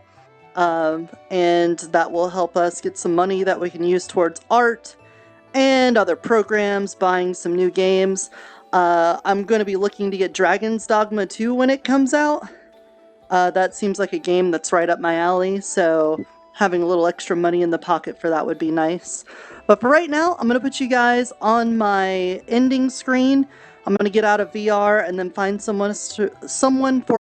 And that will help us get some money that we can use towards art and other programs, buying some new games. I'm going to be looking to get Dragon's Dogma 2 when it comes out. That seems like a game that's right up my alley, so having a little extra money in the pocket for that would be nice. But for right now, I'm going to put you guys on my ending screen. I'm going to get out of VR and then find someone for